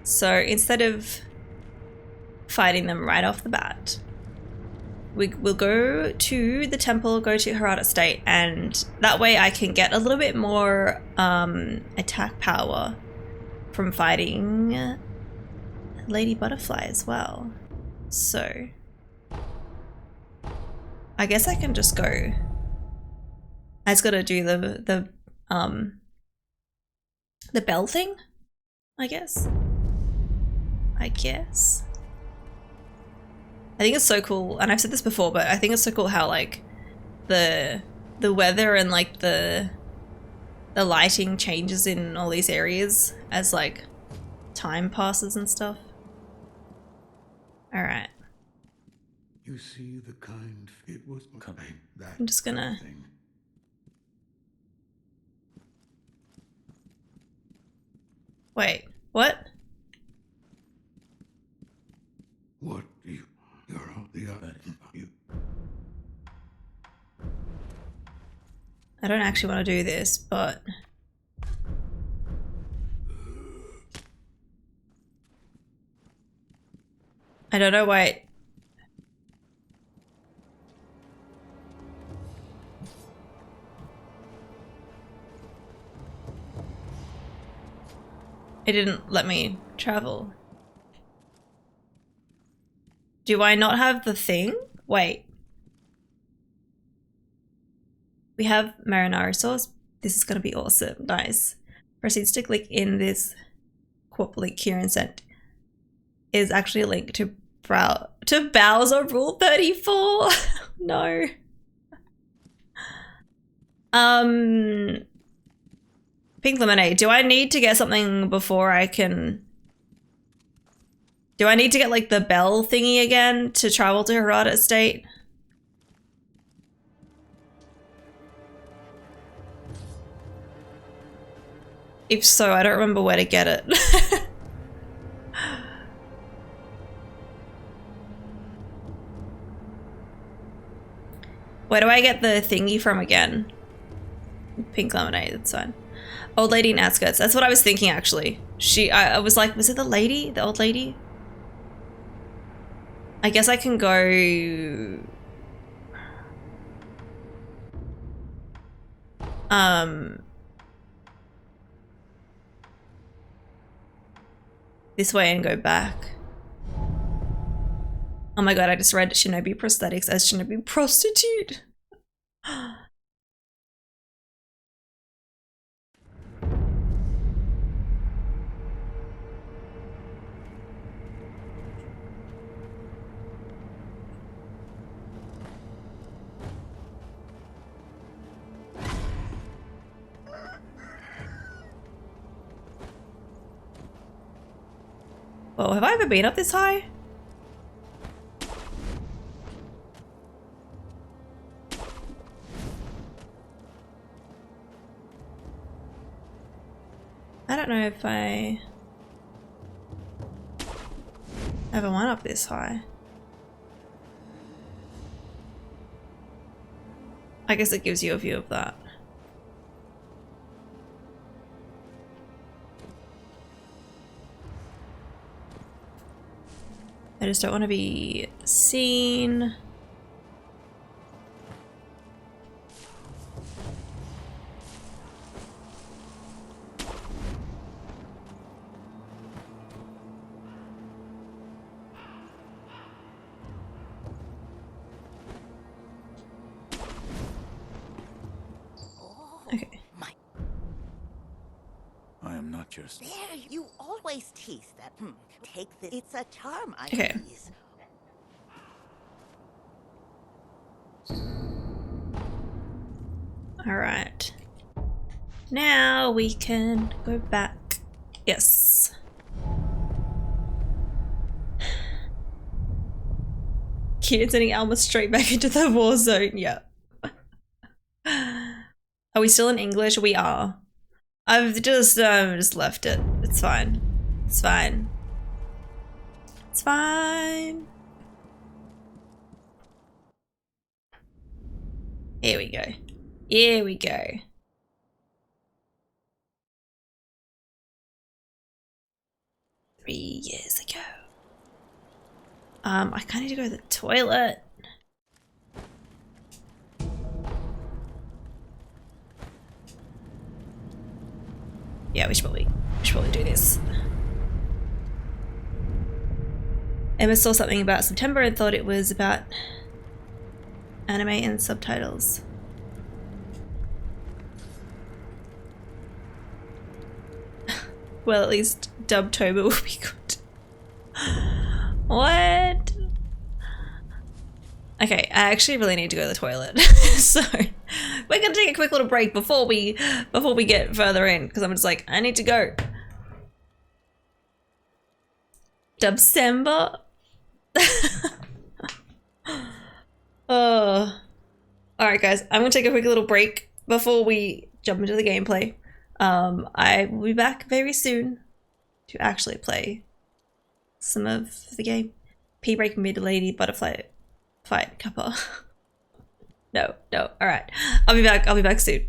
So instead of fighting them right off the bat, we'll go to the temple, go to Harada State, and that way I can get a little bit more attack power from fighting Lady Butterfly as well. So I guess I can just go. I just gotta do the bell thing, I guess. I think it's so cool, and I've said this before, but I think it's so cool how like the weather and like the lighting changes in all these areas as like time passes and stuff. All right. You see the kind it was coming. That I'm just gonna. thing. Wait, what? What you're the other you. I don't actually want to do this, but I don't know why. It didn't let me travel. Do I not have the thing? Wait. We have marinara sauce. This is gonna be awesome. Nice. Proceeds to click in this corp link here and send is actually a link to Bowser Rule 34. No. Pink lemonade. Do I need to get something before I can? Do I need to get like the bell thingy again to travel to Harada Estate? If so, I don't remember where to get it. Where do I get the thingy from again? Pink lemonade, that's fine. Old lady in outskirts. That's what I was thinking actually. I was like, was it the lady? The old lady? I guess I can go... this way and go back. Oh my god, I just read Shinobi prosthetics as Shinobi prostitute. Well, have I ever been up this high? I don't know if I ever went up this high. I guess it gives you a view of that. I just don't want to be seen. Okay. I am not your There, you always tease that. Take this. It's a charm I Okay. use. All right. Now we can go back. Yes. Kieran sending Alma straight back into the war zone. Yeah. Are we still in English? We are. I've just left it. It's fine. It's fine. It's fine. Here we go. Here we go. 3 years ago. I kind of need to go to the toilet. Yeah, we should probably do this. Emma saw something about September and thought it was about anime and subtitles. Well, at least Dubtober will be good. What? Okay, I actually really need to go to the toilet. So we're gonna take a quick little break before we get further in, because I'm just like, I need to go. December. Oh. Alright guys, I'm gonna take a quick little break before we jump into the gameplay. I will be back very soon to actually play some of the game. P-break mid lady butterfly fight Kappa. No, alright. I'll be back soon.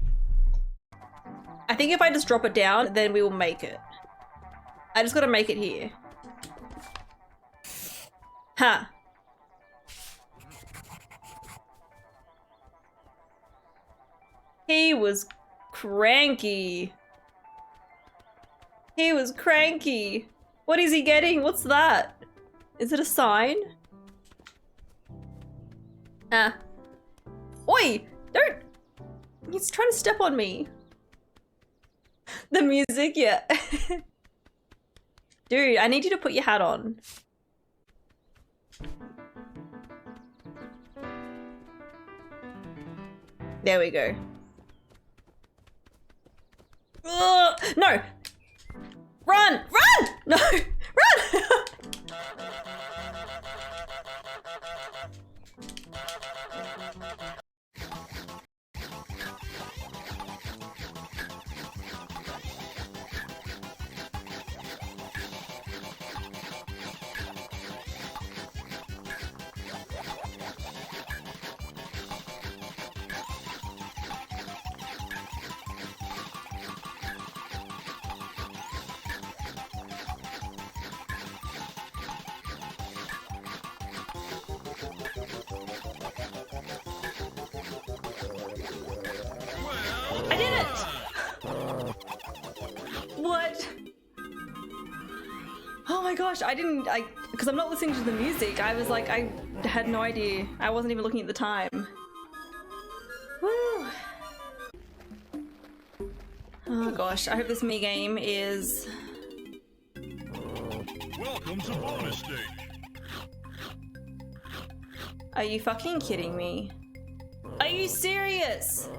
I think if I just drop it down, then we will make it. I just gotta make it here. Ha! He was cranky. He was cranky. What is he getting? What's that? Is it a sign? Ah. Oi! Don't! He's trying to step on me. The music, yeah. Dude, I need you to put your hat on. There we go. Ugh, no! Run! Run! No! Run! I did it! What? Oh my gosh, because I'm not listening to the music. I was like, I had no idea. I wasn't even looking at the time. Woo! Oh gosh, I hope this mini game is... Welcome to bonus stage. Are you fucking kidding me? Are you serious?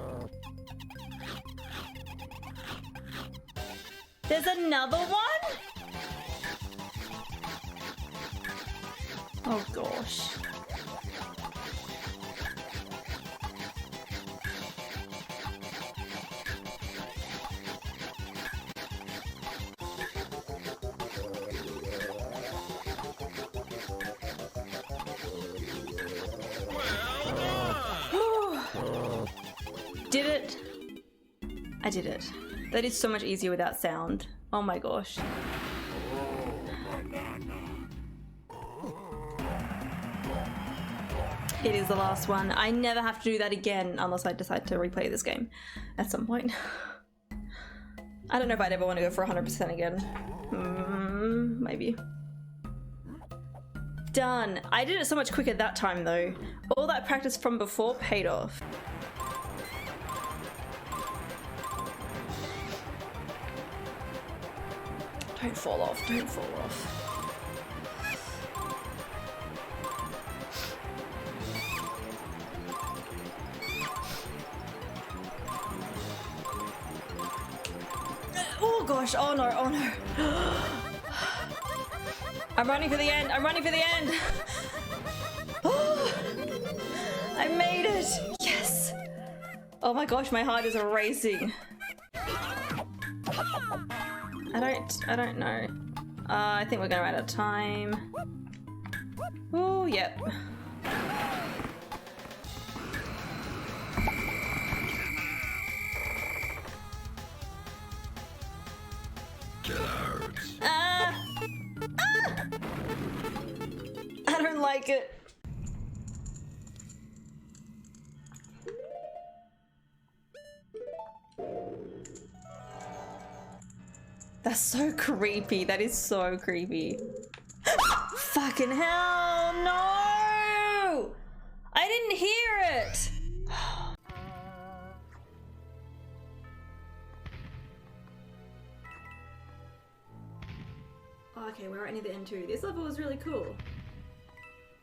There's another one? Oh gosh. Did it? I did it. That is so much easier without sound. Oh my gosh. It is the last one. I never have to do that again unless I decide to replay this game at some point. I don't know if I'd ever want to go for 100% again. Maybe. Done. I did it so much quicker that time though. All that practice from before paid off. Don't fall off, don't fall off. Oh gosh, oh no, oh no. I'm running for the end, I'm running for the end. Oh, I made it, yes. Oh my gosh, my heart is racing. I don't know. I think we're gonna run out of time. Oh, yep. like it. That's so creepy. That is so creepy. Fucking hell, no! I didn't hear it. Oh, okay, we're right near the end too. This level was really cool.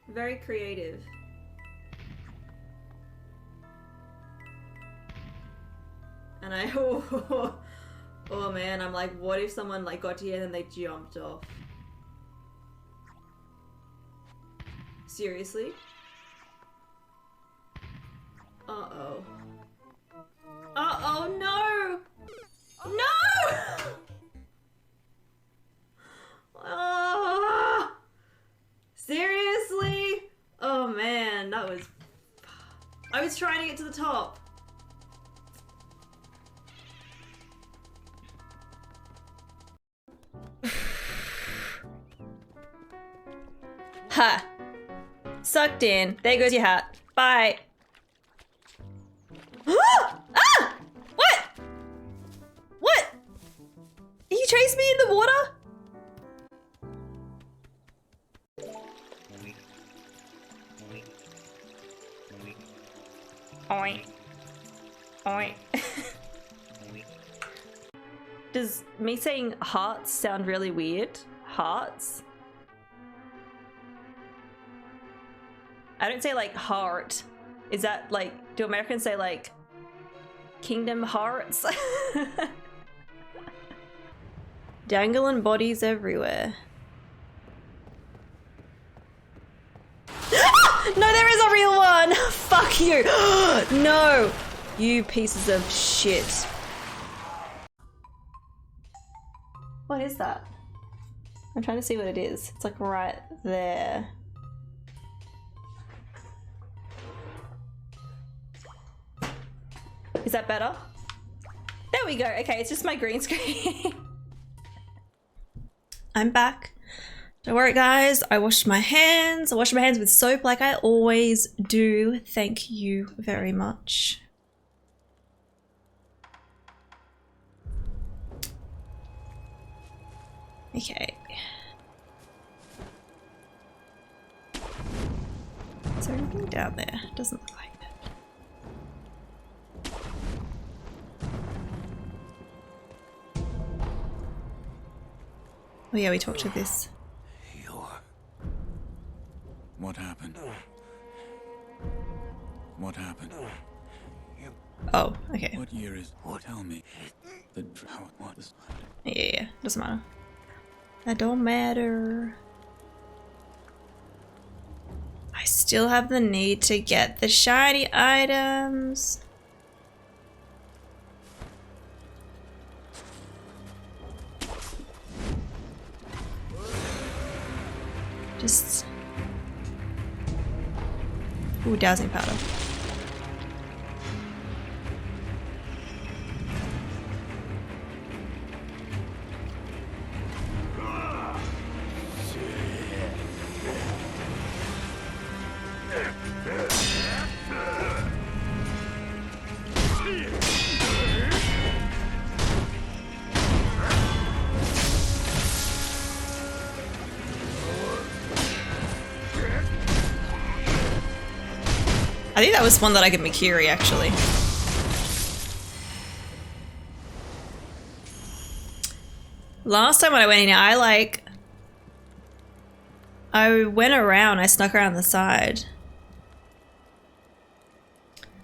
Very creative. And I, oh man, I'm like, what if someone like got to here and then they jumped off? Seriously? Uh-oh. Uh-oh, no! No! Seriously? Oh man, that was... I was trying to get to the top. Ha! Sucked in. There goes your hat. Bye. Ah! What? What? You chased me in the water? Oink. Oink. Does me saying hearts sound really weird? Hearts? I don't say like heart. Is that like, do Americans say like Kingdom Hearts? Dangling bodies everywhere. No, there is a real one! Fuck you! No! You pieces of shit. What is that? I'm trying to see what it is. It's like right there. Is that better? There we go. Okay, it's just my green screen. I'm back. Don't worry guys, I washed my hands. I washed my hands with soap like I always do. Thank you very much. Okay. Is there anything down there? Doesn't look like it. Oh yeah, we talked to this. What happened? What happened? Oh, okay. What year is? Tell me. How it was. Yeah, doesn't matter. That don't matter. I still have the need to get the shiny items. Just... Ooh, dowsing powder. I think that was one that I could Mikiri actually. Last time when I went in here, I went around, I snuck around the side.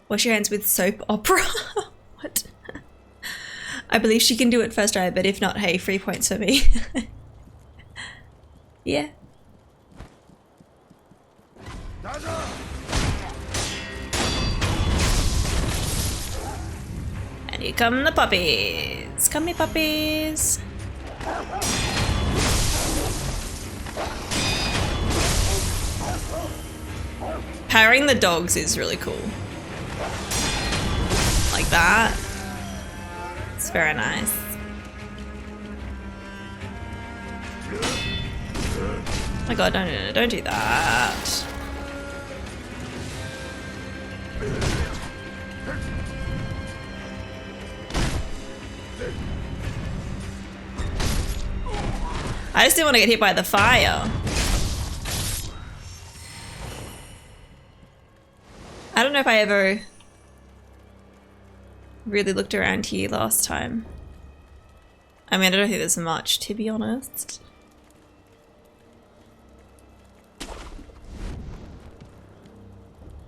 Wash your hands with soap opera? What? I believe she can do it first try, but if not, hey, free points for me. Yeah. And here come the puppies. Come here, puppies. Powering the dogs is really cool. Like that. It's very nice. Oh my god, no, don't do that. I just didn't want to get hit by the fire. I don't know if I ever really looked around here last time. I mean, I don't think there's much, to be honest.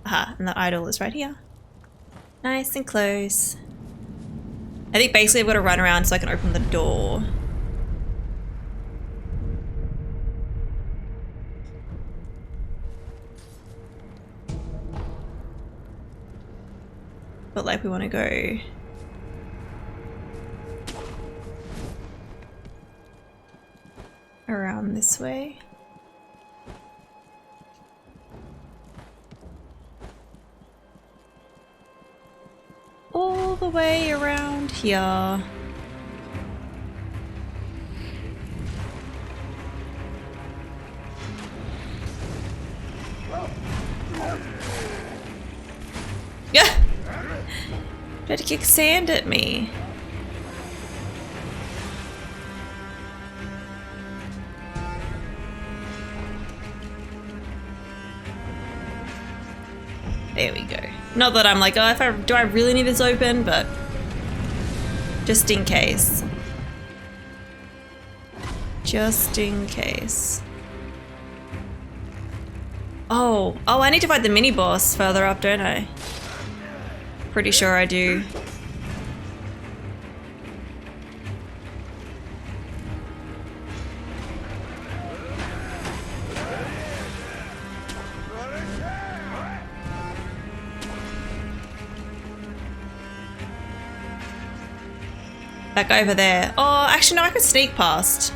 Aha, and the idol is right here. Nice and close. I think basically I've got to run around so I can open the door. But like we want to go around this way. All the way around here. Yeah. Tried to kick sand at me. There we go. Not that I'm like, oh, do I really need this open, but just in case. Just in case. Oh, I need to fight the mini boss further up, don't I? Pretty sure I do. That guy over there. Oh, actually no, I could sneak past.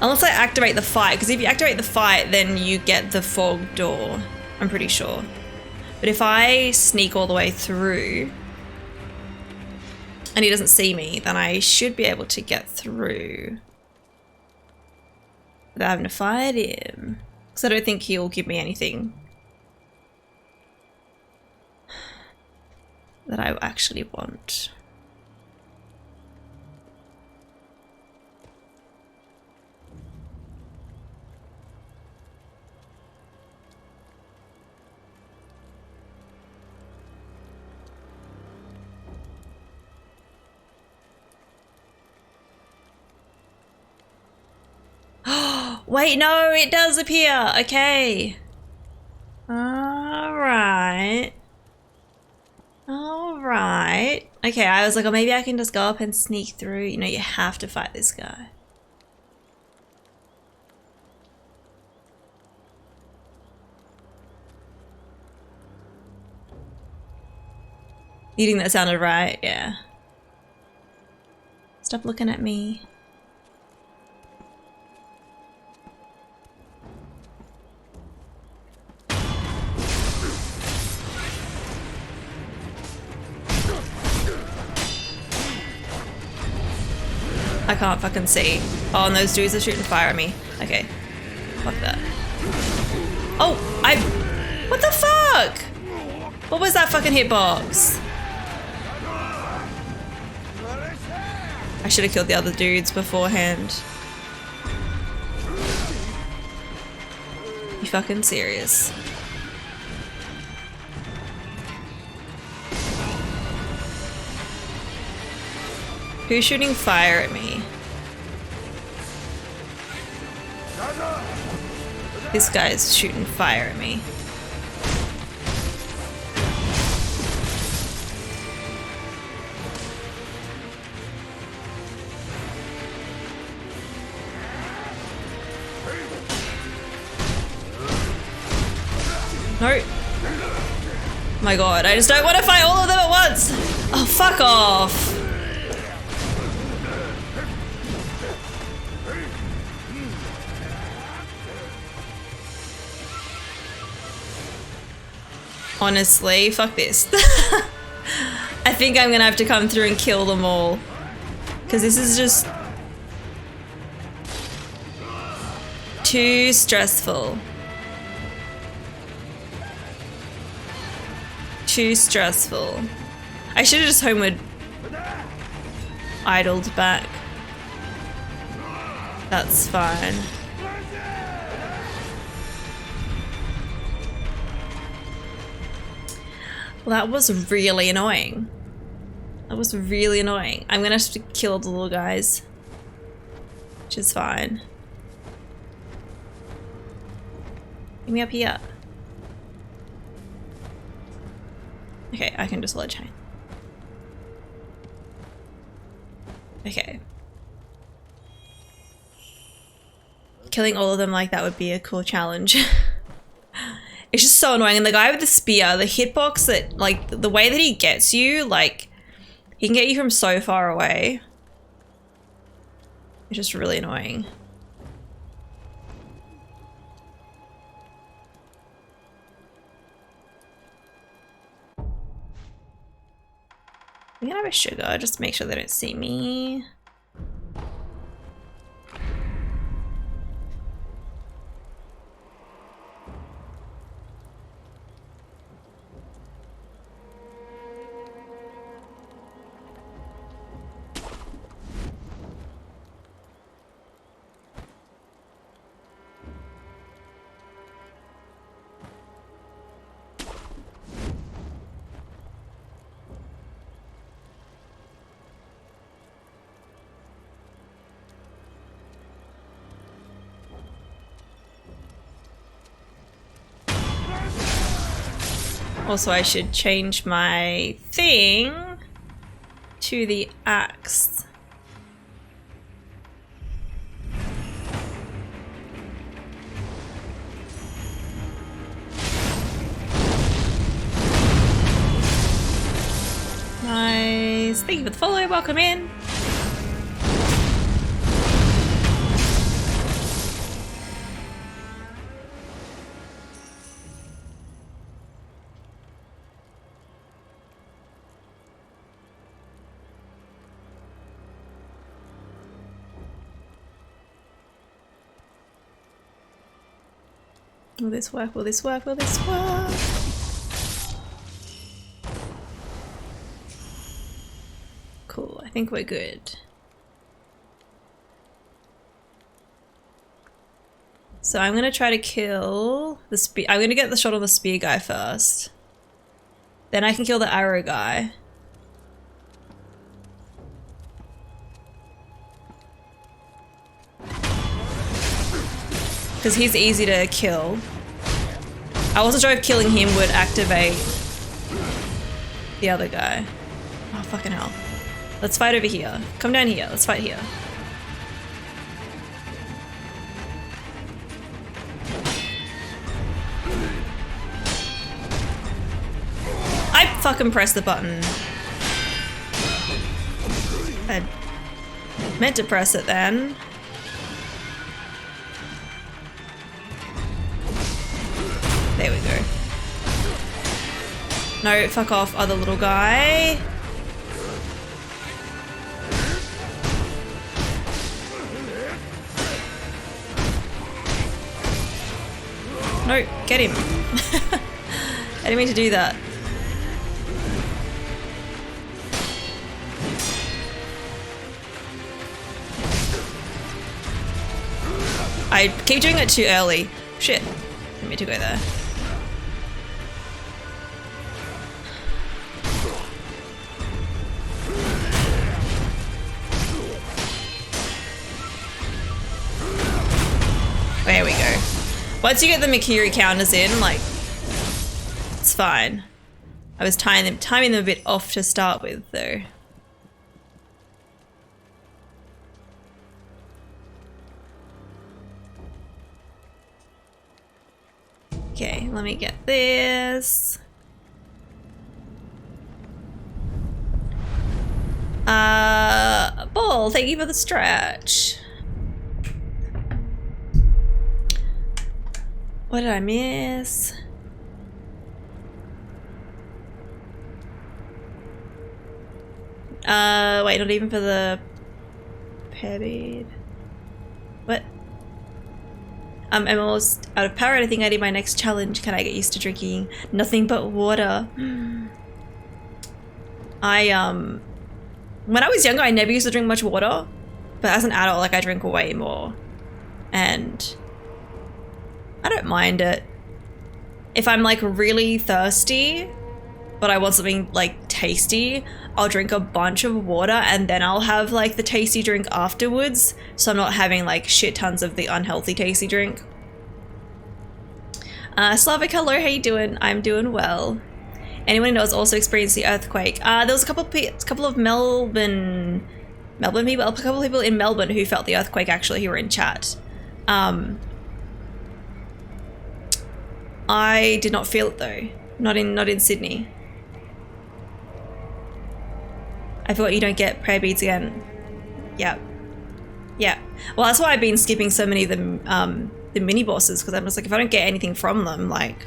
Unless I activate the fight, because if you activate the fight, then you get the fog door. I'm pretty sure. But if I sneak all the way through and he doesn't see me, then I should be able to get through without having to fight him. Because I don't think he'll give me anything that I actually want. Wait, no, it does appear. Okay. Alright. Alright. Okay, I was like, oh, maybe I can just go up and sneak through. You know, you have to fight this guy. You think that sounded right? Yeah. Stop looking at me. I can't fucking see. Oh, and those dudes are shooting fire at me. Okay. Fuck that. Oh, what the fuck? What was that fucking hitbox? I should have killed the other dudes beforehand. You fucking serious? Who's shooting fire at me? This guy's shooting fire at me. No. Oh my god, I just don't want to fight all of them at once! Oh, fuck off! Honestly, fuck this. I think I'm gonna have to come through and kill them all. Because this is just Too stressful. Too stressful. I should have just homeward idled back. That's fine. Well, that was really annoying. That was really annoying. I'm gonna have to kill the little guys, which is fine. Get me up here. Okay, I can just ledge hang. Okay. Killing all of them like that would be a cool challenge. It's just so annoying. And the guy with the spear, the hitbox that, like, the way that he gets you, like, he can get you from so far away. It's just really annoying. I'm gonna have a sugar just to make sure they don't see me. Also, I should change my thing to the axe. Nice. Thank you for the follow. Welcome in. Will this work? Will this work? Will this work? Cool, I think we're good. So I'm gonna try to kill the spear. I'm gonna get the shot on the spear guy first. Then I can kill the arrow guy. Because he's easy to kill. I wasn't sure if killing him would activate the other guy. Oh, fucking hell. Let's fight over here. Come down here. Let's fight here. I fucking pressed the button. I meant to press it then. There we go. No, fuck off, other little guy. No, get him. I didn't mean to do that. I keep doing it too early. Shit. Didn't mean to go there. There we go. Once you get the Mikiri counters in, like, it's fine. I was timing them a bit off to start with, though. Okay, let me get this. Ball, thank you for the stretch. What did I miss? Wait, not even for the pair bead. What? I'm almost out of power. I think I need my next challenge. Can I get used to drinking nothing but water? When I was younger, I never used to drink much water, but as an adult, like I drink way more, and I don't mind it. If I'm like really thirsty, but I want something like tasty, I'll drink a bunch of water and then I'll have like the tasty drink afterwards, so I'm not having like shit tons of the unhealthy tasty drink. Slavic, hello, how you doing? I'm doing well. Anyone who knows also experienced the earthquake? There was a couple of Melbourne people, a couple of people in Melbourne who felt the earthquake actually, who were in chat. I did not feel it though. Not in Sydney. I thought you don't get prayer beads again. Yeah. Yeah. Well, that's why I've been skipping so many of the mini bosses, because I'm just like, if I don't get anything from them, like,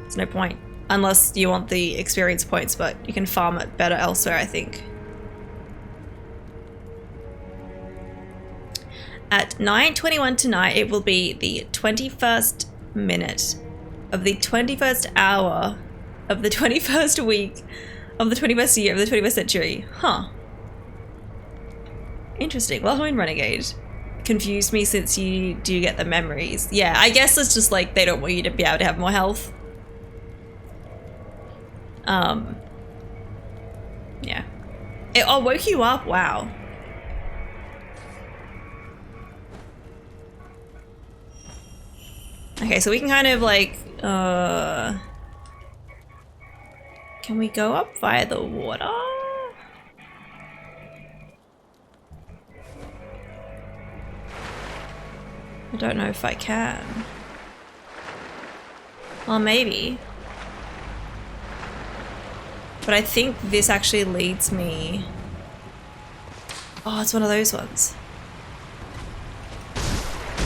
there's no point. Unless you want the experience points, but you can farm it better elsewhere, I think. At 9:21 tonight, it will be the 21st minute of the 21st hour of the 21st week of the 21st year of the 21st century. Huh. Interesting. Well, I'm Renegade. Confused me since you do get the memories. Yeah, I guess it's just like they don't want you to be able to have more health. Yeah. I'll woke you up. Wow. Okay, so we can kind of like, can we go up via the water? I don't know if I can. Well, maybe. But I think this actually leads me... Oh, it's one of those ones.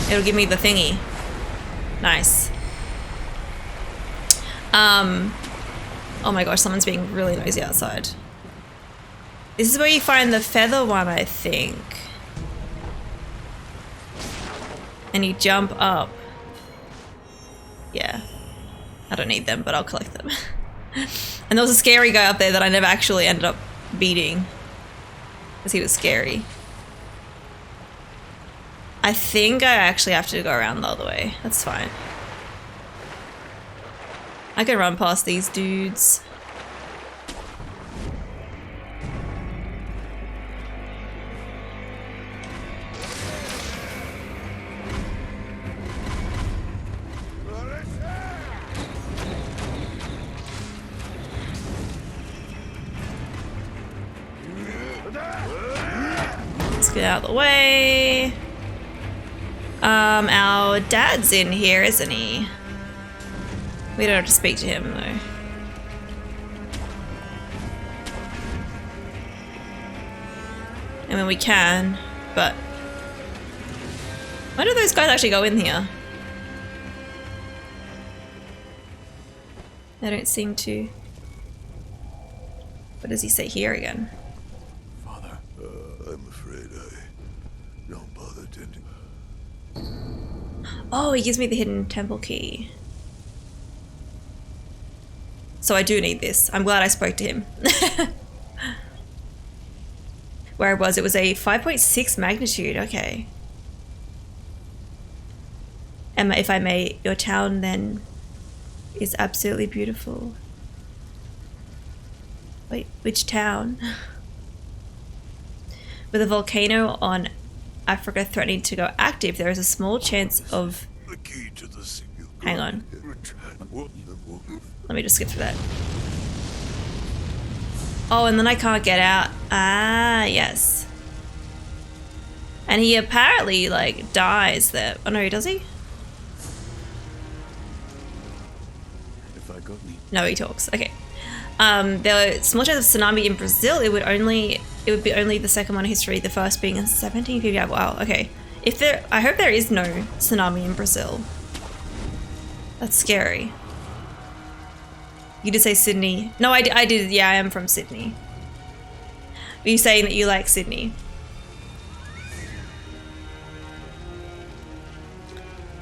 It'll give me the thingy. Nice. Oh my gosh, someone's being really noisy outside. This is where you find the feather one, I think. And you jump up. Yeah. I don't need them, but I'll collect them. And there was a scary guy up there that I never actually ended up beating, because he was scary. I think I actually have to go around the other way. That's fine. I can run past these dudes. Let's get out of the way. Our dad's in here, isn't he? We don't have to speak to him, though. I mean, we can, but... Why do those guys actually go in here? They don't seem to... What does he say here again? Father, I'm afraid I don't bother tending. Oh, he gives me the hidden temple key. So I do need this. I'm glad I spoke to him. Where I was, it was a 5.6 magnitude. Okay. Emma, if I may, your town then is absolutely beautiful. Wait, which town? With a volcano on Africa threatening to go active, there is a small chance of... The key to the single. Hang on. Let me just skip through that. Oh, and then I can't get out. Ah, yes. And he apparently, like, dies there. Oh, no, does he? If I got me. No, he talks. Okay. There was small chance of tsunami in Brazil. It would be only the second one in history, the first being in 1755. Wow, okay. I hope there is no tsunami in Brazil. That's scary. You did say Sydney. No, I did. Yeah, I am from Sydney. Are you saying that you like Sydney?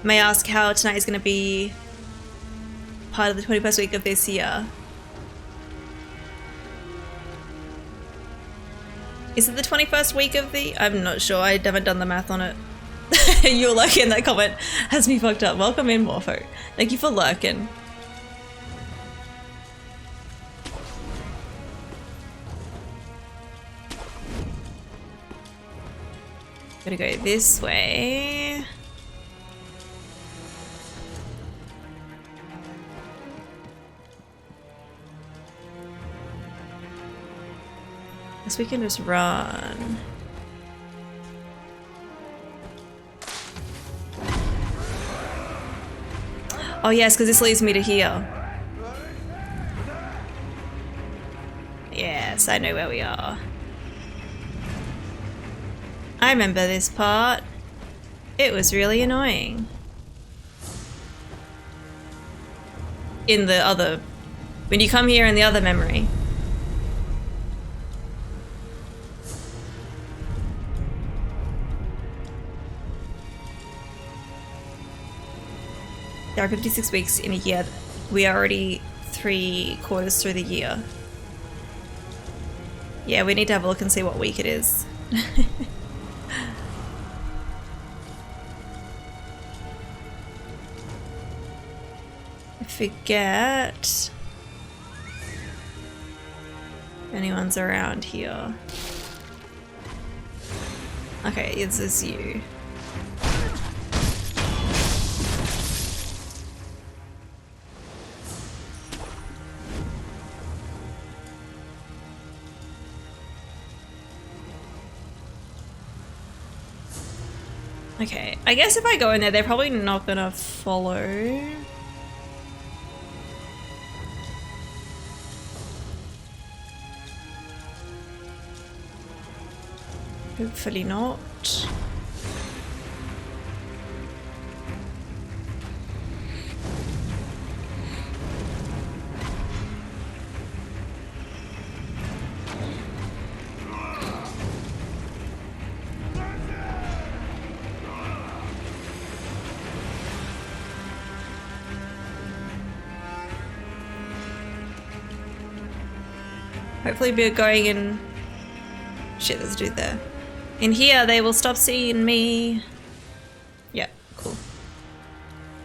may ask how tonight is going to be part of the 21st week of this year. Is it the 21st week of the... I'm not sure. I haven't done the math on it. You're lurking. That comment has me fucked up. Welcome in, Morpho. Thank you for lurking. Gotta go this way. Guess we can just run. Oh yes, because this leads me to here. Yes, I know where we are. I remember this part. It was really annoying. In the other... when you come here in the other memory. There are 56 weeks in a year. We are already 3/4 through the year. Yeah, we need to have a look and see what week it is. I forget if anyone's around here. Okay, this is you. Okay, I guess if I go in there, they're probably not gonna follow. Hopefully not. Hopefully we're going in... Shit, there's a dude there. In here, they will stop seeing me. Yeah, cool.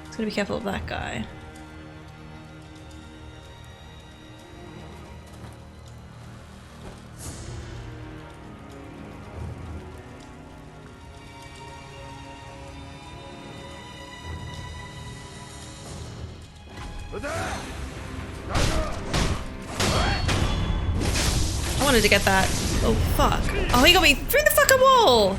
Just gotta be careful of that guy. I wanted to get that. Oh, fuck. Oh, he got me through the fucking wall!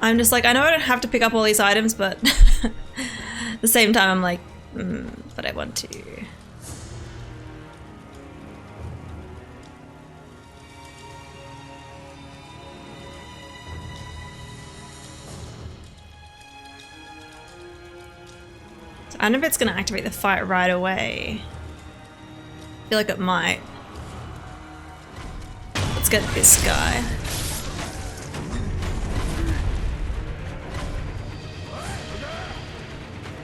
I'm just like, I know I don't have to pick up all these items, but at the same time I'm like, but I want to. I don't know if it's going to activate the fight right away. I feel like it might. Let's get this guy.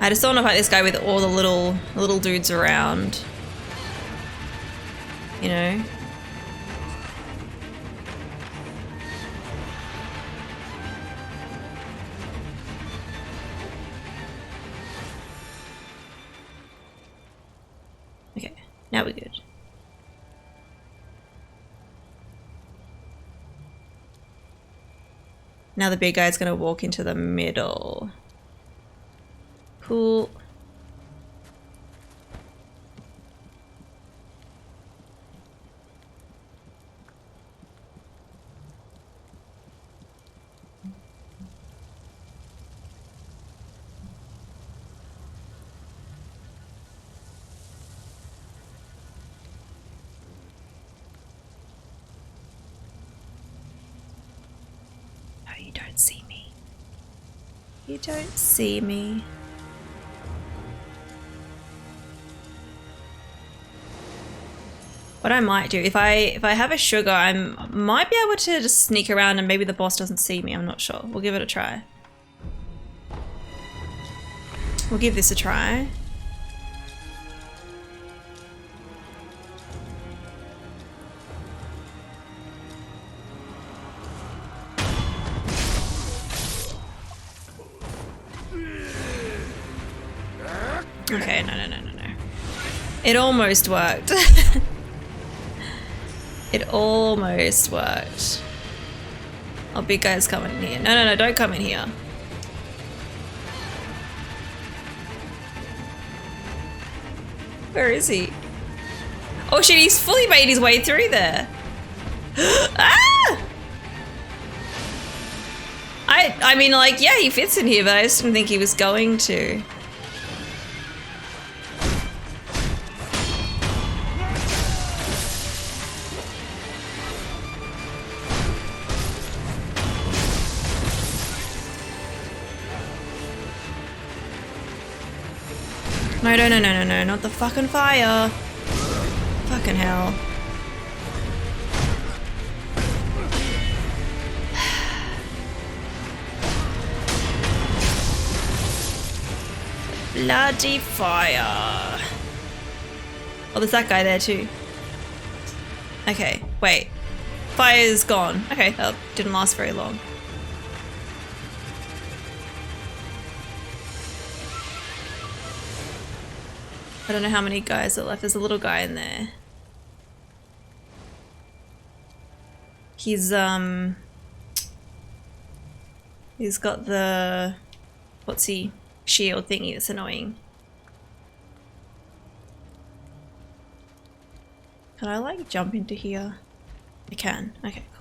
I just don't want to fight this guy with all the little dudes around. You know? Okay, now we're good. Now the big guy's gonna walk into the middle. Cool. No, you don't see me. You don't see me. What I might do, if I have a sugar, I might be able to just sneak around and maybe the boss doesn't see me. I'm not sure. We'll give it a try. We'll give this a try. Okay, no. It almost worked. It almost worked. Oh, big guy's coming in here. No, don't come in here. Where is he? Oh shit, he's fully made his way through there. Ah! I mean, like, yeah, he fits in here, but I just didn't think he was going to. No, not the fucking fire. Fucking hell. Bloody fire. Oh, there's that guy there too. Okay, wait. Fire's gone. Okay, that didn't last very long. I don't know how many guys are left. There's a little guy in there. He's got the, what's he, shield thingy that's annoying. Can I like jump into here? I can. Okay, cool.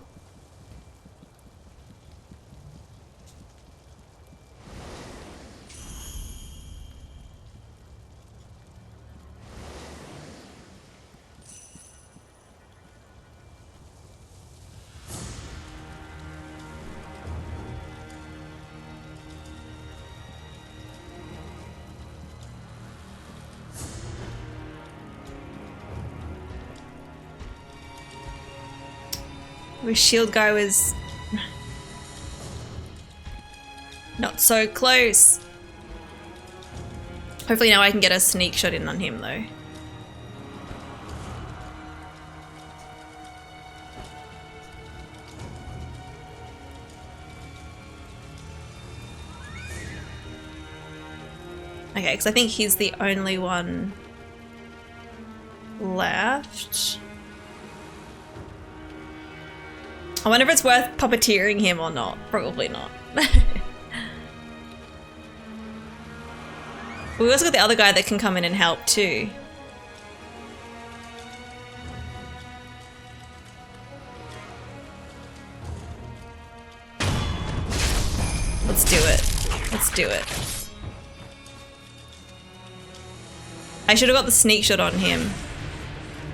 Wish shield guy was not so close. Hopefully now I can get a sneak shot in on him though. Okay, because I think he's the only one left. I wonder if it's worth puppeteering him or not. Probably not. We also got the other guy that can come in and help too. Let's do it. Let's do it. I should have got the sneak shot on him,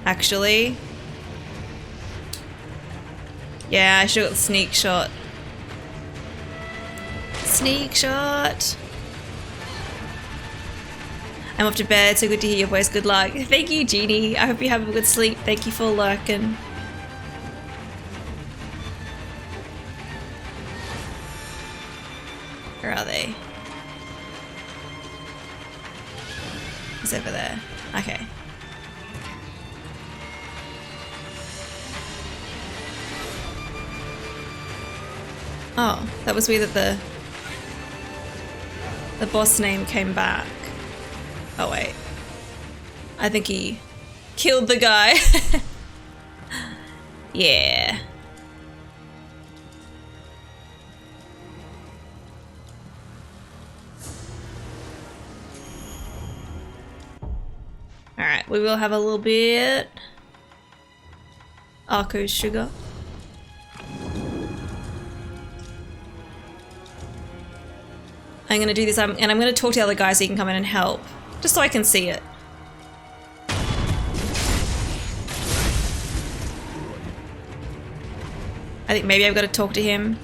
actually. Yeah, I should have got the sneak shot. Sneak shot. I'm off to bed, so good to hear your voice. Good luck. Thank you, Jeannie. I hope you have a good sleep. Thank you for lurking. Where are they? He's over there. Okay. Oh, that was weird that the boss name came back. Oh wait. I think he killed the guy. Yeah. Alright, we will have a little bit. Arco's sugar. I'm gonna do this, and I'm gonna talk to the other guys so you can come in and help. Just so I can see it. I think maybe I've got to talk to him.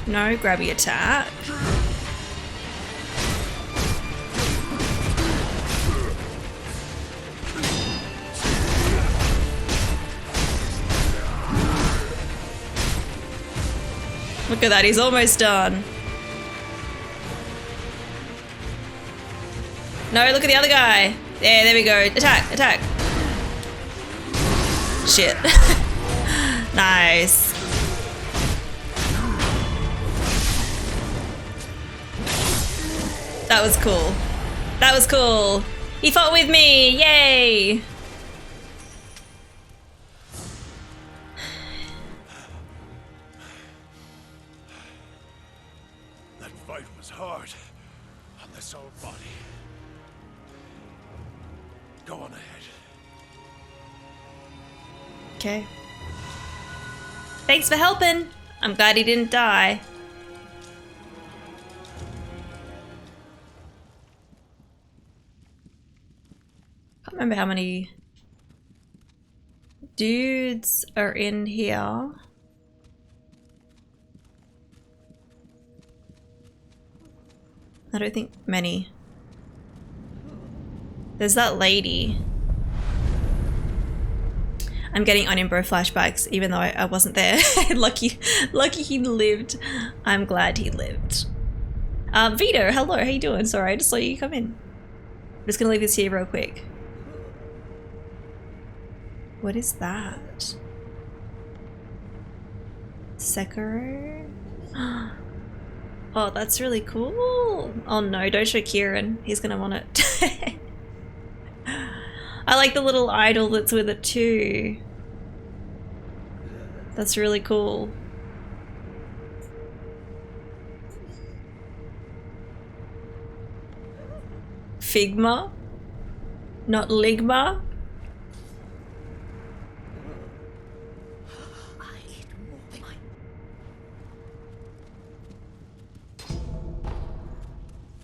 No grabby attack. Look at that, he's almost done. No, look at the other guy. There we go. Attack, attack. Shit. Nice. That was cool. That was cool. He fought with me. Yay. That fight was hard on this old body. Go on ahead. Okay. Thanks for helping. I'm glad he didn't die. Can't remember how many dudes are in here. I don't think many. There's that lady. I'm getting Onion Bro flashbacks, even though I wasn't there. lucky he lived. I'm glad he lived. Vito, hello, how you doing? Sorry, I just saw you come in. I'm just gonna leave this here real quick. What is that? Sekiro? Oh, that's really cool. Oh no, don't show Kieran. He's gonna want it. I like the little idol that's with it too. That's really cool. Figma? Not Ligma?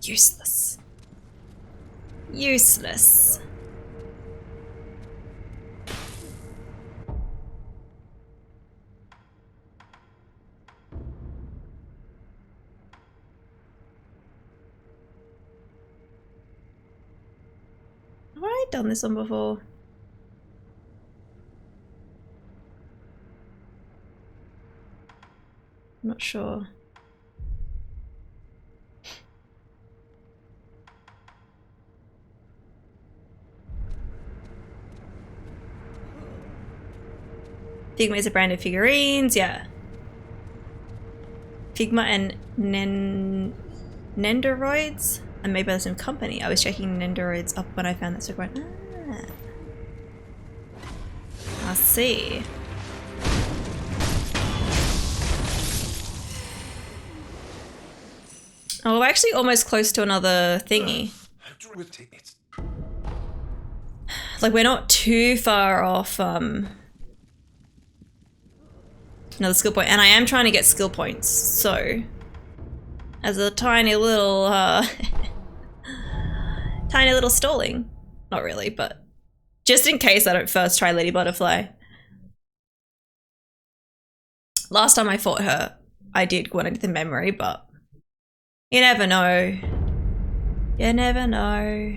Useless. Useless. Have I done this one before? I'm not sure. Figma is a brand of figurines, yeah. Figma and Nendoroids? And maybe the same company. I was checking Nendoroids up when I found that so going, I see. Oh, we're actually almost close to another thingy. Like, we're not too far off, another skill point, and I am trying to get skill points, so as a tiny little tiny little stalling. Not really, but just in case I don't first try Lady Butterfly. Last time I fought her, I did go into the memory, but you never know. You never know.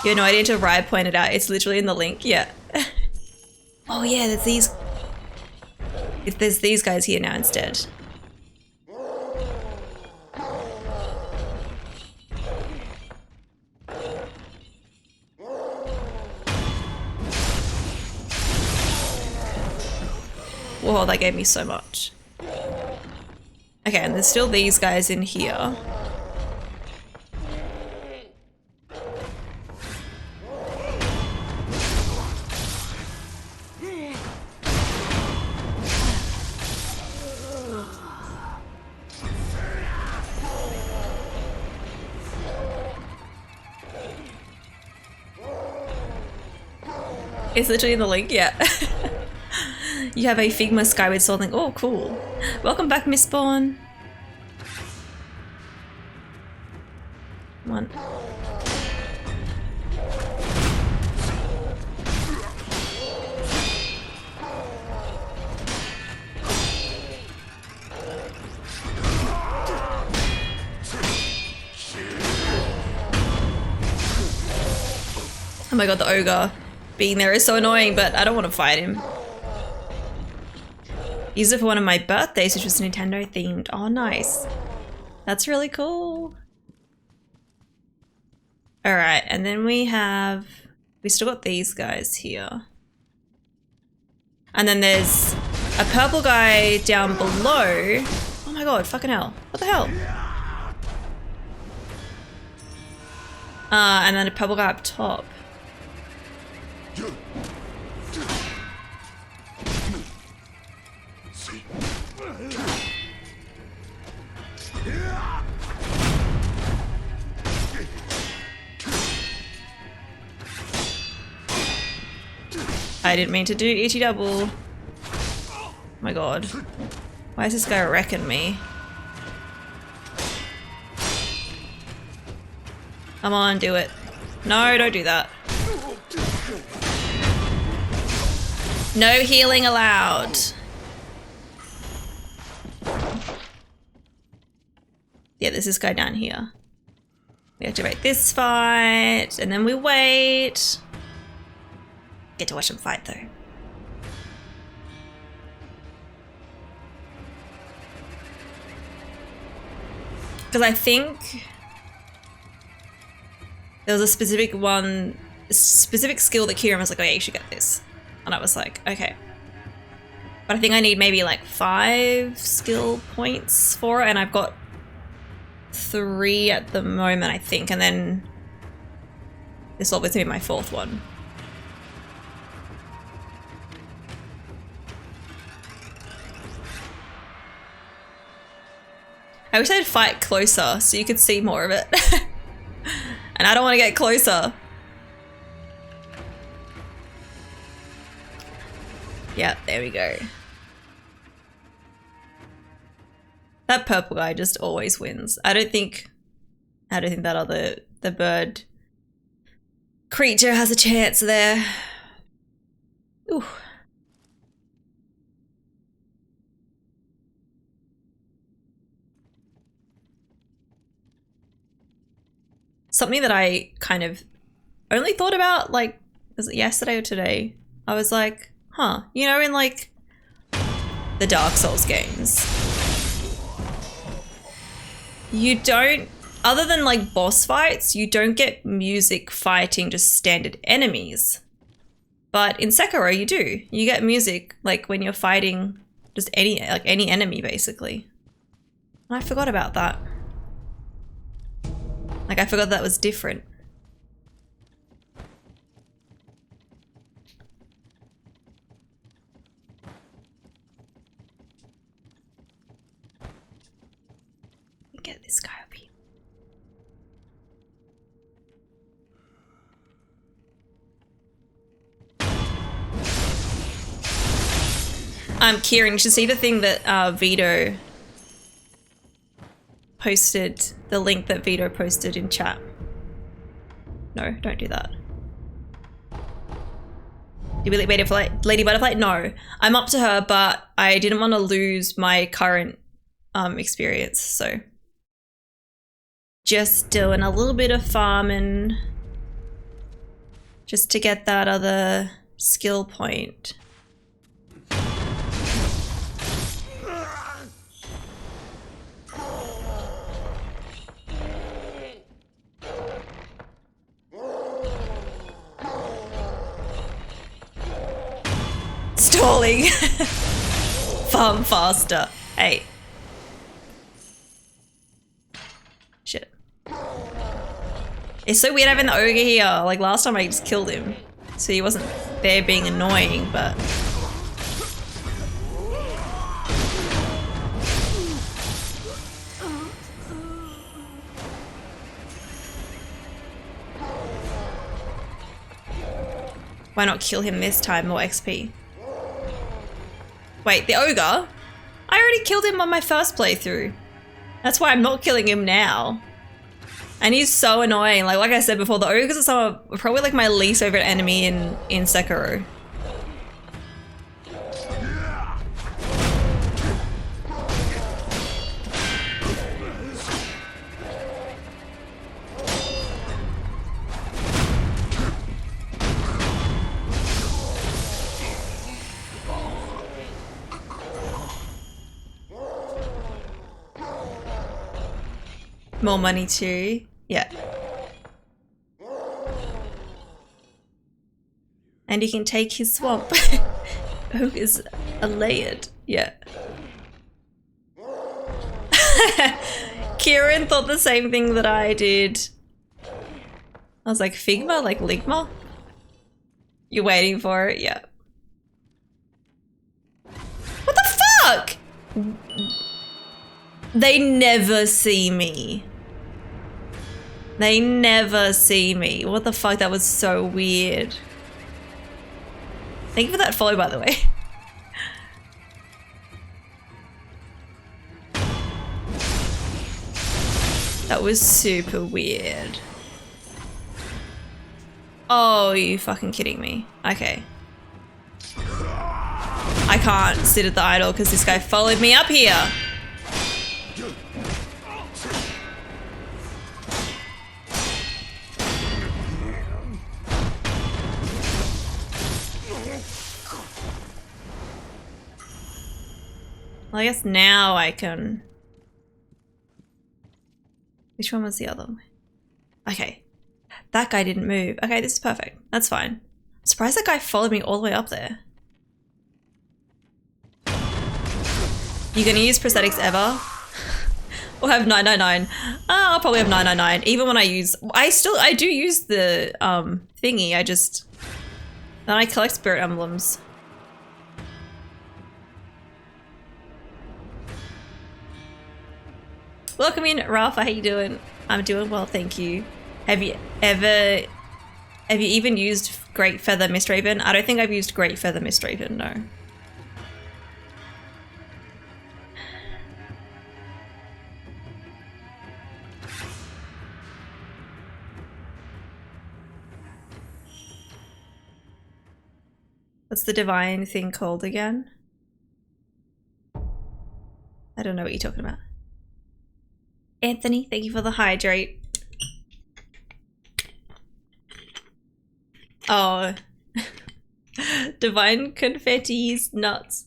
You had no idea until Ryan pointed out. It's literally in the link. Yeah. Oh yeah, there's these. If there's these guys here now instead. Whoa, that gave me so much. Okay, and there's still these guys in here. It's literally in the link, yeah. You have a Figma Skyward Sword link. Oh, cool. Welcome back, Miss Spawn. Come on. Oh my god, the ogre being there is so annoying, but I don't want to fight him. Used it for one of my birthdays, which was Nintendo themed. Oh, nice. That's really cool. All right, and then we still got these guys here. And then there's a purple guy down below. Oh my god, fucking hell. What the hell? And then a purple guy up top. I didn't mean to do itchy double. Oh my god. Why is this guy wrecking me? Come on, do it. No, don't do that. No healing allowed. Yeah, there's this guy down here. We activate this fight, and then we wait. Get to watch him fight though. Because I think there was a specific skill that Kieran was like, oh yeah, you should get this. And I was like, okay. But I think I need maybe like 5 skill points for it, and I've got 3 at the moment, I think, and then this will obviously be my 4th one. I wish I'd fight closer so you could see more of it. And I don't want to get closer. Yeah, there we go. That purple guy just always wins. I don't think that the bird creature has a chance there. Ooh. Something that I kind of only thought about, like, was it yesterday or today? I was like, huh, you know, in like the Dark Souls games, you don't, other than like boss fights, you don't get music fighting just standard enemies. But in Sekiro you do. You get music like when you're fighting just any enemy basically. And I forgot about that. Like, I forgot that was different. Get this guy up here. Kieran, you should see the thing that Vito posted, the link that Vito posted in chat. No, don't do that. You really waited for Lady Butterfly? No, I'm up to her, but I didn't want to lose my current experience, so just doing a little bit of farming just to get that other skill point. Stalling. Farm faster. Hey. Shit. It's so weird having the ogre here. Like last time I just killed him. So he wasn't there being annoying, but... Why not kill him this time? More XP. Wait, the ogre? I already killed him on my first playthrough. That's why I'm not killing him now. And he's so annoying. Like I said before, the ogres are probably like my least favorite enemy in Sekiro. More money too. Yeah. And you can take his swamp. Oak is a layered. Yeah. Kieran thought the same thing that I did. I was like, Figma? Like Ligma? You're waiting for it? Yeah. What the fuck? They never see me. They never see me. What the fuck? That was so weird. Thank you for that follow, by the way. That was super weird. Oh, you fucking kidding me. Okay. I can't sit at the idol because this guy followed me up here. Well, I guess now I can... Which one was the other one? Okay. That guy didn't move. Okay, this is perfect. That's fine. I'm surprised that guy followed me all the way up there. You gonna use prosthetics ever? Or have 999? I'll probably have 999. Even when I use... I do use the thingy. I just... Then I collect spirit emblems. Welcome in, Ralph. How you doing? I'm doing well, thank you. Have you even used Great Feather Mistraven? I don't think I've used Great Feather Mistraven, no. What's the divine thing called again? I don't know what you're talking about. Anthony, thank you for the hydrate. Oh. Divine confetti's nuts.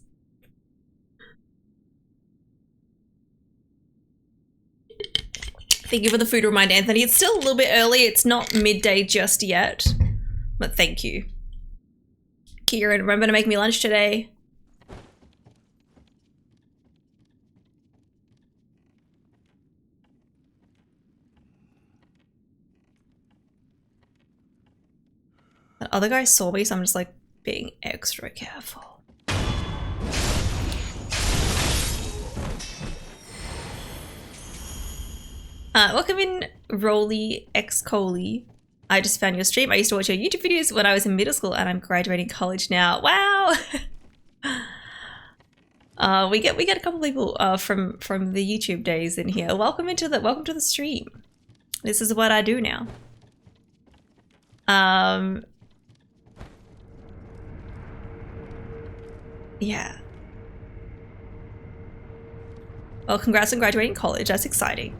Thank you for the food reminder, Anthony. It's still a little bit early. It's not midday just yet. But thank you. Kieran, remember to make me lunch today. The other guy saw me, so I'm just like being extra careful. Welcome in, Rolly X Coley. I just found your stream. I used to watch your YouTube videos when I was in middle school, and I'm graduating college now. Wow. We get a couple people from the YouTube days in here. Welcome to the stream. This is what I do now. Yeah. Well, congrats on graduating college. That's exciting.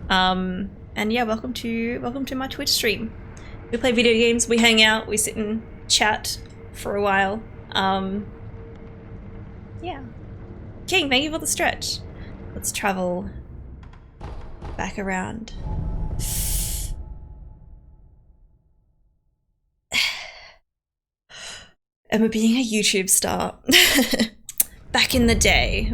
And yeah, welcome to my Twitch stream. We play video games, we hang out, we sit and chat for a while. Yeah. King, thank you for the stretch. Let's travel back around. Emma being a YouTube star. Back in the day.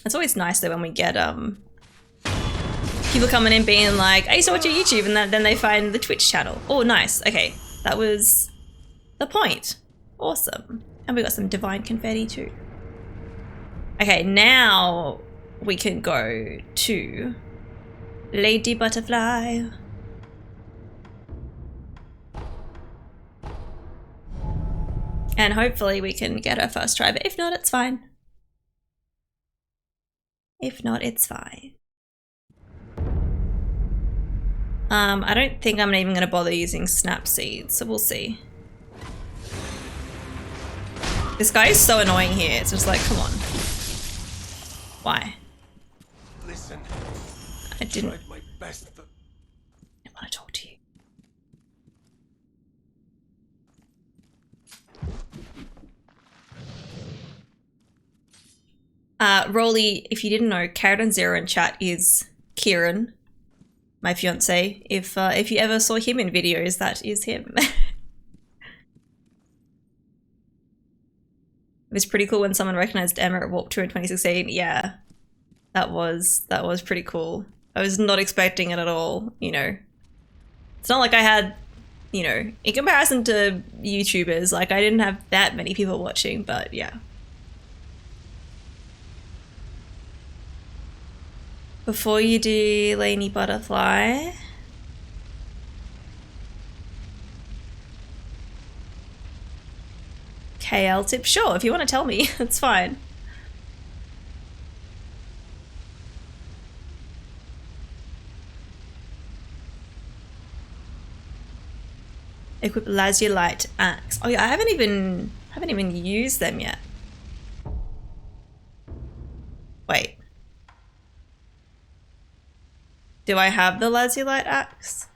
It's always nice though when we get people coming in being like, I used to watch your YouTube, and then they find the Twitch channel. Oh, nice. Okay, that was the point. Awesome. And we got some divine confetti too. Okay, now we can go to Lady Butterfly. And hopefully we can get her first try, but if not, it's fine. If not, it's fine. I don't think I'm even going to bother using snap seeds, so we'll see. This guy is so annoying here. It's just like, come on. Why? Listen. I didn't. Tried my best. I want to talk to you. Rolly, if you didn't know, Carrot and Zero in chat is Kieran, my fiance. If you ever saw him in videos, that is him. It was pretty cool when someone recognized Emma at Warp Tour in 2016. Yeah, that was pretty cool. I was not expecting it at all, you know. It's not like I had, you know, in comparison to YouTubers, like I didn't have that many people watching, but yeah. Before you do Laney Butterfly, KL tip, sure, if you want to tell me, that's fine. Equip Lazulite axe. Oh yeah, I haven't even used them yet. Wait. Do I have the Lazulite axe?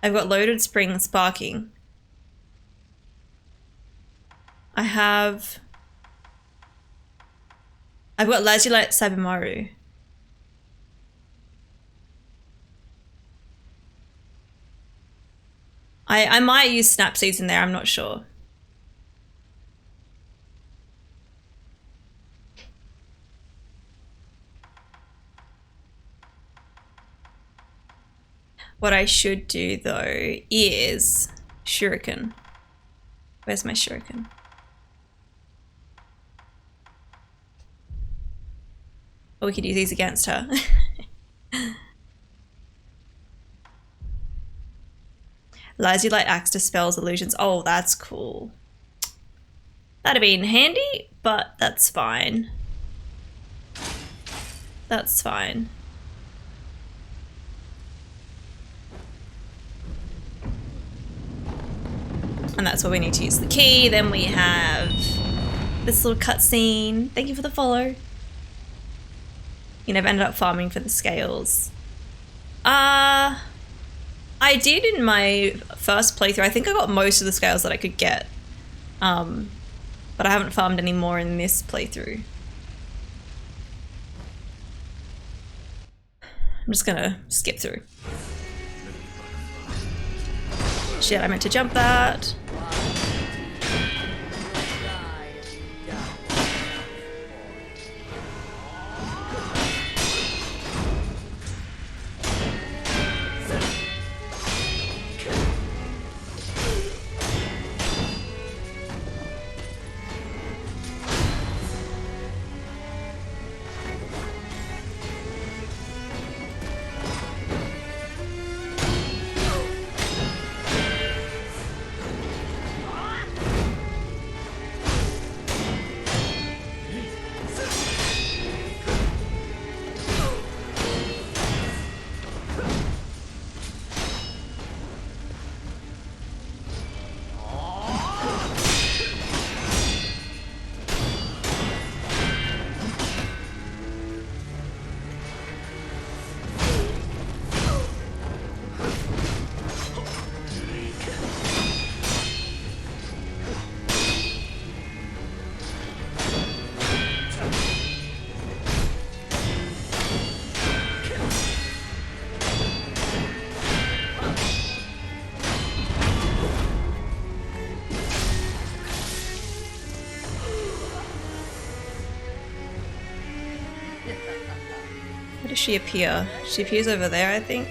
I've got Loaded Spring Sparking. I've got Lazulite Sabimaru. I might use Snap Seeds in there, I'm not sure. What I should do though is Shuriken. Where's my Shuriken? Oh, we could use these against her. Lazulite axe dispels illusions. Oh, that's cool. That'd have been handy, but that's fine. That's fine. And that's where we need to use the key. Then we have this little cutscene. Thank you for the follow. You know, I've ended up farming for the scales. I did in my first playthrough. I think I got most of the scales that I could get. But I haven't farmed any more in this playthrough. I'm just gonna skip through. Shit, I meant to jump that. Where does she appear? She appears over there, I think.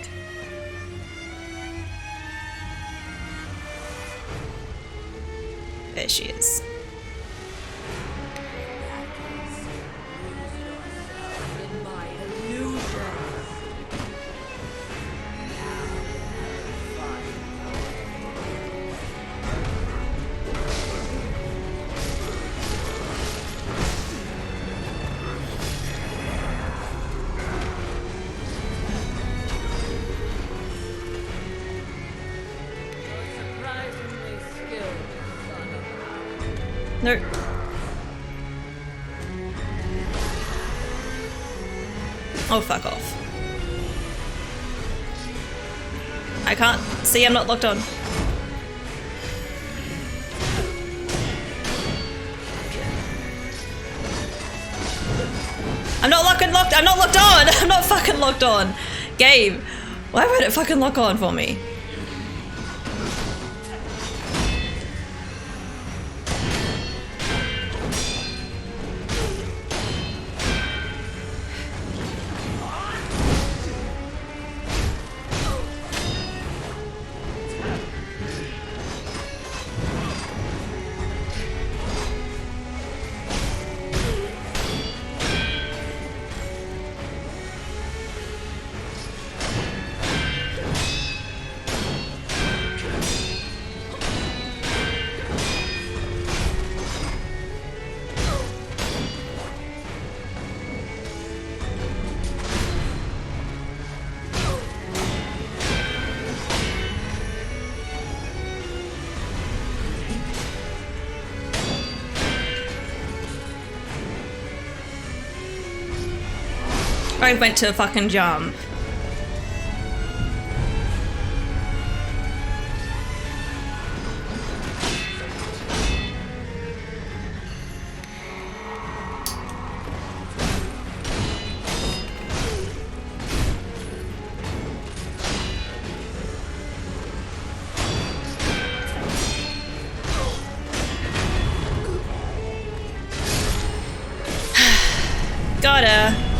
There she is. Nope. Oh, fuck off. I can't see, I'm not locked on. I'm not locked, I'm not locked on! I'm not fucking locked on! Game, why won't it fucking lock on for me? I went to fucking jump. Gotta.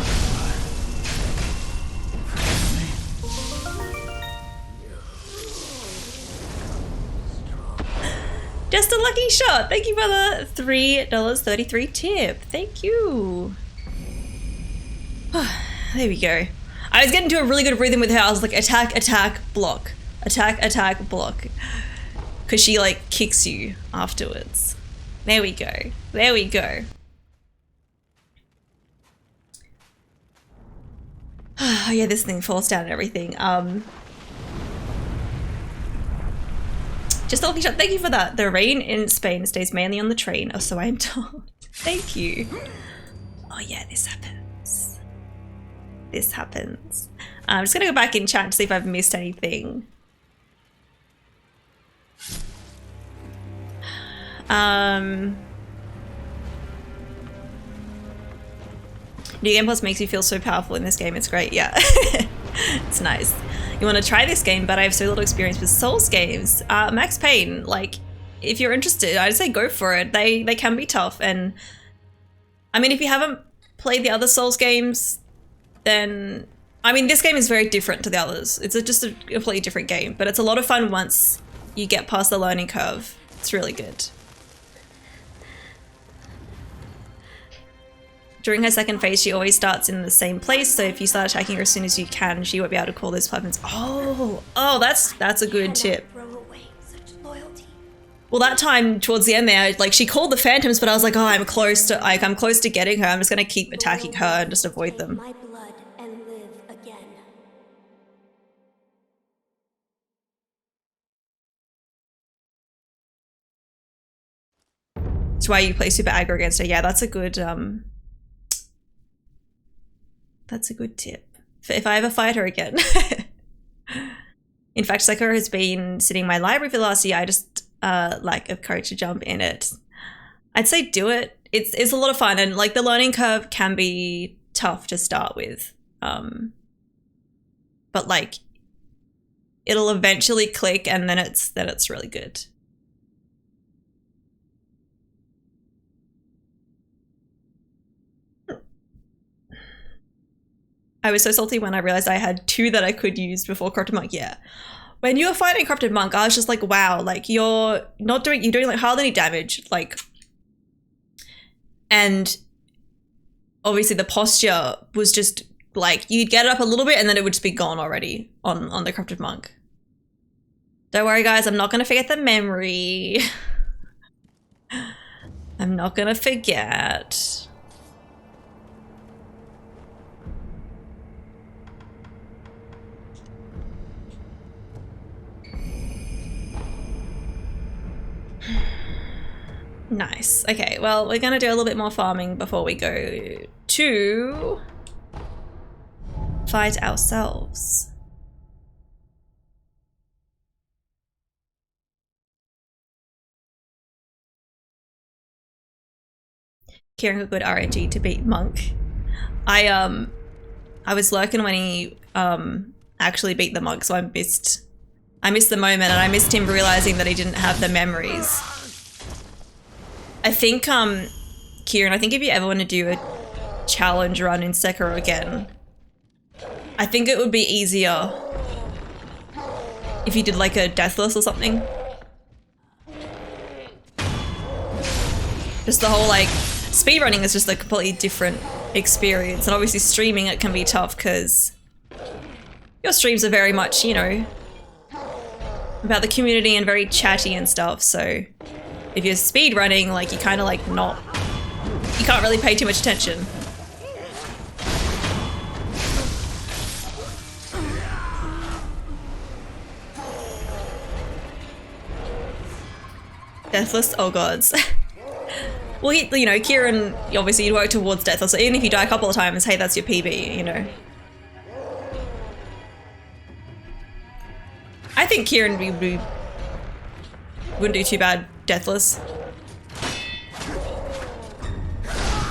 Just a lucky shot. Thank you for the $3.33 tip. Thank you. There we go. I was getting to a really good rhythm with her. I was like, attack, attack, block. Attack, attack, block. Because she like kicks you afterwards. There we go. There we go. Oh yeah, this thing falls down and everything. Just a lucky shot. Thank you for that. The rain in Spain stays mainly on the train, or so I am told. Thank you. Oh yeah, this happens. This happens. I'm just gonna go back in chat to see if I've missed anything. New Game Plus makes you feel so powerful in this game. It's great. Yeah, it's nice. You want to try this game, but I have so little experience with Souls games. Max Payne, like, if you're interested, I'd say go for it. They can be tough, and I mean, if you haven't played the other Souls games, then I mean, this game is very different to the others. It's just a completely different game, but it's a lot of fun once you get past the learning curve. It's really good. During her second phase, she always starts in the same place, so if you start attacking her as soon as you can, she won't be able to call those weapons. Oh, that's a good tip. Well, that time towards the end there, like she called the phantoms, but I was like, oh, I'm close to getting her. I'm just gonna keep attacking her and just avoid them. My blood and live again. That's why you play super aggro against her. Yeah, that's a good tip. If I ever fight her again. In fact, Sekiro has been sitting in my library for the last year. I just lack of courage to jump in it. I'd say do it. It's a lot of fun, and like the learning curve can be tough to start with. But like it'll eventually click, and then it's really good. I was so salty when I realized I had 2 that I could use before Corrupted Monk. Yeah. When you were fighting Corrupted Monk, I was just like, wow, like you're doing like hardly any damage. Like, and obviously the posture was just like, you'd get it up a little bit and then it would just be gone already on the Corrupted Monk. Don't worry guys, I'm not gonna forget the memory. I'm not gonna forget. Nice. Okay, well, we're gonna do a little bit more farming before we go to fight ourselves. Kieran got good RNG to beat Monk. I was lurking when he actually beat the Monk, so I missed the moment, and I missed him realizing that he didn't have the memories. I think Kieran, I think if you ever want to do a challenge run in Sekiro again, I think it would be easier if you did like a deathless or something. Just the whole like speedrunning is just a completely different experience, and obviously streaming it can be tough because your streams are very much, you know, about the community and very chatty and stuff. So if you're speedrunning, like you kind of like not, you can't really pay too much attention. Deathless? Oh gods. Well, you know, Kieran, obviously you'd work towards Deathless, so even if you die a couple of times, hey, that's your PB, you know. I think Kieran wouldn't do too bad Deathless.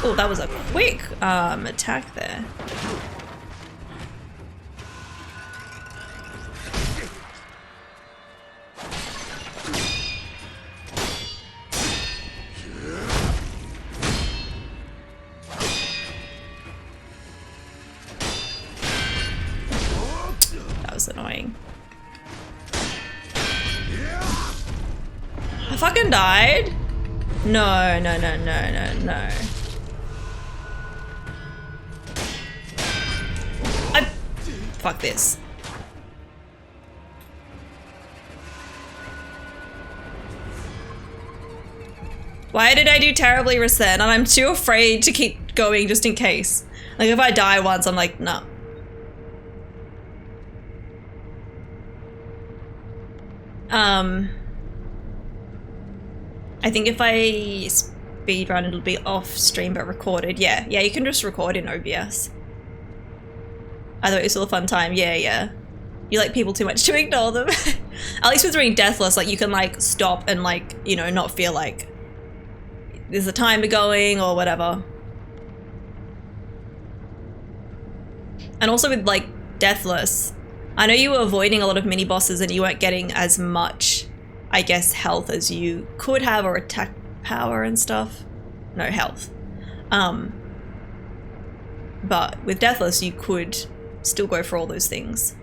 Oh, that was a quick attack there. That was annoying. I fucking died? No, no, no, no, no, no. Fuck this. Why did I do terribly Resent? And I'm too afraid to keep going just in case. Like if I die once, I'm like, no. I think if I speedrun, it'll be off stream but recorded. Yeah, yeah, you can just record in OBS. I thought it was still a fun time. Yeah, yeah. You like people too much to ignore them. At least with reading Deathless, like you can like stop and like, you know, not feel like there's a timer going or whatever. And also with like Deathless, I know you were avoiding a lot of mini bosses and you weren't getting as much, I guess, health as you could have, or attack power and stuff. No, health. But with Deathless, you could still go for all those things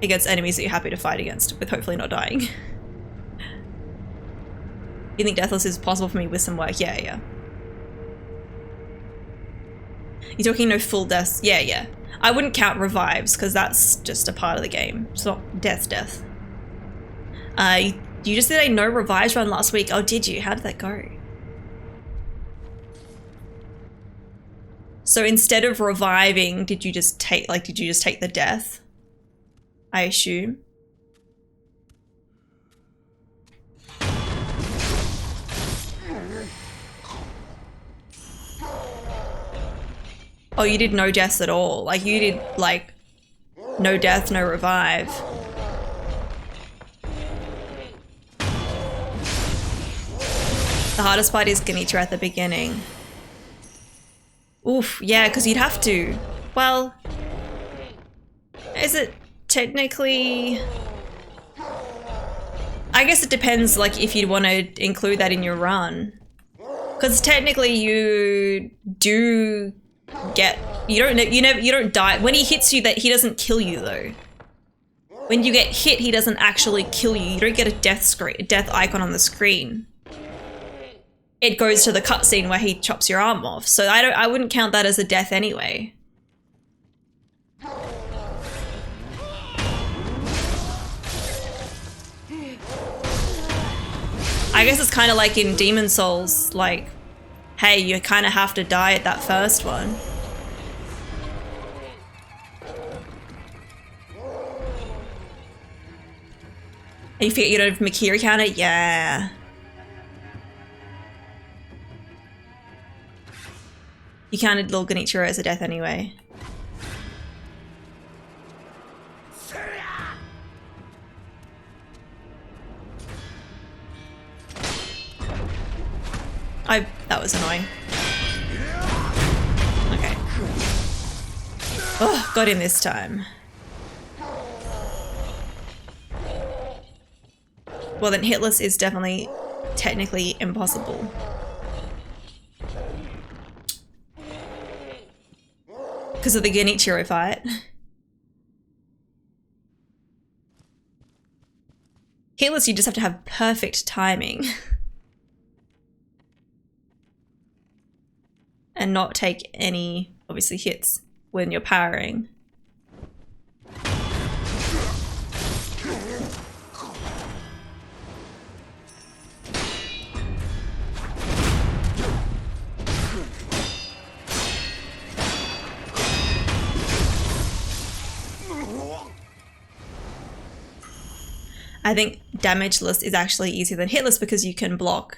against enemies that you're happy to fight against, with hopefully not dying. You think Deathless is possible for me with some work? Yeah, yeah. You're talking no full deaths? Yeah, yeah. I wouldn't count revives because that's just a part of the game. It's not death. You just did a no revives run last week. Oh, did you? How did that go? So instead of reviving, did you just take the death? I assume. Oh, you did no deaths at all. Like you did like no death, no revive. The hardest part is Ganitra at the beginning. Oof, yeah, because you'd have to. Well, is it technically... I guess it depends, like, if you'd want to include that in your run. Because technically you do get... You don't die. When he hits you, that he doesn't kill you, though. When you get hit, he doesn't actually kill you. You don't get a death icon on the screen. It goes to the cutscene where he chops your arm off. So I wouldn't count that as a death anyway. I guess it's kind of like in Demon Souls, like, hey, you kind of have to die at that first one. And you forget you don't have Makiri counter? Yeah. You counted Lord Genichiro as a death anyway. That was annoying. Oh, got him this time. Well, then hitless is definitely technically impossible. Because of the Genichiro fight. Hitless, you just have to have perfect timing. And not take any, obviously, hits when you're powering. I think damageless is actually easier than hitless because you can block.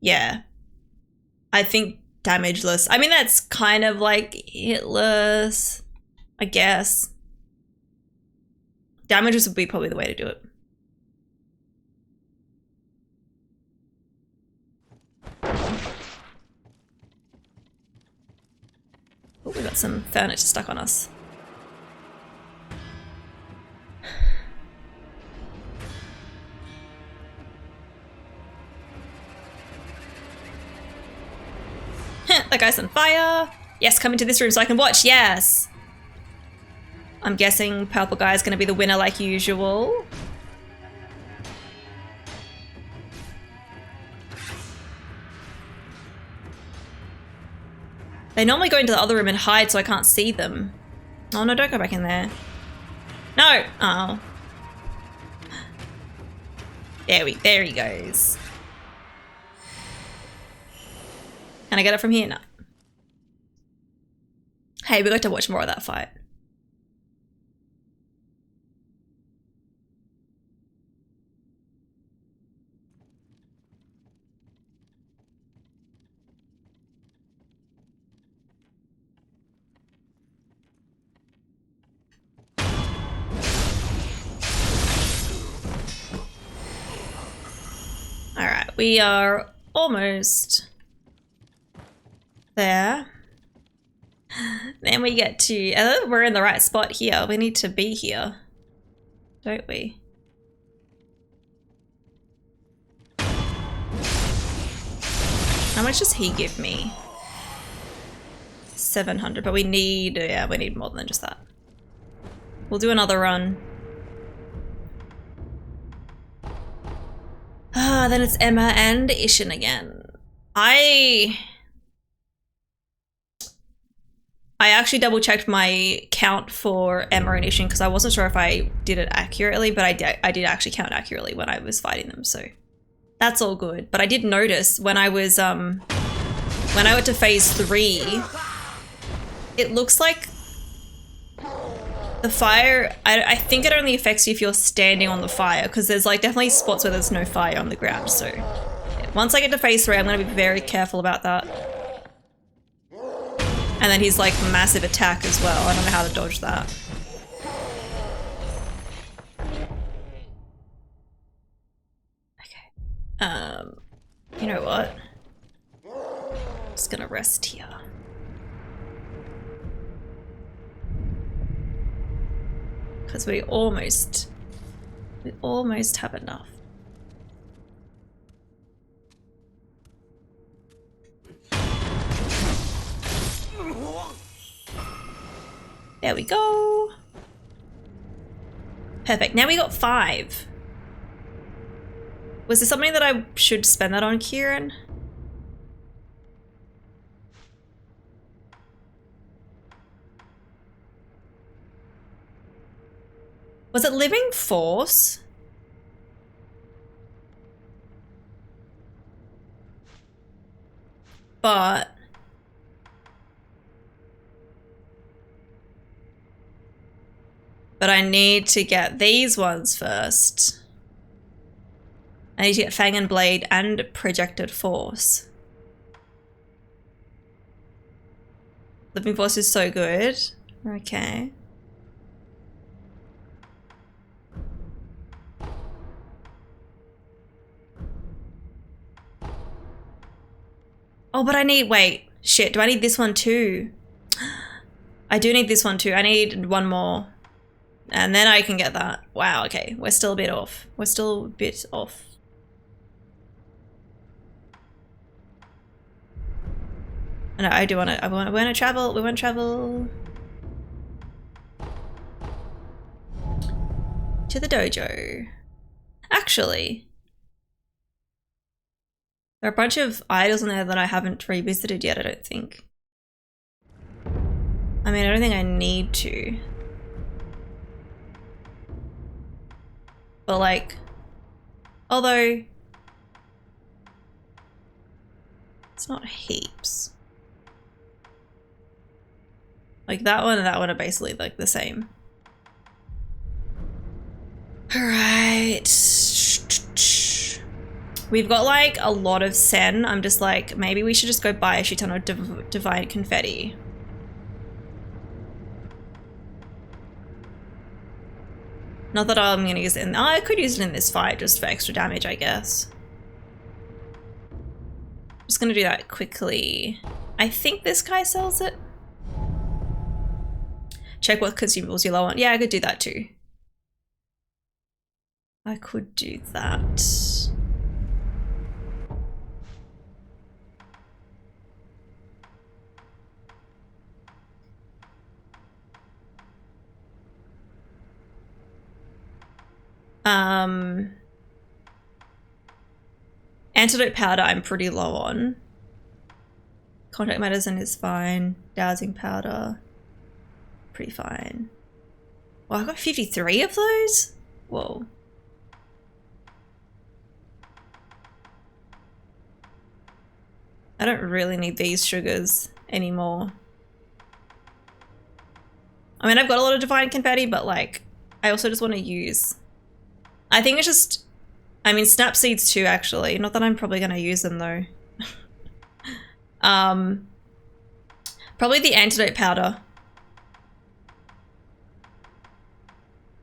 Yeah. I think damageless. I mean, that's kind of like hitless, I guess. Damageless would be probably the way to do it. Oh, we got some furniture stuck on us. That guy's on fire. Yes, come into this room so I can watch. Yes. I'm guessing purple guy is going to be the winner like usual. They normally go into the other room and hide so I can't see them. Oh no, don't go back in there. No! Oh. There he goes. Can I get it from here? No. Hey, we got to watch more of that fight. Alright, we are almost there. Then we get to, we're in the right spot here. We need to be here, don't we? How much does he give me? 700, but we need, yeah, we need more than just that. We'll do another run. Ah, then it's Emma and Ishin again. I actually double checked my count for Emma and Ishin because I wasn't sure if I did it accurately, but I did actually count accurately when I was fighting them, so that's all good. But I did notice when I was when I went to phase 3, it looks like the fire, I think it only affects you if you're standing on the fire, because there's like definitely spots where there's no fire on the ground. So yeah, once I get to phase 3, I'm going to be very careful about that. And then he's like massive attack as well. I don't know how to dodge that. Okay. You know what? I'm just gonna rest here. Because we almost have enough. There we go. Perfect. Now we got 5. Was there something that I should spend that on, Kieran? Was it Living Force? But I need to get these ones first. I need to get Fang and Blade and Projected Force. Living Force is so good. Okay. Oh, but I need, wait, shit, do I need this one too? I do need this one too. I need one more. And then I can get that. Wow, okay. We're still a bit off. We're still a bit off. No, I do want to. We want to travel. We want to travel to the dojo. Actually, there are a bunch of idols in there that I haven't revisited yet. I don't think. I mean, I don't think I need to. But like, although it's not heaps. Like that one and that one are basically like the same. All right. We've got like a lot of sen. I'm just like, maybe we should just go buy a shit ton of divine confetti. Not that I'm gonna use it in, oh, I could use it in this fight just for extra damage, I guess. Just gonna do that quickly. I think this guy sells it. Check what consumables you're low on. Yeah, I could do that too. I could do that. Antidote powder I'm pretty low on. Contact medicine is fine. Dowsing powder, pretty fine. Well, I've got 53 of those? Whoa. I don't really need these sugars anymore. I mean, I've got a lot of divine confetti, but like, I also just want to use... I think it's just... I mean, snap seeds too, actually. Not that I'm probably going to use them, though. Probably the antidote powder.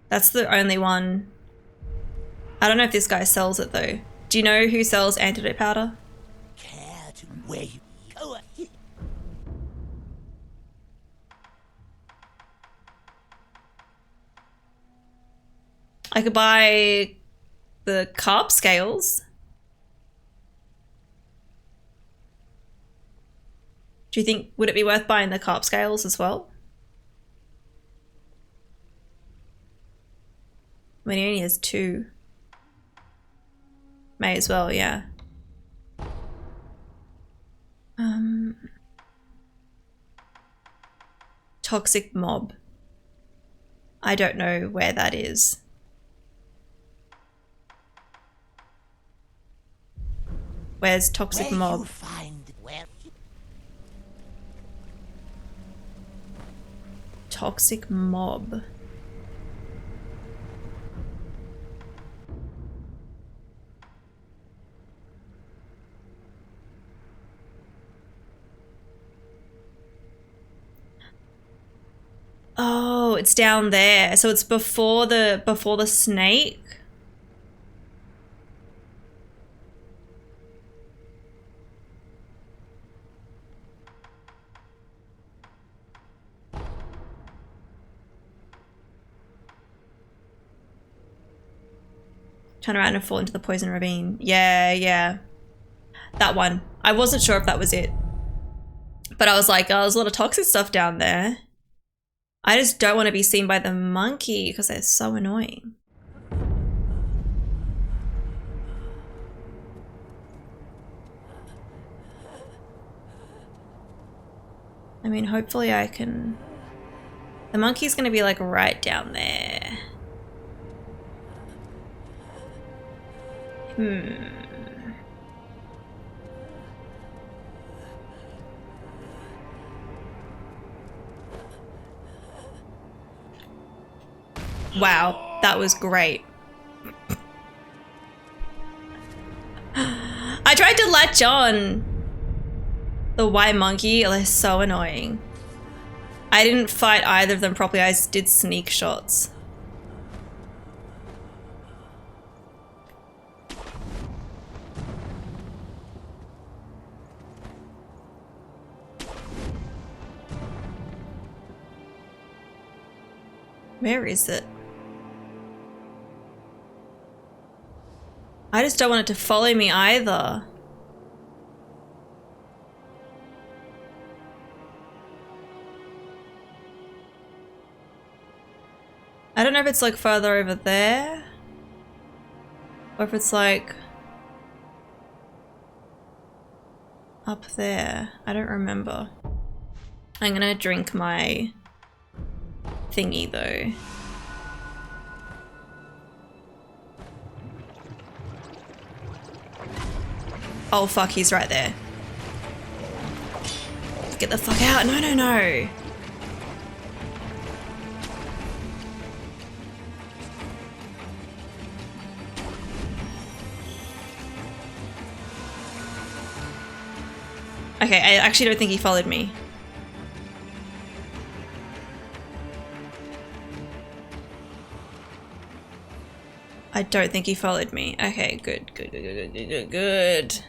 That's the only one. I don't know if this guy sells it, though. Do you know who sells antidote powder? Care to where you go? I could buy the carb scales. Do you think, would it be worth buying the carb scales as well? I mean, he only has 2. May as well, yeah. Toxic mob. I don't know where that is. Where's toxic Where mob? you find where Toxic mob. Oh, it's down there. So it's before the snake. Turn around and fall into the poison ravine. Yeah, yeah. That one. I wasn't sure if that was it. But I was like, oh, there's a lot of toxic stuff down there. I just don't want to be seen by the monkey because they're so annoying. I mean, hopefully I can... The monkey's going to be like right down there. Wow, that was great. I tried to latch on the white monkey. Oh, they're so annoying. I didn't fight either of them properly. I just did sneak shots. Where is it? I just don't want it to follow me either. I don't know if it's like further over there or if it's like up there. I don't remember. I'm gonna drink my thingy though. Oh fuck, he's right there. Get the fuck out. No, no, no. Okay, I actually don't think he followed me. I don't think he followed me. Okay, good, good, good, good, good, good, good.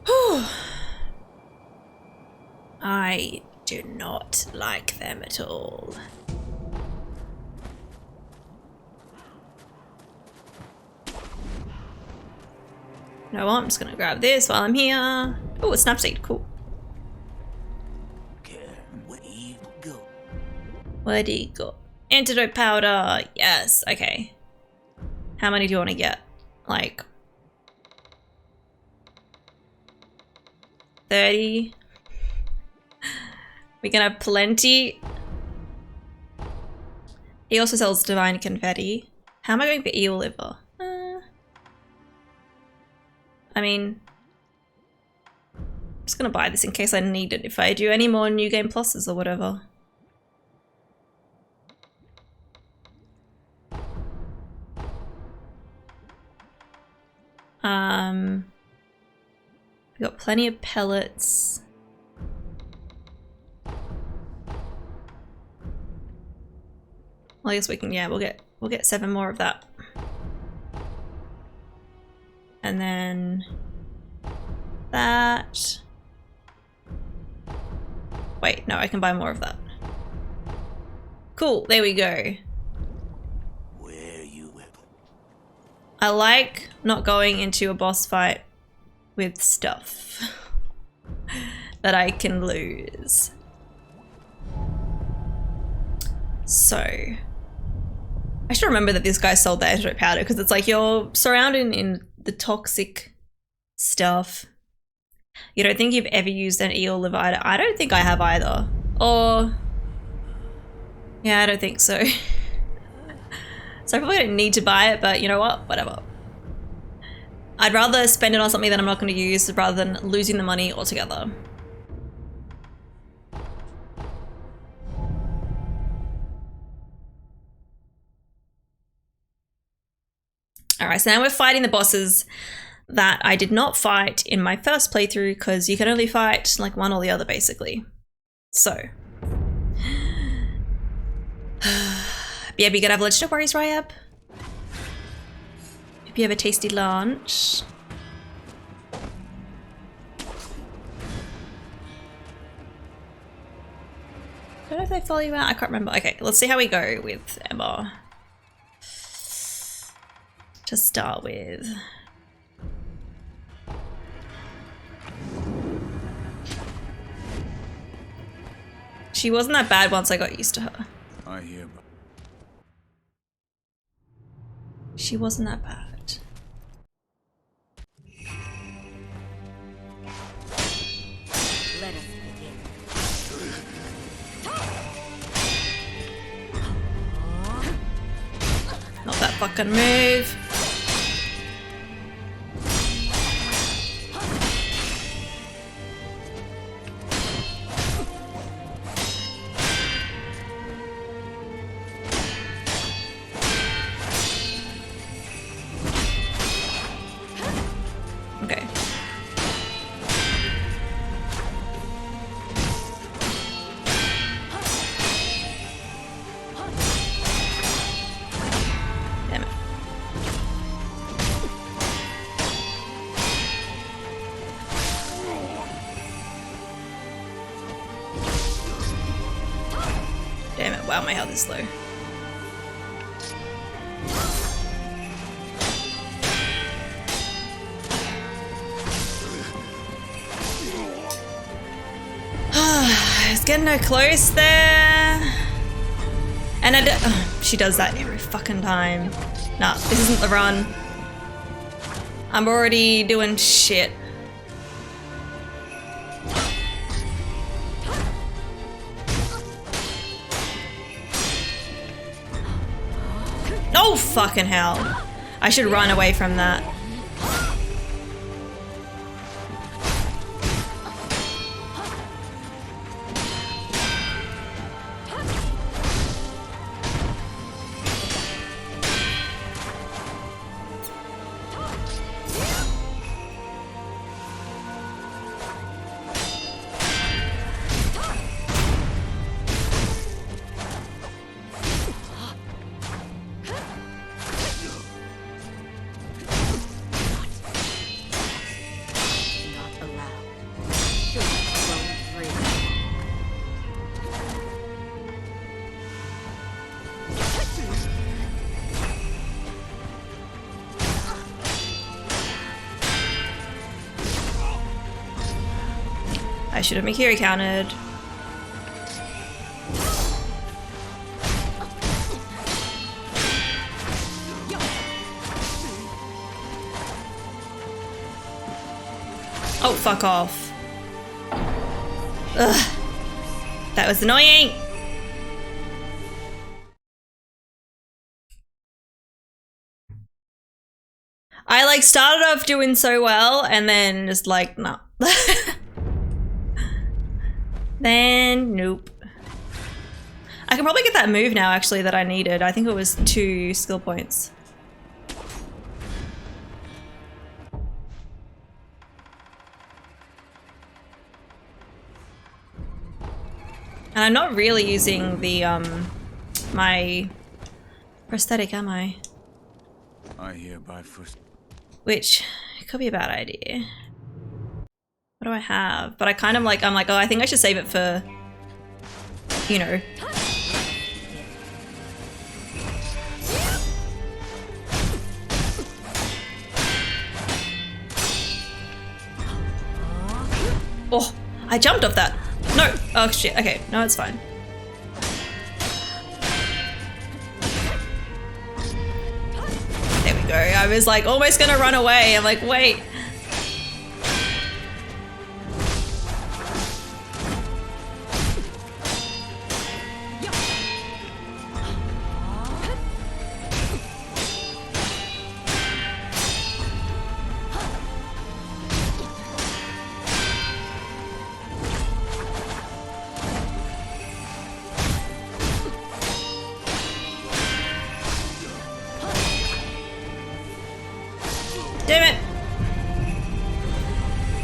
Whew. I do not like them at all. No, I'm just gonna grab this while I'm here. Oh, a snapseed, cool. Where you go? Where'd he go? Antidote powder, yes, okay. How many do you want to get? Like 30? We can have plenty. He also sells divine confetti. How am I going for eel liver? I mean, I'm just gonna buy this in case I need it if I do any more new game pluses or whatever. We got plenty of pellets. Well, I guess we can, yeah, we'll get 7 more of that. And then that. Wait, no, I can buy more of that. Cool, there we go. Where you at? I like not going into a boss fight with stuff that I can lose. So I should remember that this guy sold the antidote powder because it's like you're surrounded in the toxic stuff. You don't think you've ever used an eel liver? I don't think I have either. Or yeah, I don't think so. So I probably don't need to buy it, but you know what? Whatever. I'd rather spend it on something that I'm not going to use rather than losing the money altogether. Alright, so now we're fighting the bosses that I did not fight in my first playthrough because you can only fight like one or the other basically. So. Yeah, we gotta have lunch. No worries, Ryab. Hope you have a tasty lunch. I don't know if they follow you out. I can't remember. Okay, let's see how we go with Emma. To start with. She wasn't that bad once I got used to her. I hear. She wasn't that bad. Let us begin. Not that fucking move. Okay. Damn it. my health is low. It's getting her close there. And she does that every fucking time. Nah, this isn't the run. I'm already doing shit. Oh, fucking hell. I should run away from that. I should have Mikiri counted. Oh, fuck off. Ugh. That was annoying. I like started off doing so well and then just like, no. Then, nope. I can probably get that move now, actually, that I needed. I think it was 2 skill points. And I'm not really using the, my prosthetic, am I? I hereby first. Which could be a bad idea. What do I have? But I kind of like, I'm like, oh, I think I should save it for, you know. Oh, I jumped off that. No. Oh, shit. Okay. No, it's fine. There we go. I was like almost gonna run away. I'm like, wait. Damn it!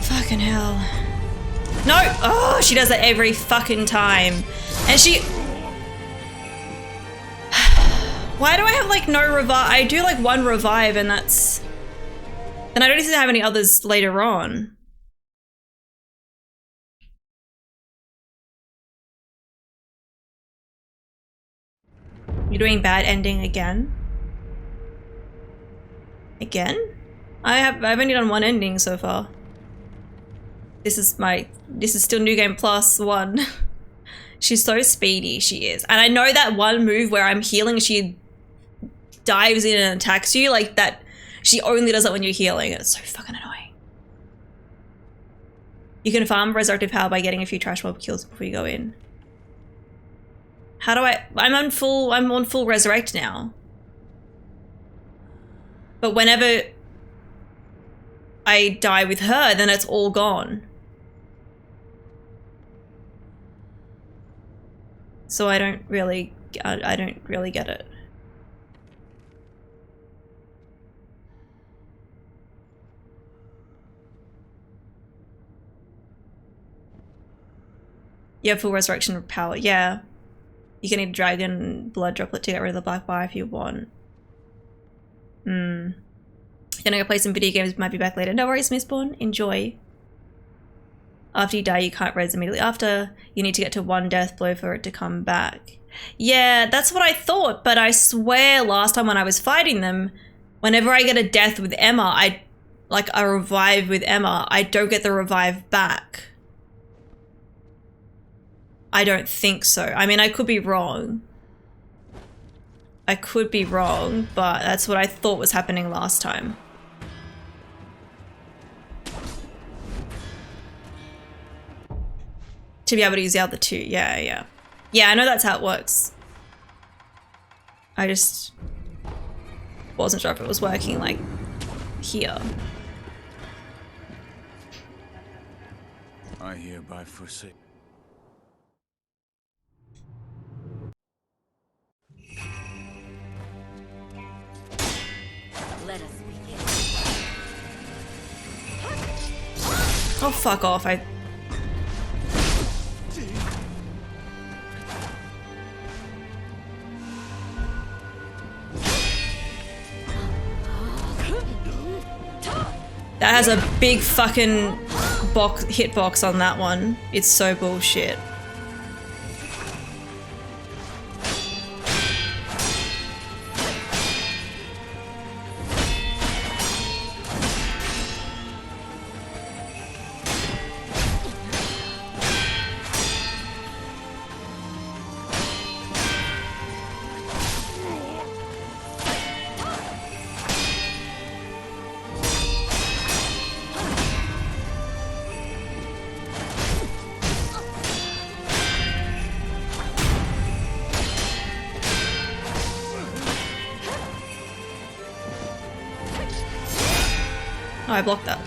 Fucking hell. No! Oh, she does that every fucking time. And she... Why do I have like no revive? I do like 1 revive and that's... And I don't need to have any others later on. You're doing bad ending again? Again? I've only done 1 ending so far. This is still New Game Plus 1. She's so speedy, she is. And I know that one move where I'm healing, she dives in and attacks you, like that, she only does that when you're healing. It's so fucking annoying. You can farm resurrective power by getting a few trash mob kills before you go in. How do I'm on full resurrect now. But whenever I die with her, then it's all gone. So I don't really get it. You have full resurrection power, yeah. You can need a dragon blood droplet to get rid of the black bar if you want. Gonna go play some video games, might be back later. No worries, Mistborn. Enjoy. After you die, you can't res immediately after. You need to get to 1 death blow for it to come back. Yeah, that's what I thought, but I swear last time when I was fighting them, whenever I get a death with Emma, like a revive with Emma, I don't get the revive back. I don't think so. I mean, I could be wrong. I could be wrong, but that's what I thought was happening last time. To be able to use the other two, yeah. Yeah, I know that's how it works. I just wasn't sure if it was working like here. I hereby forsake. Let us begin. Oh, fuck off. That has a big fucking hitbox on that one. It's so bullshit. Oh, I blocked that.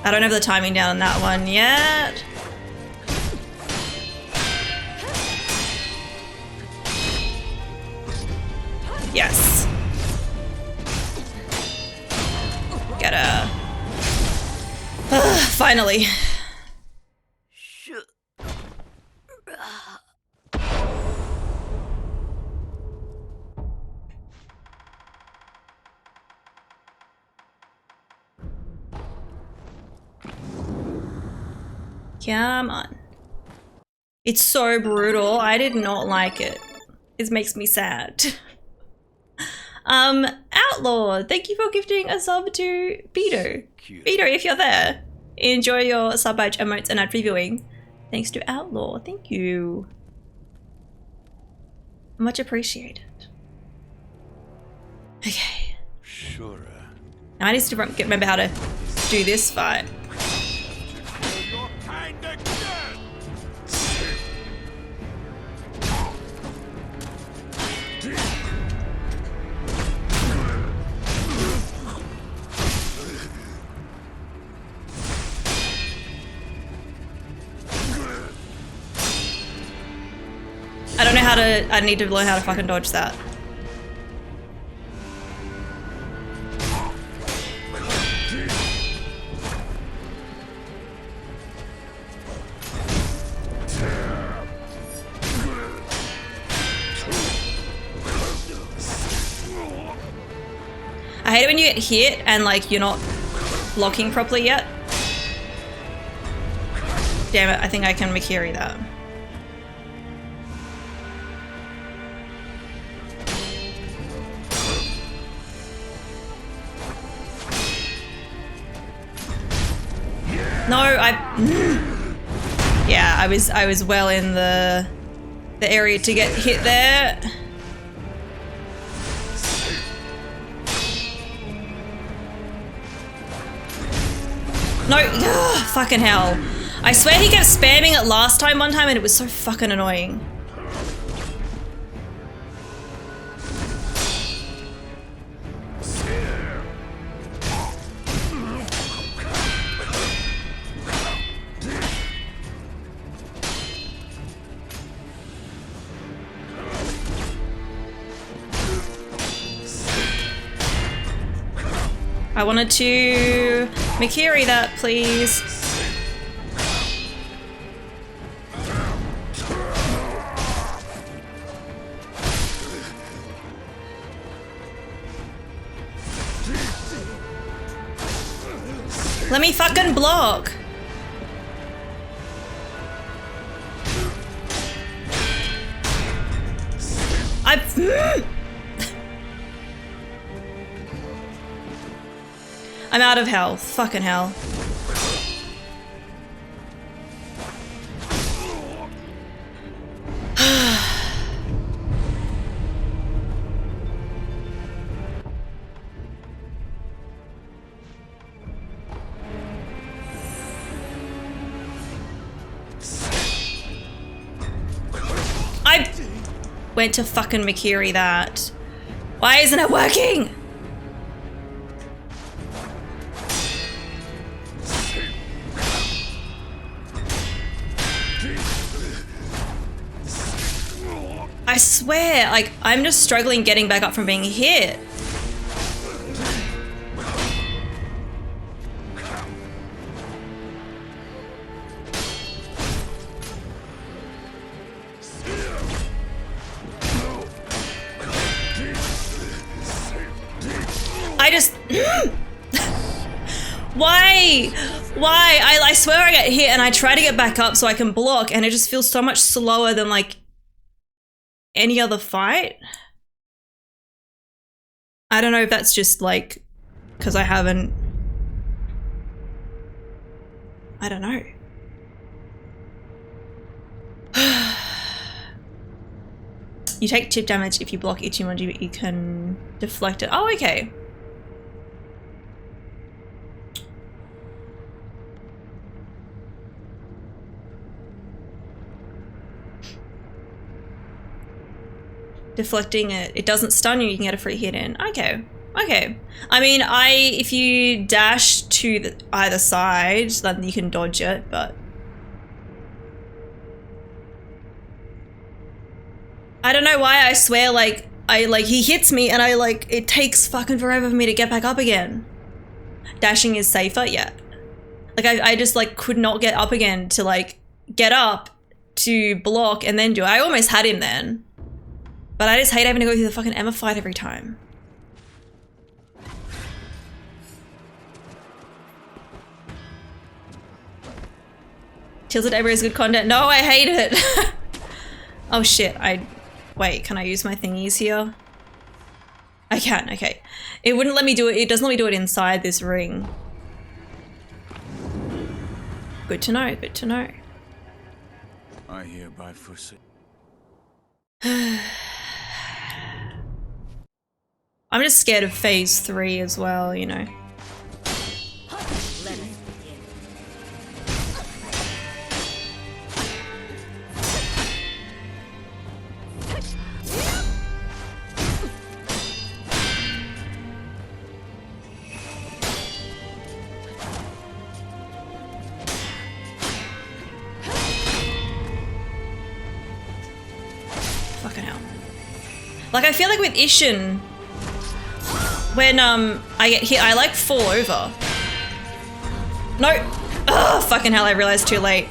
I don't have the timing down on that one yet. Yes. Get her. Finally. Come on. It's so brutal. I did not like it. It makes me sad. Outlaw, thank you for gifting a sub to Beto. Beto, if you're there, enjoy your sub badge emotes and ad previewing. Thanks to Outlaw, thank you. Much appreciated. Okay. Shura. Now I need to remember how to do this fight. You're kinda dead. I don't know how to, I need to learn how to fucking dodge that. I hate it when you get hit and like you're not blocking properly yet. Damn it, I think I can Mikiri that. No, yeah, I was well in the area to get hit there. No, ugh, fucking hell. I swear he kept spamming it last time one time and it was so fucking annoying. I wanted to Mikiri that, please. Let me fucking block. I'm out of health. Fucking hell. I went to fucking Makiri that. Why isn't it working? I swear, like, I'm just struggling getting back up from being hit. I just... Why? Why? I swear I get hit and I try to get back up so I can block and it just feels so much slower than like any other fight. I don't know if that's just like because I haven't... I don't know. You take chip damage if you block Ichimonji, but you can deflect it. Oh, okay. Deflecting it, it doesn't stun you, you can get a free hit in. Okay, okay. I mean, if you dash to either side, then you can dodge it, but... I don't know why I swear, like, he hits me and it takes fucking forever for me to get back up again. Dashing is safer, yeah. Like, I just, like, could not get up again to, like, get up to block and then do it. I almost had him then. But I just hate having to go through the fucking Emma fight every time. Tilted Ever is good content. No, I hate it. Oh shit, wait, can I use my thingies here? I can, okay. It wouldn't let me do it, it doesn't let me do it inside this ring. Good to know, good to know. I hereby forsake. I'm just scared of phase 3 as well, you know. Fucking hell. Like, I feel like with Ishin, when I get hit, I like fall over. No! Oh, fucking hell, I realized too late.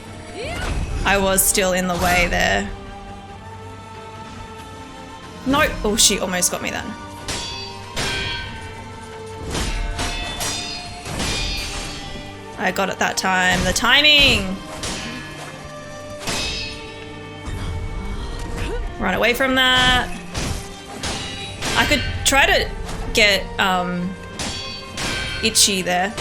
I was still in the way there. No! Oh, she almost got me then. I got it that time. The timing! Run away from that. I could try to get Itchy there.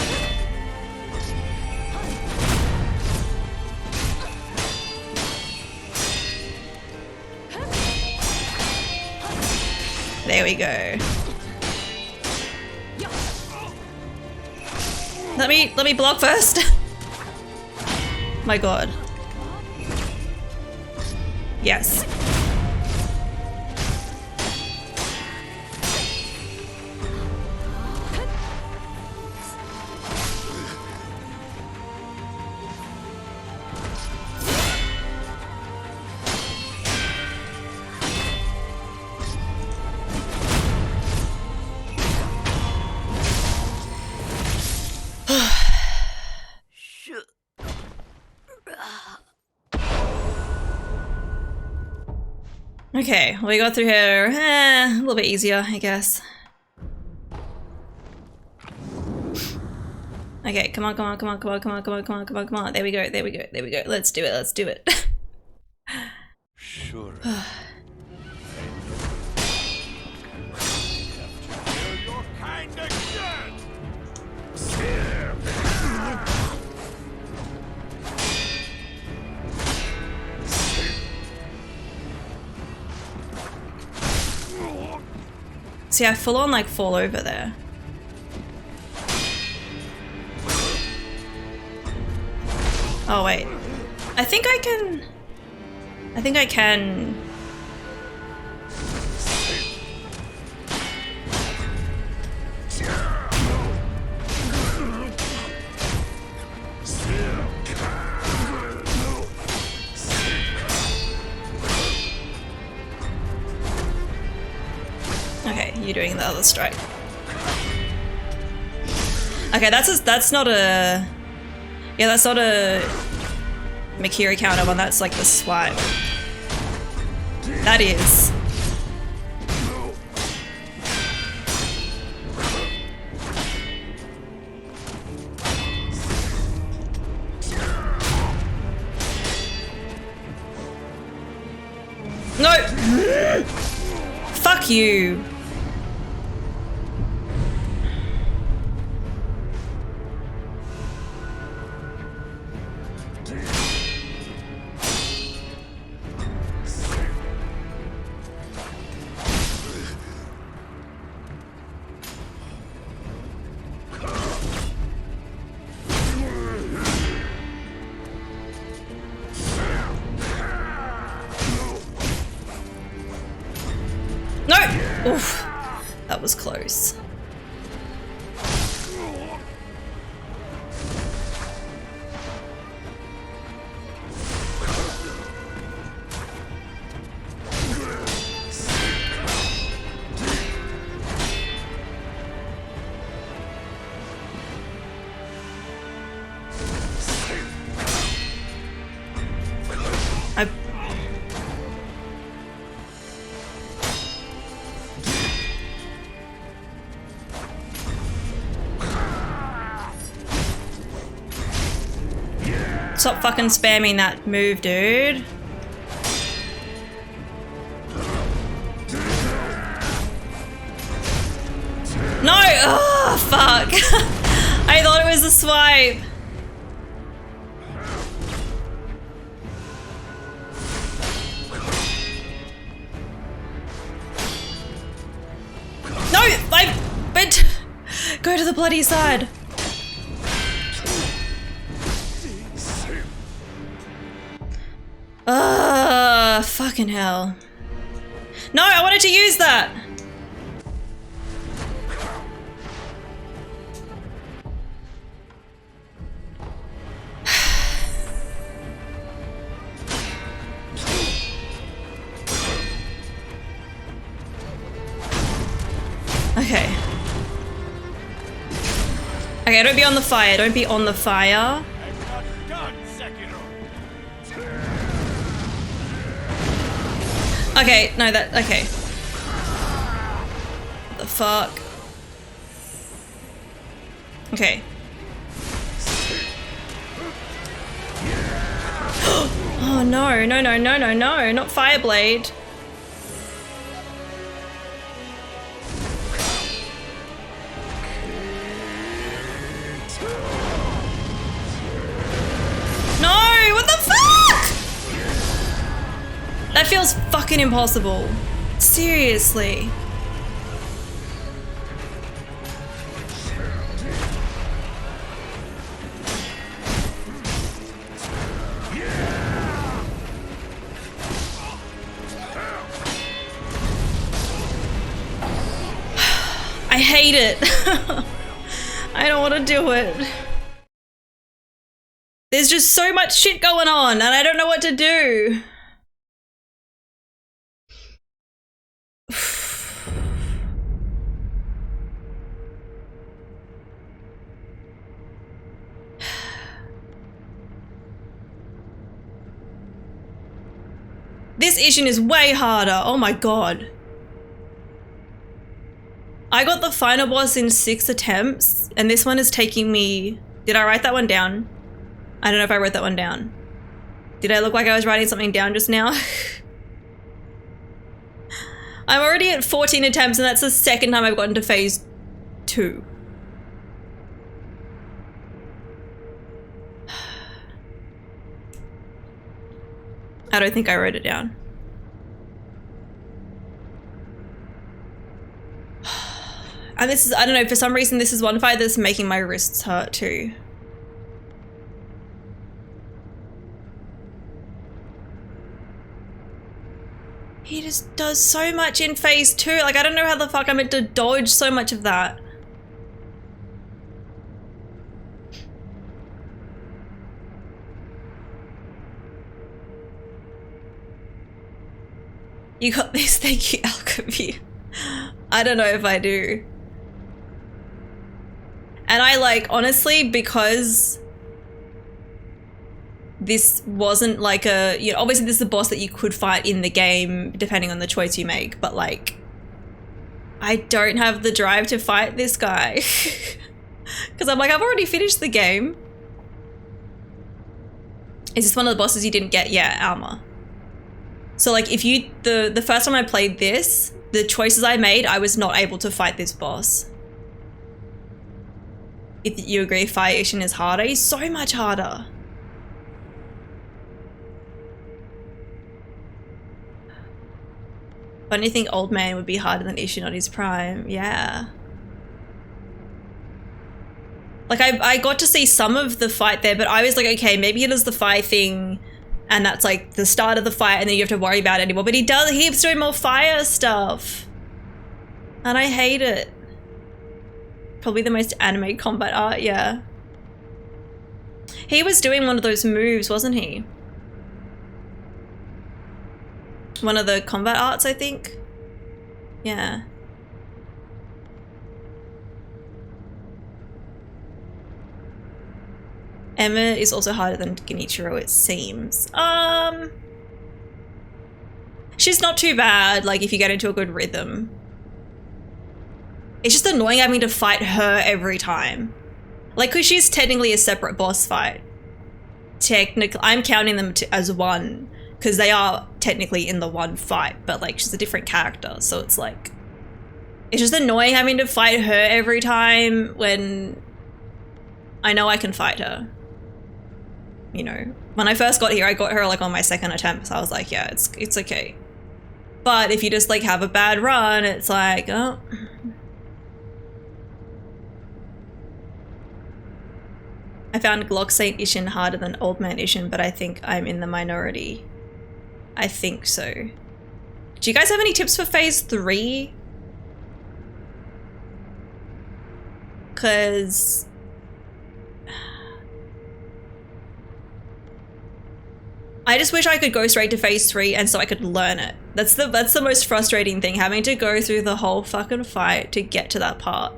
There we go. Let me block first. My god. Yes. Okay, we got through here a little bit easier, I guess. Okay, come on, come on, come on, come on, come on, come on, come on, come on, come on. There we go, there we go, there we go. Let's do it, let's do it. Shura. Your kind again. See, I full on like fall over there. Oh wait, I think I can. Okay, you're doing the other strike. Okay, that's not a. Yeah, that's not a Mikiri counter one, that's like the swipe. That is. No! Fuck you. No! Oof. That was close. Stop fucking spamming that move, dude. No! Oh, fuck. I thought it was a swipe. No! But go to the bloody side. Fucking hell. No, I wanted to use that. Okay. Okay, don't be on the fire. Don't be on the fire. I'm not done, Sekiro. Okay, no, that, okay. What the fuck? Okay. Oh no, no, no, no, no, no, not Fireblade. No, what the fuck? That feels fucking impossible. Seriously. I hate it. I don't want to do it. There's just so much shit going on and I don't know what to do. This Ishin is way harder. Oh my god. I got the final boss in 6 attempts and this one is taking me Did I write that one down? I don't know if I wrote that one down. Did I look like I was writing something down just now? I'm already at 14 attempts and that's the second time I've gotten to phase 2. I don't think I wrote it down. And this is, I don't know, for some reason this is one fight that's making my wrists hurt too. He just does so much in phase 2. Like, I don't know how the fuck I'm meant to dodge so much of that. You got this, thank you, Alchemy. I don't know if I do. And I like, honestly, because this wasn't like a, you know, obviously this is a boss that you could fight in the game depending on the choice you make, but like, I don't have the drive to fight this guy. Because I'm like, I've already finished the game. Is this one of the bosses you didn't get? Yeah, Alma. So like if you, the first time I played this, the choices I made, I was not able to fight this boss. If you agree, Fire Ishin is harder. He's so much harder. But I think Old Man would be harder than Ishin on his prime. Yeah. Like I got to see some of the fight there, but I was like, okay, maybe it is the fire thing and that's like the start of the fight and then you have to worry about it anymore. But he keeps doing more fire stuff. And I hate it. Probably the most anime combat art, yeah. He was doing one of those moves, wasn't he? One of the combat arts, I think. Yeah. Emma is also harder than Genichiro, it seems. She's not too bad, like if you get into a good rhythm. It's just annoying having to fight her every time. Like, cause she's technically a separate boss fight. Technically, I'm counting them as one, because they are technically in the one fight, but like she's a different character, so it's like, it's just annoying having to fight her every time when I know I can fight her. You know, when I first got here, I got her like on my second attempt, so I was like, yeah, it's okay. But if you just like have a bad run, it's like, oh. I found Glock Saint Ishin harder than Old Man Ishin, but I think I'm in the minority. I think so. Do you guys have any tips for phase 3? Cause I just wish I could go straight to phase 3 and so I could learn it. That's the most frustrating thing, having to go through the whole fucking fight to get to that part.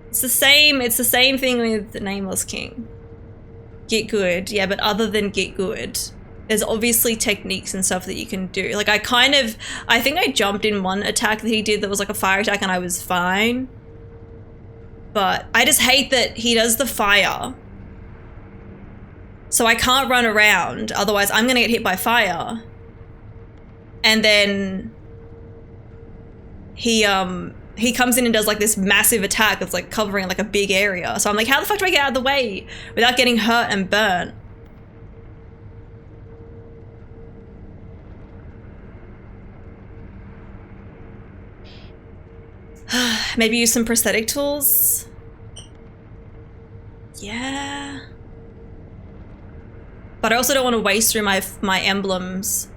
It's the same thing with the Nameless King. Get good, yeah, but other than get good, there's obviously techniques and stuff that you can do. Like I think I jumped in one attack that he did that was like a fire attack and I was fine. But I just hate that he does the fire. So I can't run around, otherwise I'm gonna get hit by fire. And then he comes in and does like this massive attack that's like covering like a big area. So I'm like, how the fuck do I get out of the way without getting hurt and burnt? Maybe use some prosthetic tools. Yeah. But I also don't want to waste through my emblems.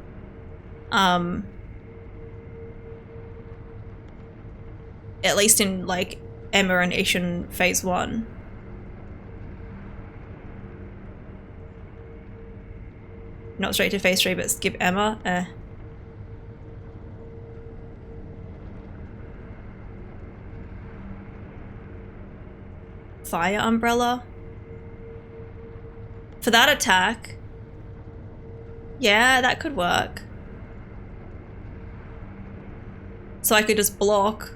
At least in like Emma and Ishin phase 1. Not straight to phase 3, but skip Emma. Fire umbrella. For that attack. Yeah, that could work. So I could just block.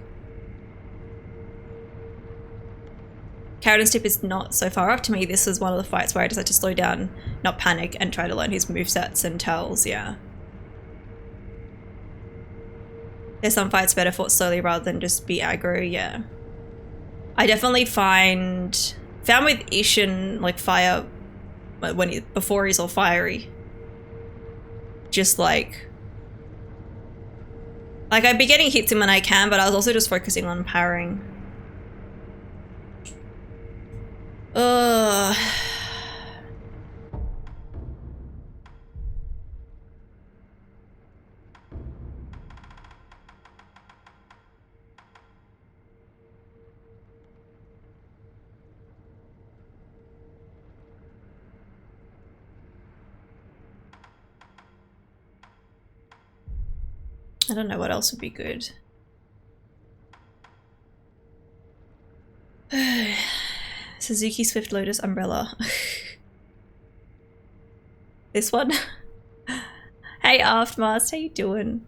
Karadin's tip is not so far off to me. This is one of the fights where I just had to slow down, not panic, and try to learn his movesets and tells, yeah. There's some fights better fought slowly rather than just be aggro, yeah. I definitely found with Ishin, like fire, before he's all fiery. Just like I'd be getting hits in when I can, but I was also just focusing on parrying. Ugh. I don't know what else would be good. Suzuki Swift Lotus Umbrella. This one? Hey Aftermath, how you doing?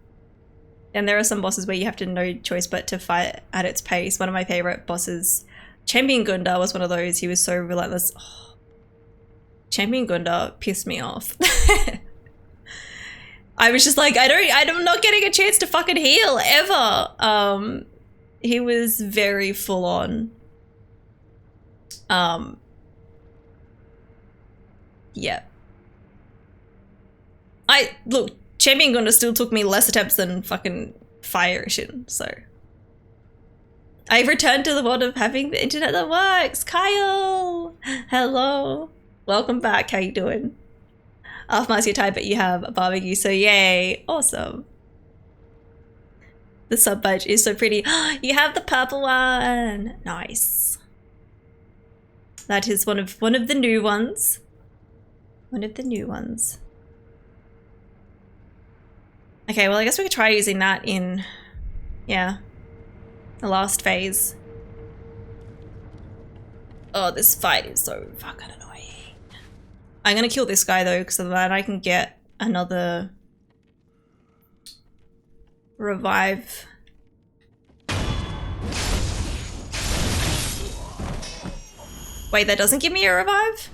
And there are some bosses where you have to no choice but to fight at its pace. One of my favorite bosses, Champion Gunda, was one of those. He was so relentless. Oh. Champion Gunda pissed me off. I was just like, I'm not getting a chance to fucking heal ever. He was very full on. Yeah. Look, Champion Gunda still took me less attempts than fucking Fire Ishin, so. I've returned to the world of having the internet that works. Kyle! Hello. Welcome back, how you doing? Aftermath, you're tired, but you have a barbecue, so yay. Awesome. The sub badge is so pretty. You have the purple one. Nice. That is one of the new ones. One of the new ones. Okay, well I guess we could try using that in, yeah, the last phase. Oh, this fight is so fucking annoying. I'm gonna kill this guy though, because so that I can get another revive. Wait, that doesn't give me a revive?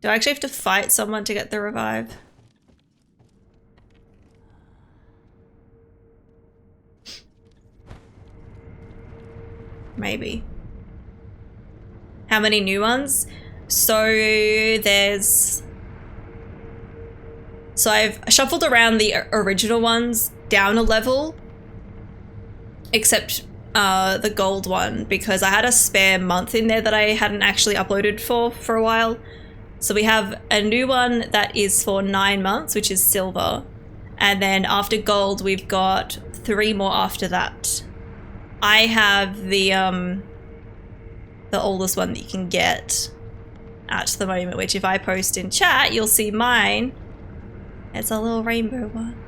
Do I actually have to fight someone to get the revive? Maybe. How many new ones? So I've shuffled around the original ones down a level, except the gold one, because I had a spare month in there that I hadn't actually uploaded for a while. So we have a new one that is for 9 months, which is silver. And then after gold, we've got 3 more after that. I have the oldest one that you can get at the moment, which if I post in chat, you'll see mine. It's a little rainbow one.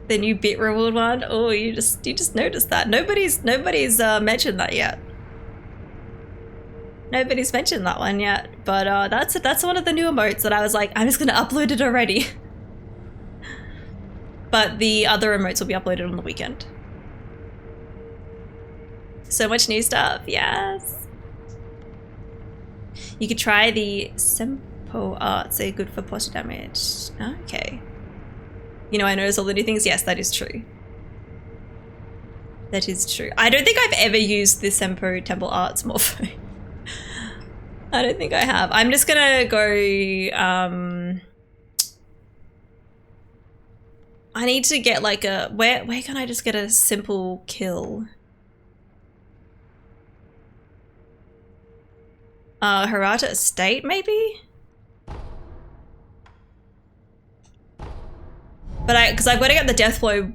The new bit reward one. Oh, you just noticed that. Nobody's mentioned that yet. Nobody's mentioned that one yet. But that's one of the new emotes that I was like, I'm just gonna upload it already. But the other emotes will be uploaded on the weekend. So much new stuff, yes. You could try the Sempo arts, they're good for posture damage. Okay. You know, I notice all the new things. Yes, that is true. That is true. I don't think I've ever used the Sempo Temple Arts morpho. I don't think I have. I'm just gonna go, I need to get like a, where can I just get a simple kill? Hirata Estate, maybe? But because I've got to get the death blow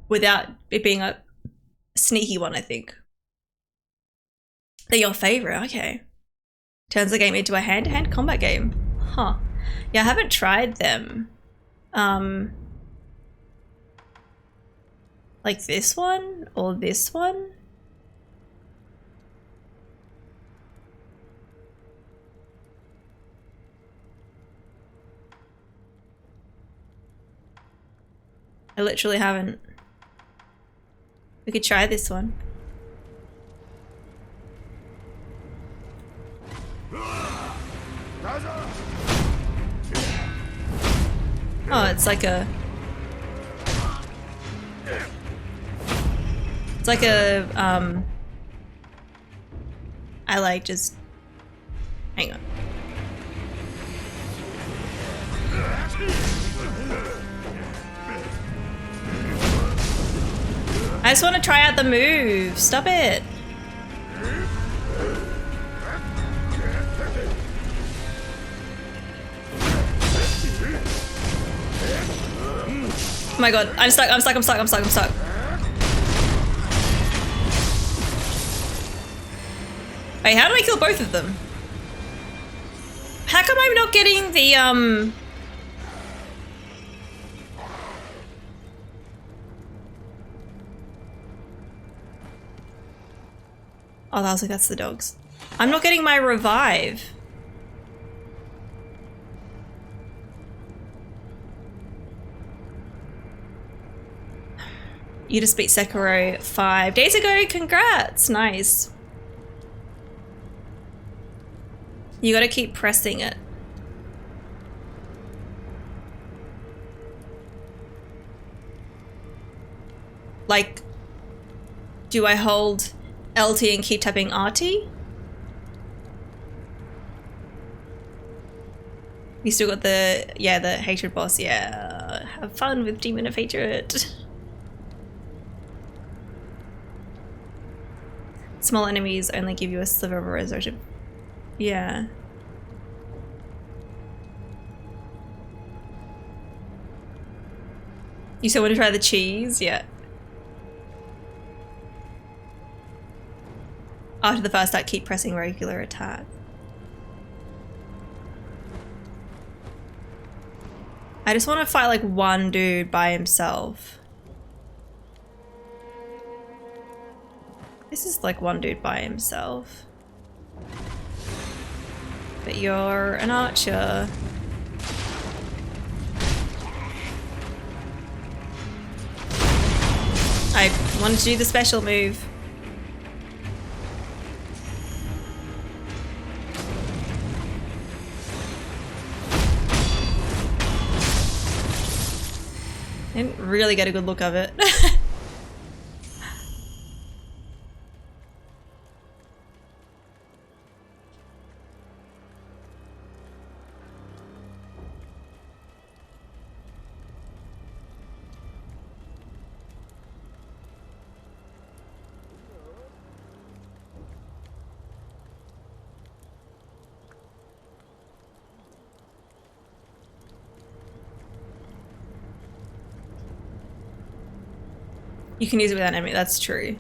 without it being a sneaky one, I think. They're your favorite, okay. Turns the game into a hand-to-hand combat game. Huh. Yeah, I haven't tried them. Like this one or this one? I literally haven't. We could try this one. Oh, it's like a... It's like a, I like just... Hang on. I just want to try out the move. Stop it. Oh my god, I'm stuck, I'm stuck, I'm stuck, I'm stuck, I'm stuck. Wait, how did I kill both of them? How come I'm not getting the, Oh, I was like, that's the dogs. I'm not getting my revive. You just beat Sekiro 5 days ago. Congrats. Nice. You gotta keep pressing it. Like, do I hold LT and keep tapping RT? You still got the, yeah, the hatred boss. Yeah, have fun with Demon of Hatred. Small enemies only give you a sliver of a resurrection. Yeah. You still want to try the cheese? Yeah. After the first attack, keep pressing regular attack. I just want to fight like one dude by himself. This is like one dude by himself. But you're an archer. I wanted to do the special move. Didn't really get a good look of it. You can use it without enemy, that's true.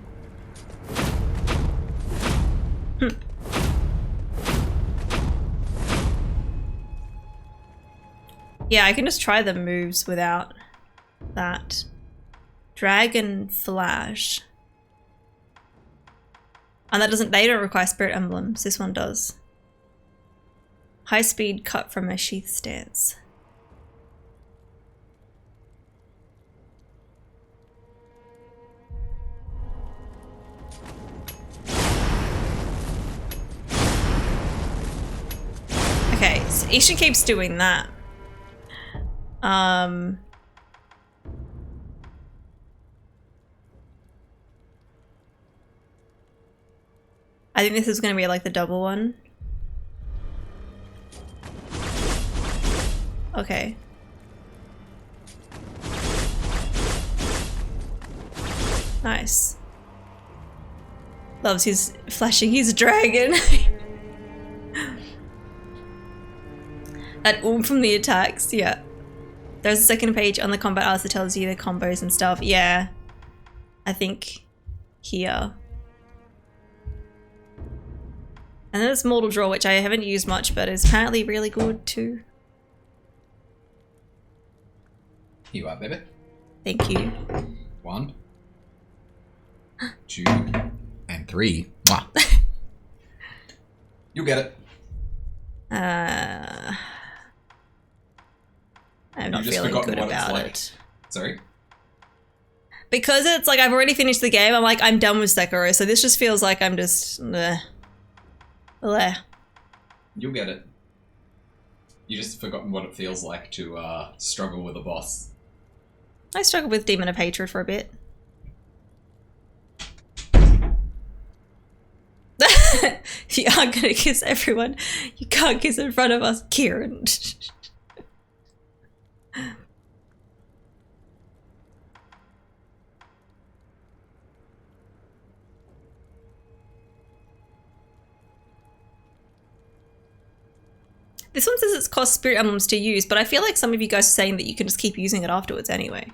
Yeah, I can just try the moves without that. Dragon Flash. And that doesn't, they don't require spirit emblems, this one does. High speed cut from a sheath stance. Okay, so Isha keeps doing that. I think this is gonna be like the double one. Okay. Nice. Loves his flashing his dragon. That from the attacks, yeah. There's a second page on the combat arts that tells you the combos and stuff. Yeah. I think here. And then there's Mortal Draw, which I haven't used much, but is apparently really good too. Here you are, baby. Thank you. 1, 2, and 3. Wow. You'll get it. I'm not feeling good about it. Sorry? because it's like I've already finished the game, I'm like, I'm done with Sekiro, so this just feels like I'm just... bleh. Bleh. You'll get it. You just forgotten what it feels like to struggle with a boss. I struggled with Demon of Hatred for a bit. If you aren't gonna kiss everyone, you can't kiss in front of us, Kieran. This one says it's cost spirit emblems to use, but I feel like some of you guys are saying that you can just keep using it afterwards anyway.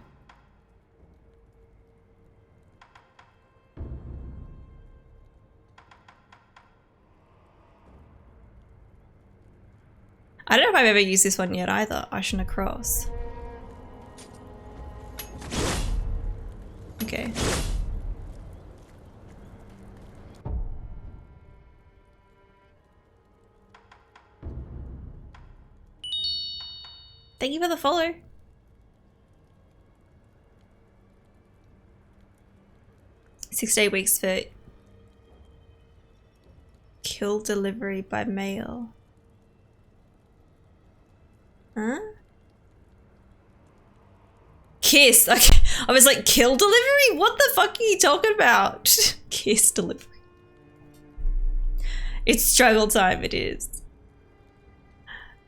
I don't know if I've ever used this one yet either, Ashina Cross. Okay. Thank you for the follow. Six to 8 weeks for kill delivery by mail. Huh? Kiss. Okay. I was like, kill delivery? What the fuck are you talking about? Kiss delivery. It's struggle time, it is.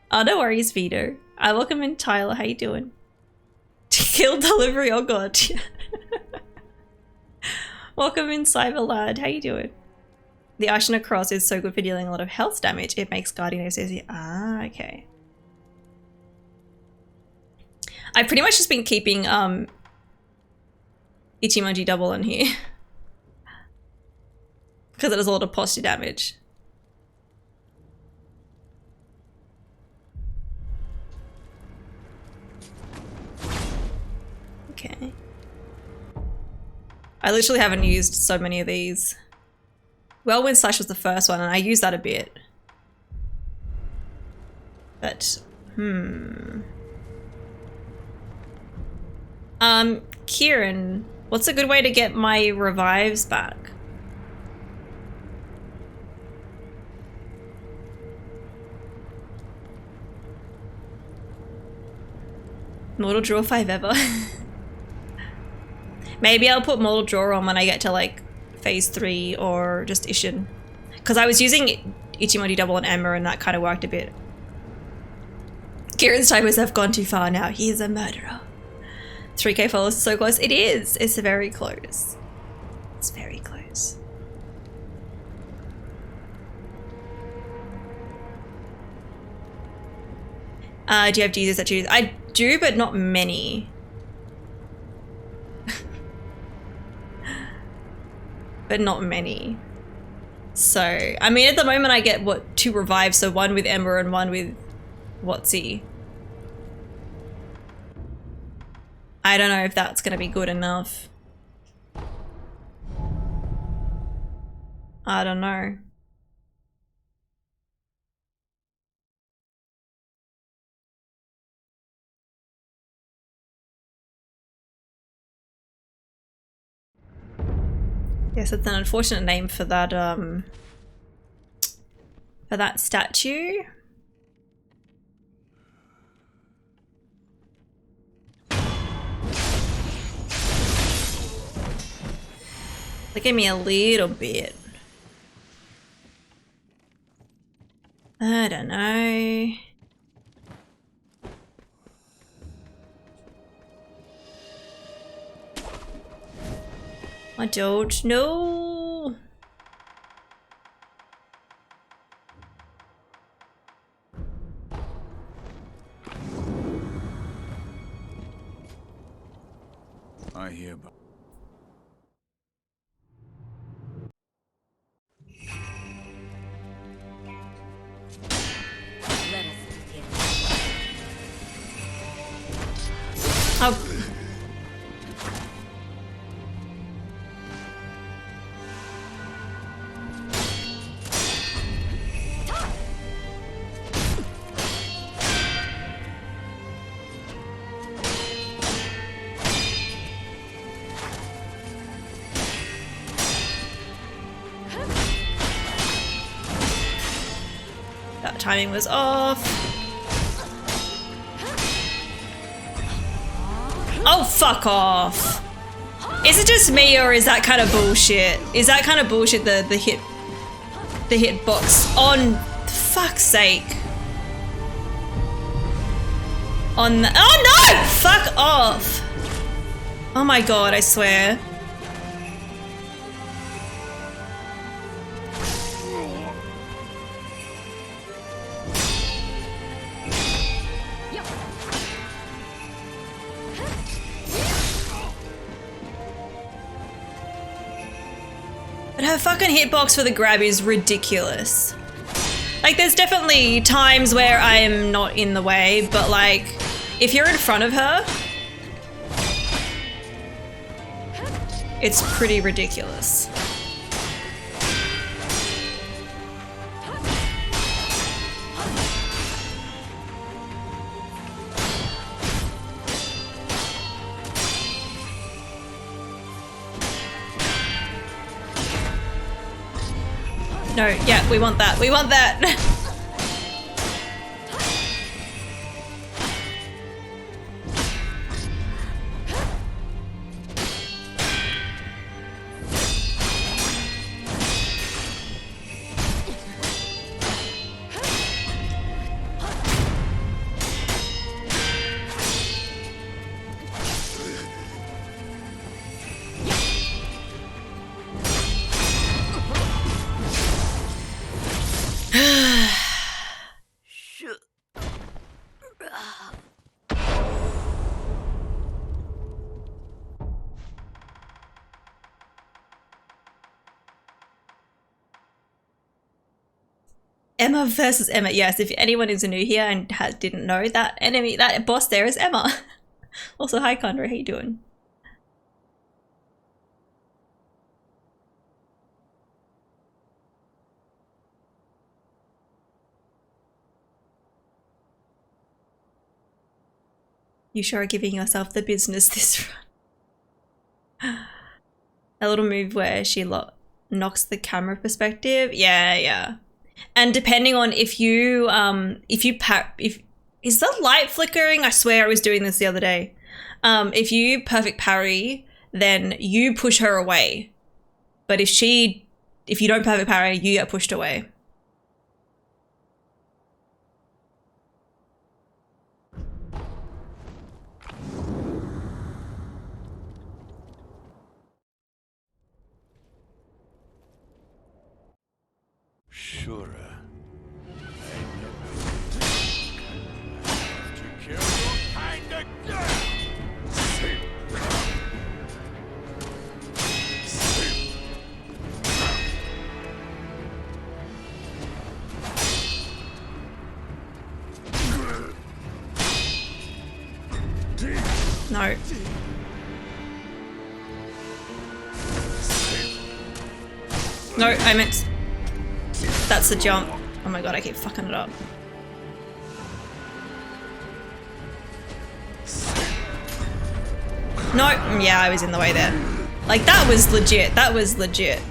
Oh, no worries, Vito. I welcome in Tyler. How you doing? Kill delivery. Oh god. Welcome in Cyber Lad. How you doing? The Ashina Cross is so good for dealing a lot of health damage. It makes Guardian easier. Ah, okay. I've pretty much just been keeping Ichimonji double in here. Because it does a lot of posture damage. Okay. I literally haven't used so many of these. Whirlwind Slash was the first one and I used that a bit. But, Kieran, what's a good way to get my revives back? Mortal Draw 5 ever. Maybe I'll put Mortal Draw on when I get to like phase 3 or just Ishin. Because I was using Ichimonji double on Emma and that kind of worked a bit. Kieran's timers have gone too far now. He is a murderer. 3K followers is so close. It is. It's very close. It's very close. Do you have Jesus that choose? I do, but not many. But not many. So, I mean, at the moment I get, what, 2 revives, so 1 with Ember and 1 with Watsy. I don't know if that's gonna be good enough. I don't know. Yes, it's an unfortunate name for that statue. Look at me a little bit. I don't know. I don't know. I hereby. Let us begin. Oh. timing was off. Oh, fuck off. Is it just me or is that kind of bullshit? Is that kind of bullshit, the hitbox? On fuck's sake. On the, oh no! Fuck off. Oh my god, I swear. But her fucking hitbox for the grab is ridiculous. Like, there's definitely times where I am not in the way, but like, if you're in front of her, it's pretty ridiculous. No, yeah, we want that. We want that. Emma versus Emma. Yes, if anyone is new here and didn't know, that enemy, that boss there is Emma. Also, hi Condra, how you doing? You sure are giving yourself the business this run. A little move where she knocks the camera perspective. Yeah, yeah. And depending on if is the light flickering? I swear I was doing this the other day. If you perfect parry, then you push her away. But if you don't perfect parry, you get pushed away. Shura. Kinda good. No. No, I meant... That's the jump. Oh my god, I keep fucking it up. No, yeah, I was in the way there. Like, that was legit. That was legit.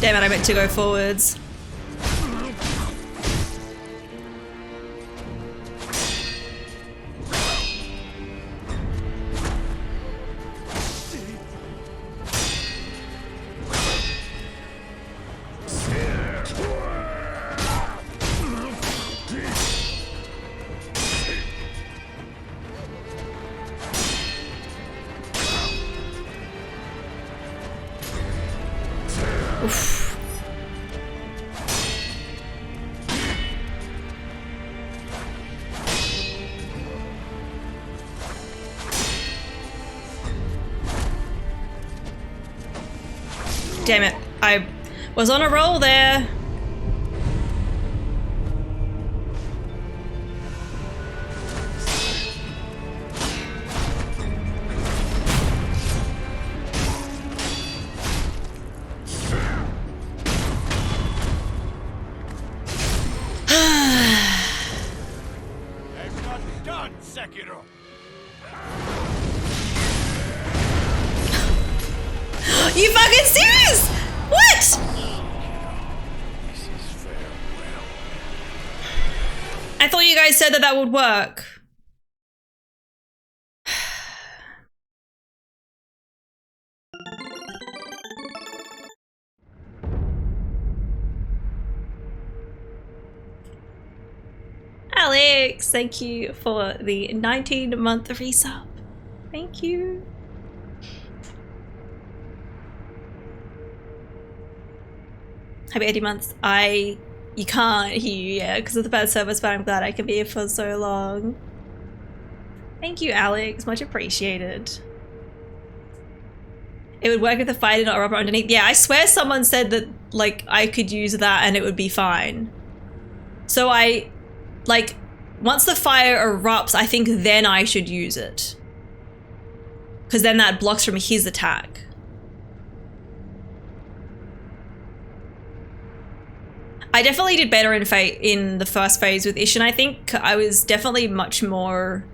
Damn it, I meant to go forwards. Damn it. I was on a roll there. I'm not done, Sekiro. You fucking serious? What? This is farewell. I thought you guys said that that would work. Alex, thank you for the 19-month resub. Thank you. Happy 80 months. You can't hear you yet because of the bad service, but I'm glad I can be here for so long. Thank you, Alex. Much appreciated. It would work if the fire did not erupt underneath. Yeah, I swear someone said that, like, I could use that and it would be fine. So like, once the fire erupts, I think then I should use it. Because then that blocks from his attack. I definitely did better in the first phase with Ishin. I think I was definitely much more...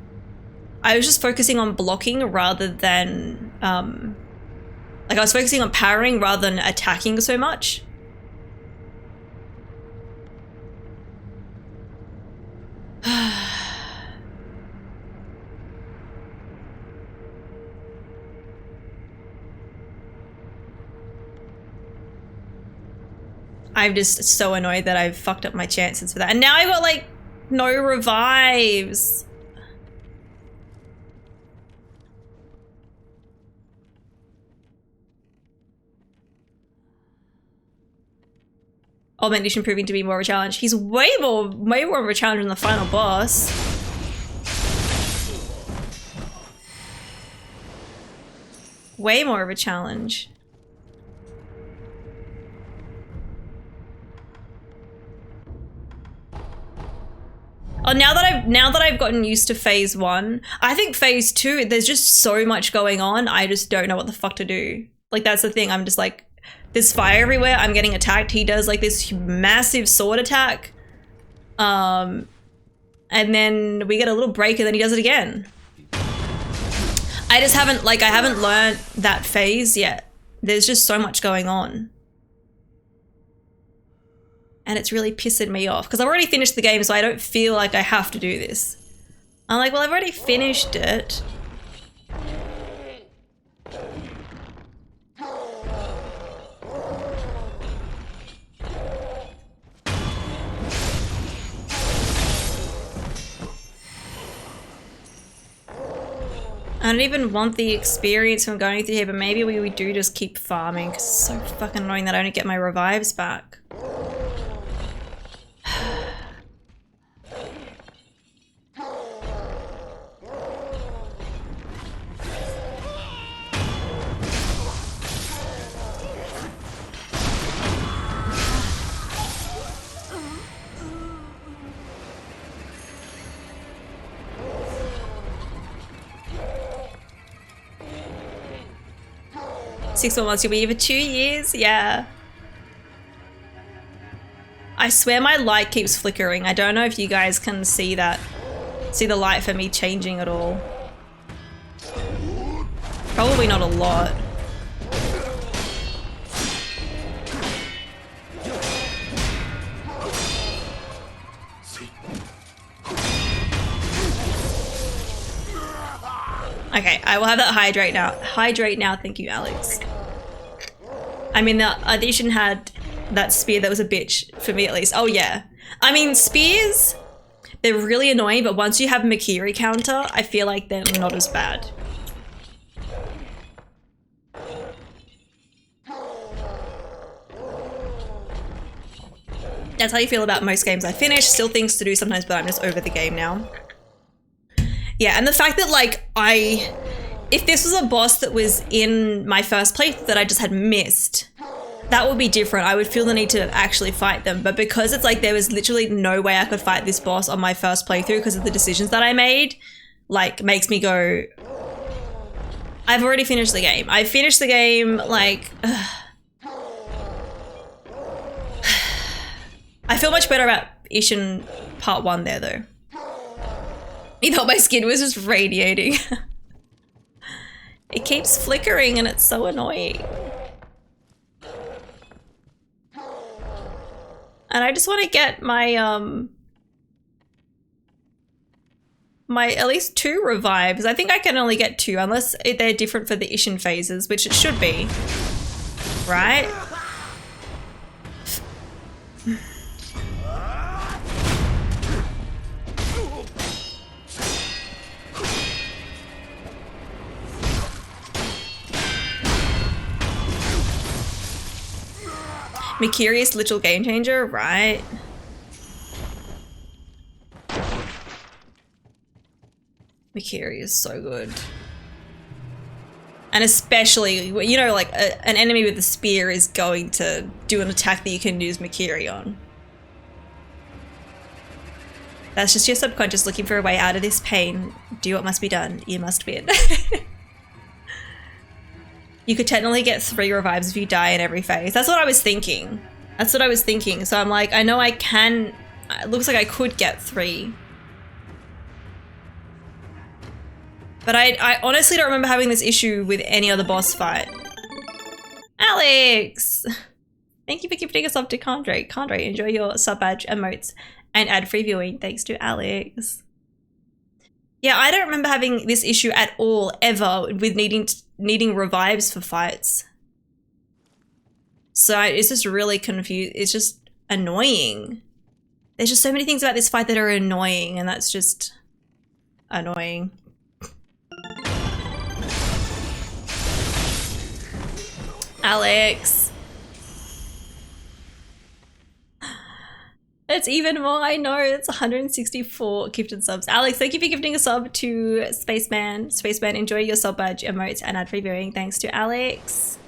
I was just focusing on blocking rather than... like, I was focusing on parrying rather than attacking so much. I'm just so annoyed that I've fucked up my chances for that. And now I got, like, no revives. Old Man Ishin proving to be more of a challenge. He's way more of a challenge than the final boss. Way more of a challenge. Oh, now that I've gotten used to phase 1, I think phase 2, there's just so much going on. I just don't know what the fuck to do. Like, that's the thing. I'm just like, there's fire everywhere. I'm getting attacked. He does like this massive sword attack. And then we get a little break and then he does it again. I just haven't, like, I haven't learned that phase yet. There's just so much going on. And it's really pissing me off because I've already finished the game, so I don't feel like I have to do this. I'm like, well, I've already finished it. I don't even want the experience from going through here, but maybe we do just keep farming because it's so fucking annoying that I don't get my revives back. 6 more months, you'll be here for 2 years? Yeah. I swear my light keeps flickering. I don't know if you guys can see that. See the light for me changing at all. Probably not a lot. Okay, I will have that hydrate now. Hydrate now, thank you, Alex. I mean, the addition had that spear that was a bitch, for me at least. Oh yeah. I mean, spears, they're really annoying, but once you have Makiri counter, I feel like they're not as bad. That's how you feel about most games I finish. Still things to do sometimes, but I'm just over the game now. Yeah, and the fact that, like, if this was a boss that was in my first playthrough that I just had missed, that would be different. I would feel the need to actually fight them. But because it's like there was literally no way I could fight this boss on my first playthrough because of the decisions that I made, like, makes me go, I've already finished the game. I finished the game, like, I feel much better about Ishin part 1 there, though. You thought my skin was just radiating. It keeps flickering and it's so annoying. And I just want to get my, my at least 2 revives. I think I can only get 2 unless they're different for the Ishin phases, which it should be. Right? Mysterious little game changer, right? Mikiri is so good. And especially, you know, like an enemy with a spear is going to do an attack that you can use Mikiri on. That's just your subconscious looking for a way out of this pain. Do what must be done. You must win. You could technically get 3 revives if you die in every phase. That's what I was thinking. That's what I was thinking. So I'm like, I know I can. It looks like I could get 3. But I honestly don't remember having this issue with any other boss fight. Alex! Thank you for gifting us up to Condre. Condre, enjoy your sub badge emotes and ad-free viewing. Thanks to Alex. Yeah, I don't remember having this issue at all, ever, with needing revives for fights. So it's just really confused. It's just annoying. There's just so many things about this fight that are annoying, and that's just annoying. Alex. It's even more, I know, it's 164 gifted subs. Alex, thank you for gifting a sub to Spaceman. Spaceman, enjoy your sub badge, emotes, and ad-free viewing. Thanks to Alex.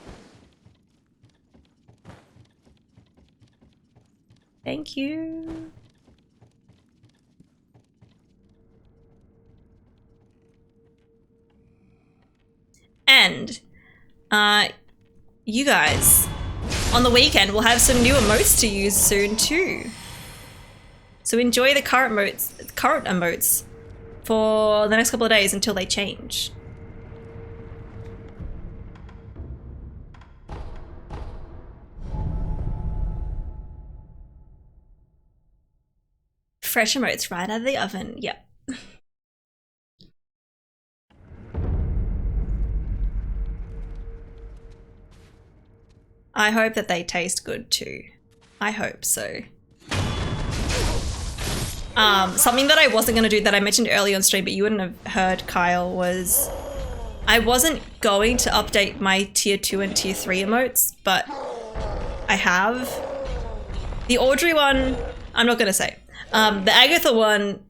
Thank you. And, you guys, on the weekend, we'll have some new emotes to use soon too. So enjoy the current emotes for the next couple of days until they change. Fresh emotes right out of the oven, yep. I hope that they taste good too. I hope so. Something that I wasn't going to do that I mentioned earlier on stream, but you wouldn't have heard, Kyle, was I wasn't going to update my tier 2 and tier 3 emotes, but I have. The Audrey one, I'm not going to say. The Agatha one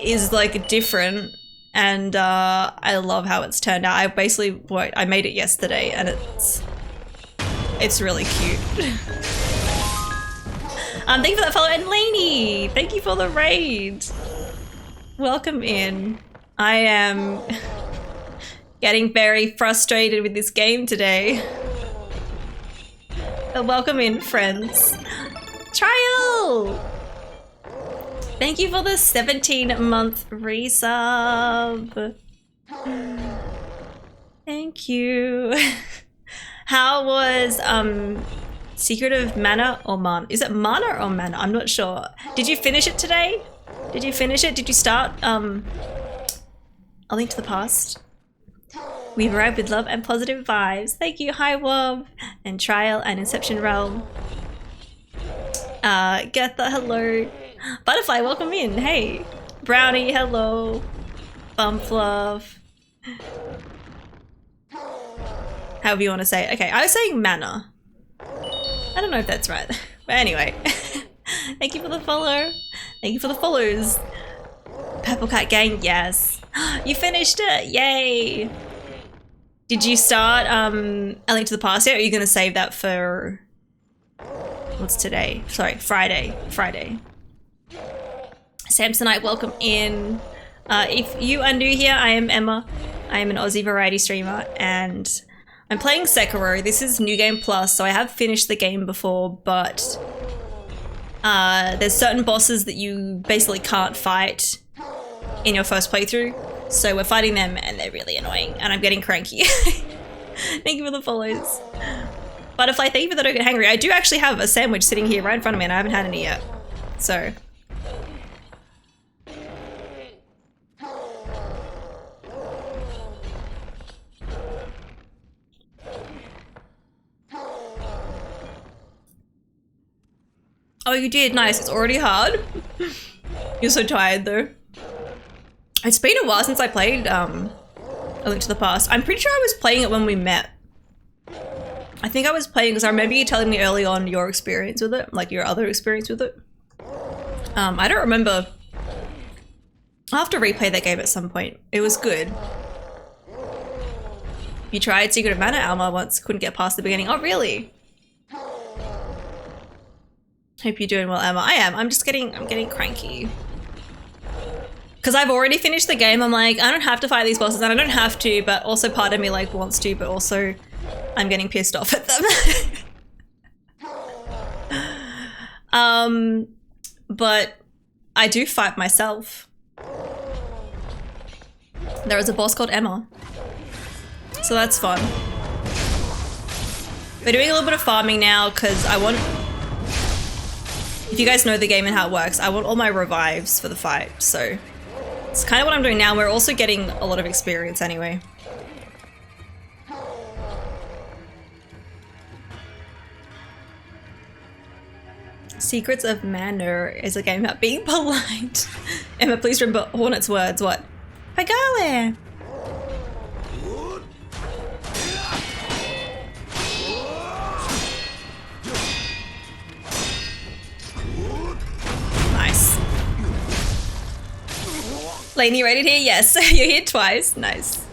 is like different, and I love how it's turned out. I made it yesterday, and it's really cute. Thank you for that follow, and Lainey, thank you for the raid. Welcome in. I am getting very frustrated with this game today. But welcome in, friends. Trial! Thank you for the 17-month resub. Thank you. How was Secret of Mana or Mana? Is it Mana or Mana? I'm not sure. Did you finish it today? Did you finish it? Did you start A Link to the Past? We've arrived with love and positive vibes. Thank you, Hi Wob, and Trial and Inception Realm. Getha, hello. Butterfly, welcome in. Hey. Brownie, hello. Bumfluff. However you want to say it. Okay, I was saying Mana. I don't know if that's right. But anyway. Thank you for the follow. Thank you for the follows. Purple Cat Gang, yes. You finished it, yay. Did you start A Link to the Past yet, or are you going to save that for What's today? Sorry, Friday. Samsonite, welcome in. If you are new here, I am Emma. I am an Aussie variety streamer and I'm playing Sekiro. This is New Game Plus, so I have finished the game before, but there's certain bosses that you basically can't fight in your first playthrough. So we're fighting them and they're really annoying and I'm getting cranky. Thank you for the follows. Butterfly, thank you for the Don't Get Hangry. I do actually have a sandwich sitting here right in front of me and I haven't had any yet. So. Oh, you did? Nice. It's already hard. You're so tired though. It's been a while since I played A Link to the Past. I'm pretty sure I was playing it when we met. I think I was playing because I remember you telling me early on your experience with it, like your other experience with it. I don't remember. I'll have to replay that game at some point. It was good. You tried Secret of Mana Alma once, couldn't get past the beginning. Oh, really? Hope you're doing well, Emma. I am. I'm getting cranky. Because I've already finished the game, I'm like, I don't have to fight these bosses, and I don't have to, but also part of me like wants to, but also I'm getting pissed off at them. But I do fight myself. There is a boss called Emma. So that's fun. We're doing a little bit of farming now because I want... If you guys know the game and how it works, I want all my revives for the fight, so... It's kind of what I'm doing now. We're also getting a lot of experience anyway. Secrets of Manor is a game about being polite. Emma, please remember Hornet's words. What? Pagale! Nice. Lainey, you rated here? Yes. You're here twice. Nice.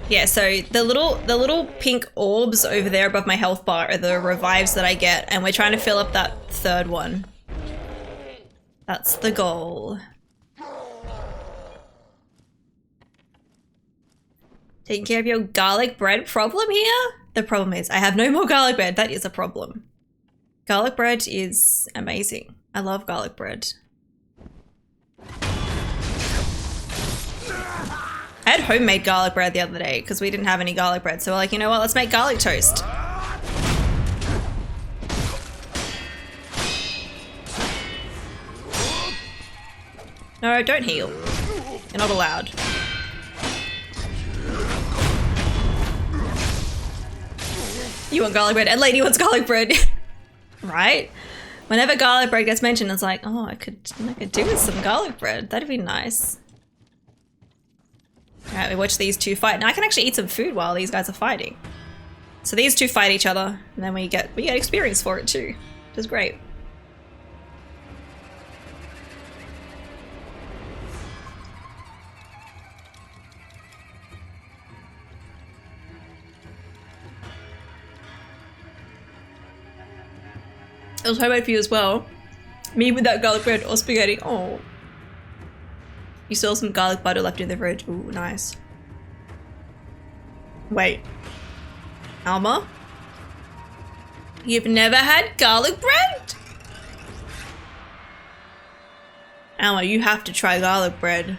Yeah, so the little pink orbs over there above my health bar are the revives that I get, and we're trying to fill up that third one. That's the goal. Taking care of your garlic bread problem here? The problem is I have no more garlic bread. That is a problem. Garlic bread is amazing. I love garlic bread. I had homemade garlic bread the other day because we didn't have any garlic bread. So we're like, you know what? Let's make garlic toast. No, don't heal. You're not allowed. You want garlic bread and Lady wants garlic bread. Right? Whenever garlic bread gets mentioned, it's like, oh, I could do with some garlic bread. That'd be nice. All right, we watch these two fight. Now I can actually eat some food while these guys are fighting. So these two fight each other, and then we get experience for it too, which is great. It was homemade for you as well. Me with that garlic bread or spaghetti. Oh. You still have some garlic butter left in the fridge. Ooh, nice. Wait. Alma? You've never had garlic bread? Alma, you have to try garlic bread.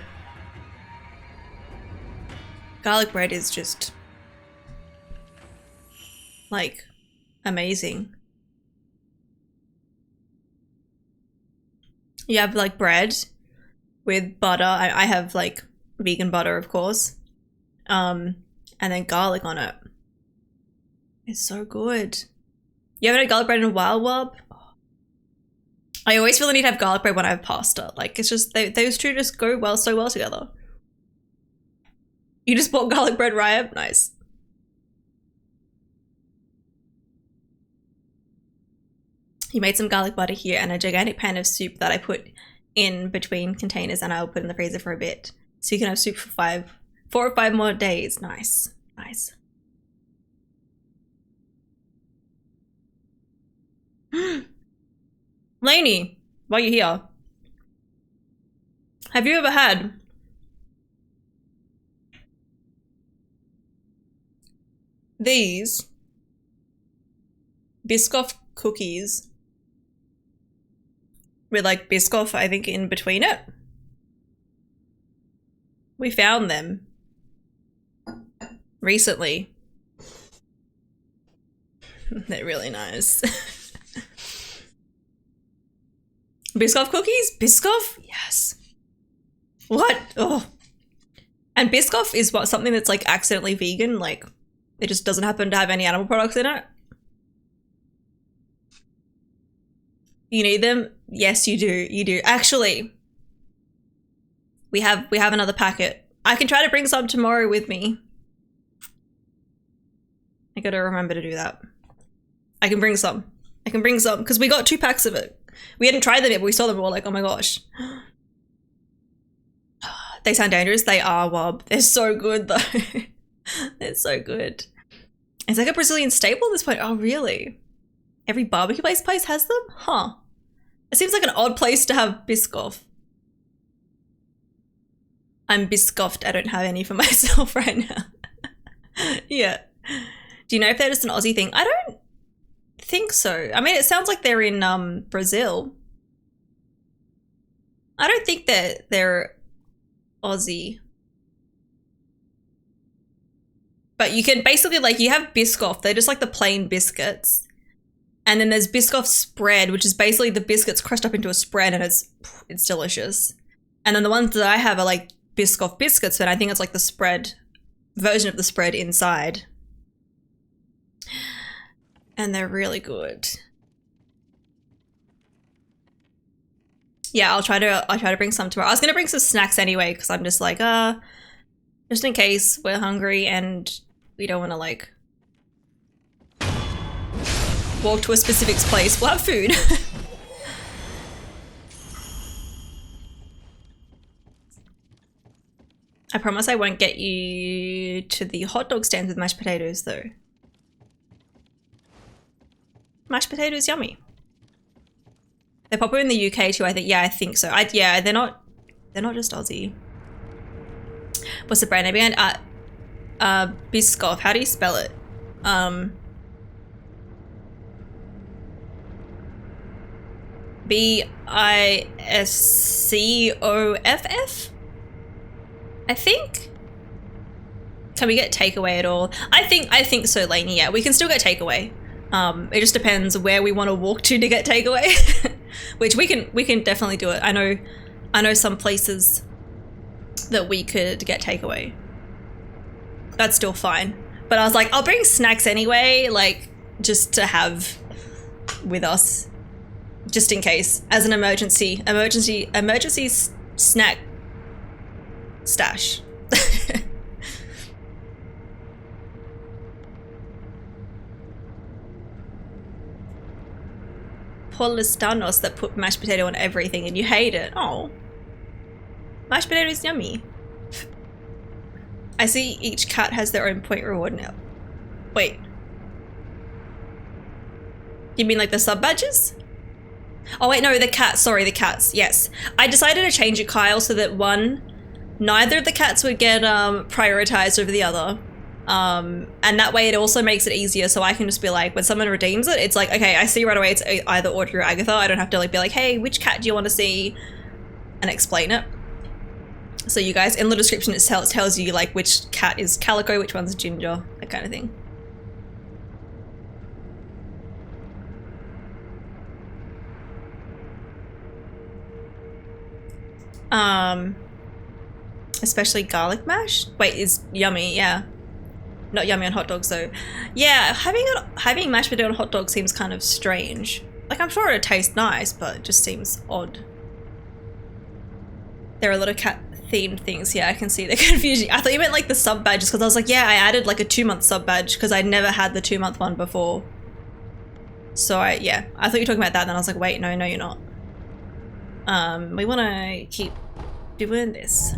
Garlic bread is just... like, amazing. You have like bread with butter. I have like vegan butter, of course. And then garlic on it. It's so good. You haven't had garlic bread in a while, Wub? I always feel the need to have garlic bread when I have pasta. Like it's just, those two just go so well together. You just bought garlic bread, Riot? Nice. He made some garlic butter here and a gigantic pan of soup that I put in between containers and I'll put in the freezer for a bit. So you can have soup for 4 or 5 more days. Nice. Nice. Lainey, while you're here, have you ever had these Biscoff cookies with like Biscoff, I think, in between it? We found them recently. They're really nice. Biscoff cookies? Biscoff? Yes. What? Oh. And Biscoff is what, something that's like accidentally vegan, like it just doesn't happen to have any animal products in it. You need them? Yes, you do. You do. Actually, we have another packet. I can try to bring some tomorrow with me. I gotta remember to do that. I can bring some. I can bring some because we got 2 packs of it. We hadn't tried them yet, but we saw them and we were like, oh my gosh. They sound dangerous. They are, Wob. They're so good though. They're so good. It's like a Brazilian staple at this point. Oh, really? Every barbecue place has them? Huh. It seems like an odd place to have Biscoff. I'm Biscoffed. I don't have any for myself right now. Yeah. Do you know if they're just an Aussie thing? I don't think so. I mean, it sounds like they're in Brazil. I don't think that they're Aussie. But you can basically, like, you have Biscoff. They're just like the plain biscuits. And then there's Biscoff spread, which is basically the biscuits crushed up into a spread, and it's delicious. And then the ones that I have are like Biscoff biscuits, but I think it's like the spread version of the spread inside. And they're really good. Yeah, I'll try to bring some tomorrow. I was gonna bring some snacks anyway, because I'm just like, just in case we're hungry and we don't want to like walk to a specific place. We'll have food. I promise I won't get you to the hot dog stands with mashed potatoes though. Mashed potatoes, yummy. They're popular in the UK too, I think. Yeah, I think so. Yeah, they're not just Aussie. What's the brand name again? Biscoff. How do you spell it? Biscoff? I think. Can we get takeaway at all? I think so, Lainey. Yeah, we can still get takeaway. It just depends where we want to walk to get takeaway. Which we can definitely do it. I know some places that we could get takeaway. That's still fine. But I was like, I'll bring snacks anyway, like just to have with us, just in case, as an emergency snack stash. Polistanos that put mashed potato on everything and you hate it. Oh. Mashed potato is yummy. I see each cat has their own point reward now. Wait. You mean like the sub badges? Oh wait, no, the cats. Sorry, the cats. Yes. I decided to change it, Kyle, so that neither of the cats would get prioritized over the other. And that way it also makes it easier, so I can just be like, when someone redeems it, it's like, okay, I see right away it's either Audrey or Agatha. I don't have to like be like, hey, which cat do you want to see? And explain it. So you guys, in the description it tells you like which cat is Calico, which one's Ginger, that kind of thing. Especially garlic mash? Wait, is yummy, yeah. Not yummy on hot dogs though. Yeah, having mashed potato on hot dog seems kind of strange. Like, I'm sure it'd taste nice, but it just seems odd. There are a lot of cat themed things. Yeah, I can see the confusion. I thought you meant like the sub badges, because I was like, yeah, I added like a 2-month sub badge because I'd never had the 2-month one before. So I thought you were talking about that, and then I was like, wait, no, you're not. We want to keep doing this.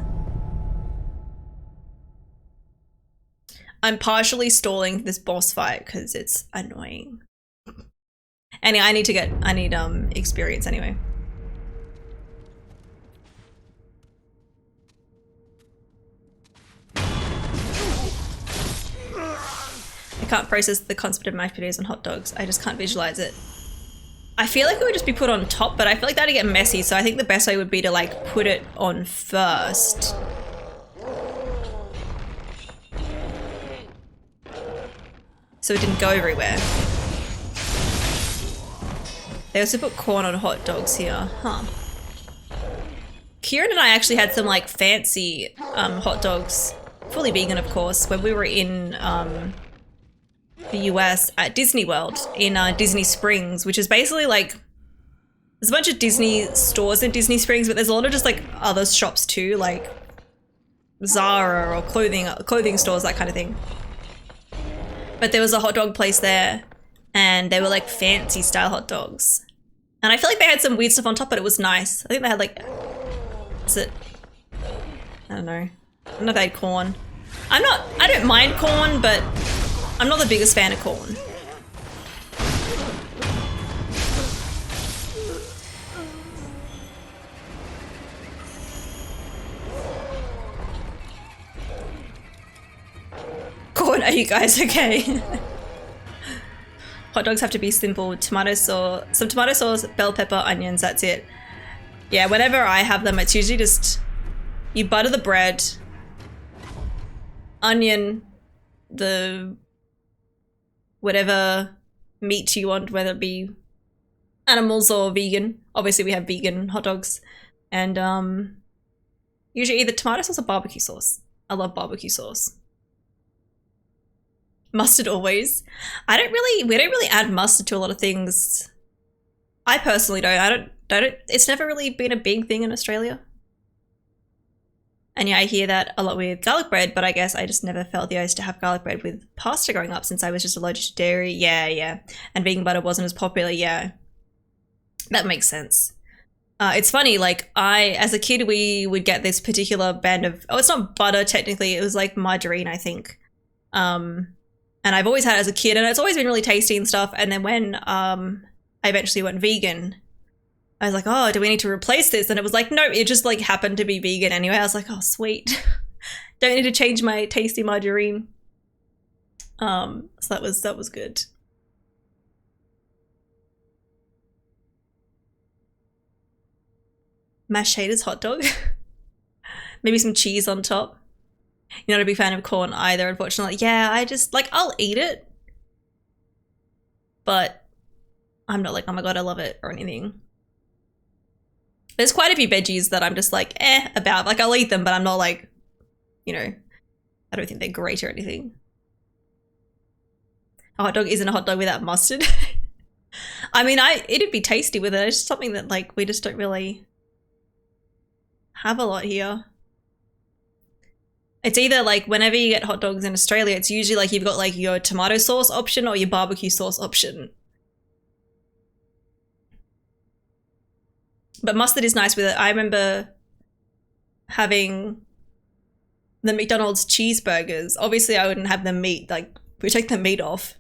I'm partially stalling this boss fight because it's annoying. And I need experience anyway. I can't process the concept of mashed potatoes and hot dogs. I just can't visualize it. I feel like it would just be put on top, but I feel like that'd get messy, so I think the best way would be to like put it on first. So it didn't go everywhere. They also put corn on hot dogs here, huh? Kieran and I actually had some like fancy hot dogs, fully vegan of course, when we were in the US at Disney World in Disney Springs, which is basically like, there's a bunch of Disney stores in Disney Springs, but there's a lot of just like other shops too, like Zara or clothing stores, that kind of thing. But there was a hot dog place there and they were like fancy style hot dogs. And I feel like they had some weird stuff on top, but it was nice. I think they had like, I don't know. I don't know if they had corn. I don't mind corn, but I'm not the biggest fan of corn. Corn, are you guys okay? Hot dogs have to be simple. Tomato sauce, some tomato sauce, bell pepper, onions, that's it. Yeah, whenever I have them, it's usually just, you butter the bread, onion, the whatever meat you want, whether it be animals or vegan. Obviously we have vegan hot dogs. And usually either tomato sauce or barbecue sauce. I love barbecue sauce. Mustard always. we don't really add mustard to a lot of things. I personally don't. It's never really been a big thing in Australia. And yeah, I hear that a lot with garlic bread, but I guess I just never felt the urge to have garlic bread with pasta growing up since I was just allergic to dairy. Yeah. And vegan butter wasn't as popular. Yeah. That makes sense. It's funny, like as a kid, we would get this particular band of, it's not butter technically, it was like margarine, I think. And I've always had it as a kid and it's always been really tasty and stuff. And then when I eventually went vegan, I was like, oh, do we need to replace this? And it was like, no, it just like happened to be vegan anyway. I was like, oh, sweet. Don't need to change my tasty margarine. So that was good. Mashed potatoes hot dog. Maybe some cheese on top. You're not a big fan of corn either, unfortunately. Yeah, I just, like, I'll eat it. But I'm not like, oh my god, I love it or anything. There's quite a few veggies that I'm just like, about. Like, I'll eat them, but I'm not like, you know, I don't think they're great or anything. A hot dog isn't a hot dog without mustard. I mean, it'd be tasty with it. It's just something that, like, we just don't really have a lot here. It's either like whenever you get hot dogs in Australia, it's usually like you've got like your tomato sauce option or your barbecue sauce option. But mustard is nice with it. I remember having the McDonald's cheeseburgers. Obviously I wouldn't have the meat, like we take the meat off.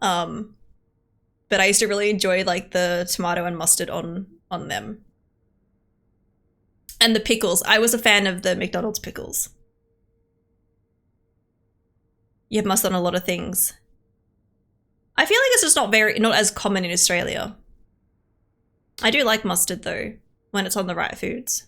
But I used to really enjoy like the tomato and mustard on them. And the pickles. I was a fan of the McDonald's pickles. You have mustard on a lot of things. I feel like it's just not as common in Australia. I do like mustard though, when it's on the right foods.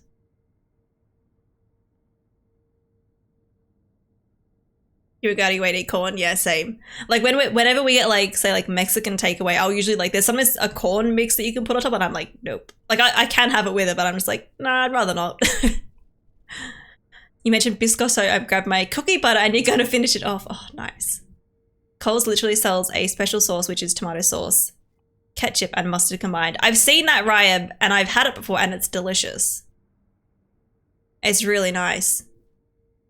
You gotta wait, eat corn. Yeah, same. Like whenever we get like, say like Mexican takeaway, I'll usually like, there's sometimes a corn mix that you can put on top and I'm like, nope. Like I can have it with it, but I'm just like, nah, I'd rather not. You mentioned Biscoff, so I've grabbed my cookie butter and you're gonna finish it off. Oh, nice. Coles literally sells a special sauce, which is tomato sauce, ketchup and mustard combined. I've seen that, Raya, and I've had it before and it's delicious. It's really nice.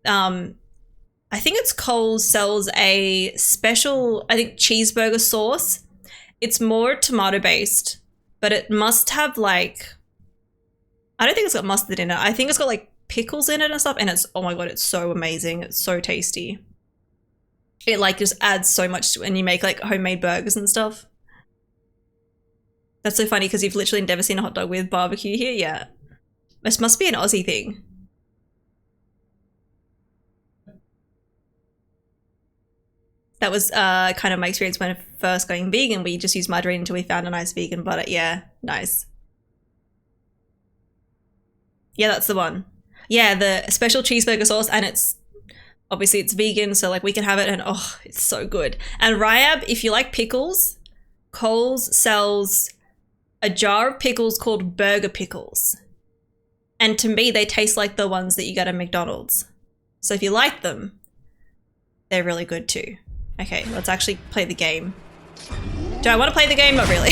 I think it's Coles sells a special, I think, cheeseburger sauce. It's more tomato based, but it must have like, I don't think it's got mustard in it. I think it's got like pickles in it and stuff, and it's, oh my god, it's so amazing. It's so tasty. It like just adds so much to it, and you make like homemade burgers and stuff. That's so funny because you've literally never seen a hot dog with barbecue here. Yeah. This must be an Aussie thing. That was kind of my experience when first going vegan. We just used margarine until we found a nice vegan butter. Yeah, nice. Yeah, that's the one. Yeah, the special cheeseburger sauce, and it's obviously it's vegan, so like we can have it, and oh, it's so good. And Ryab, if you like pickles, Coles sells a jar of pickles called burger pickles. And to me, they taste like the ones that you get at McDonald's. So if you like them, they're really good too. Okay, let's actually play the game. Do I want to play the game? Not really.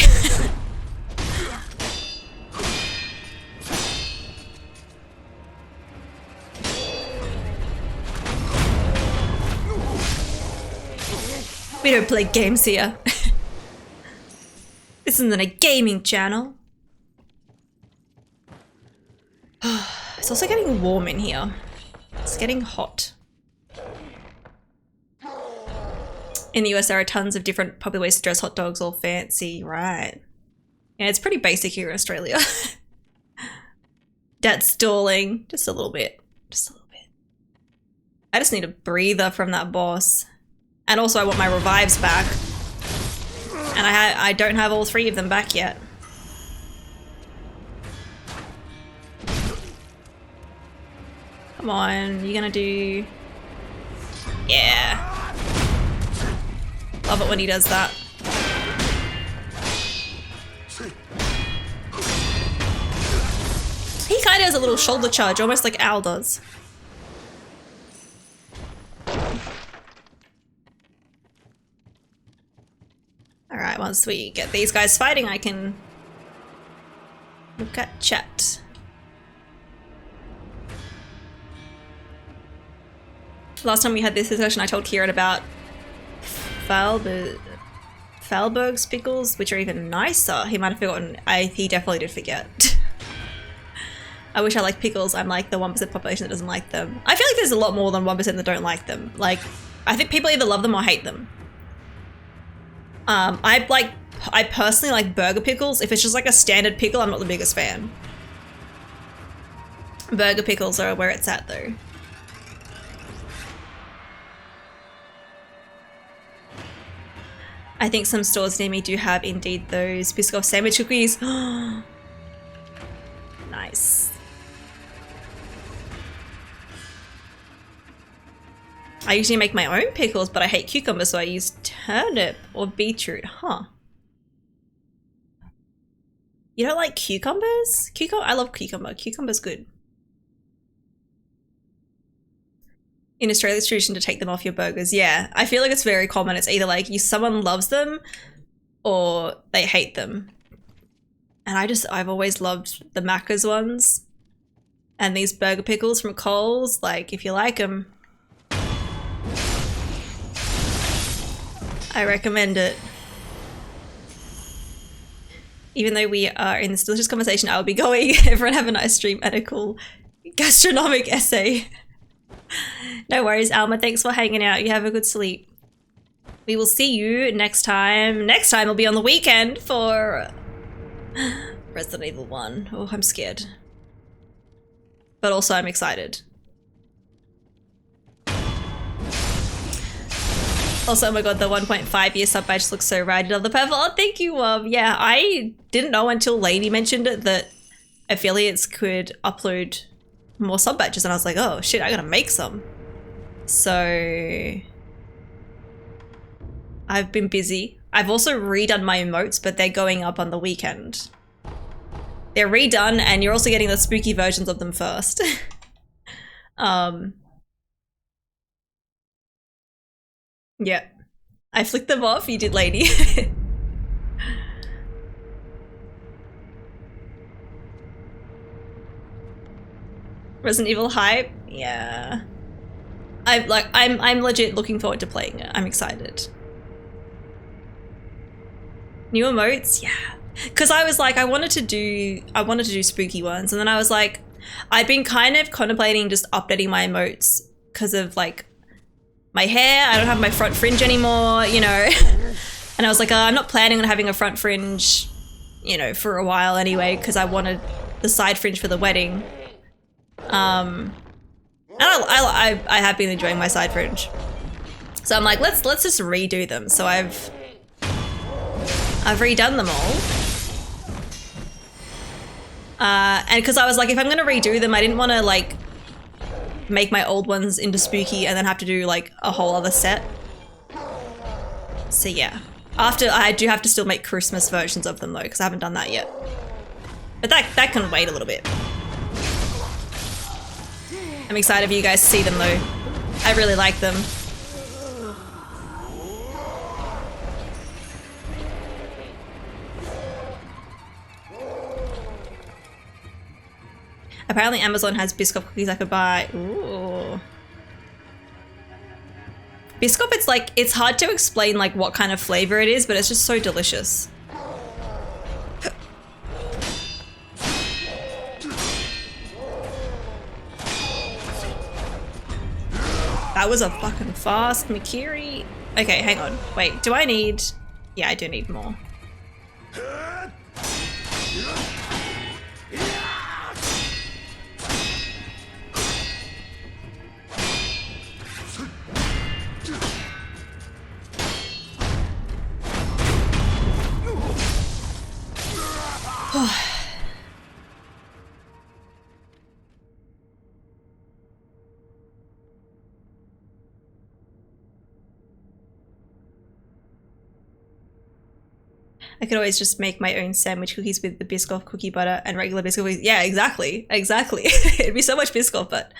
We don't play games here. This isn't a gaming channel. It's also getting warm in here. It's getting hot. In the US, there are tons of different popular ways to dress hot dogs, all fancy, right? Yeah, it's pretty basic here in Australia. Dad's stalling. Just a little bit. Just a little bit. I just need a breather from that boss. And also I want my revives back. And I don't have all 3 of them back yet. Come on, you're gonna do... Yeah. Love it when he does that. He kind of has a little shoulder charge, almost like Al does. Alright, once we get these guys fighting, I can look at chat. Last time we had this discussion, I told Kieran about Falberg's pickles, which are even nicer. He might have forgotten. He definitely did forget. I wish I liked pickles. I'm like the 1% population that doesn't like them. I feel like there's a lot more than 1% that don't like them. Like, I think people either love them or hate them. I personally like burger pickles. If it's just like a standard pickle, I'm not the biggest fan. Burger pickles are where it's at though. I think some stores near me do have indeed those Biscoff sandwich cookies. Nice. I usually make my own pickles, but I hate cucumbers, so I use turnip or beetroot. Huh. You don't like cucumbers? I love cucumber. Cucumber's good. In Australia, it's tradition to take them off your burgers. Yeah, I feel like it's very common. It's either like someone loves them or they hate them. And I've always loved the Macca's ones. And these burger pickles from Coles, like if you like them, I recommend it. Even though we are in this delicious conversation, I'll be going. Everyone have a nice stream and a cool gastronomic essay. No worries, Alma. Thanks for hanging out. You have a good sleep. We will see you next time. Next time will be on the weekend for Resident Evil 1. Oh, I'm scared. But also I'm excited. Also, oh my god, the 1.5 year sub badge looks so rad. You love the purple. Oh, thank you. Yeah, I didn't know until Lady mentioned it that affiliates could upload more sub badges, and I was like, oh shit, I gotta make some. So I've been busy. I've also redone my emotes, but they're going up on the weekend. They're redone, and you're also getting the spooky versions of them first. Yeah. I flicked them off, you did, Lady. Resident Evil hype? Yeah. I'm legit looking forward to playing it. I'm excited. New emotes? Yeah. Cause I was like, I wanted to do spooky ones, and then I was like, I'd been kind of contemplating just updating my emotes because of like my hair. I don't have my front fringe anymore, you know. And I was like, I'm not planning on having a front fringe you know, for a while anyway, because I wanted the side fringe for the wedding. And I have been enjoying my side fringe. So I'm like, let's just redo them. So I've redone them all. And because I was like, if I'm gonna redo them, I didn't want to like make my old ones into spooky and then have to do like a whole other set. So yeah, after I do have to still make Christmas versions of them though, because I haven't done that yet. But that can wait a little bit. I'm excited for you guys to see them though. I really like them. Apparently Amazon has Biscoff cookies I could buy. Ooh. Biscoff, it's like, it's hard to explain like what kind of flavor it is, but it's just so delicious. That was a fucking fast Mikiri. Okay, hang on. Wait, do I need... Yeah, I do need more. I could always just make my own sandwich cookies with the Biscoff cookie butter and regular Biscoff cookies. Yeah, exactly. Exactly. It'd be so much Biscoff, but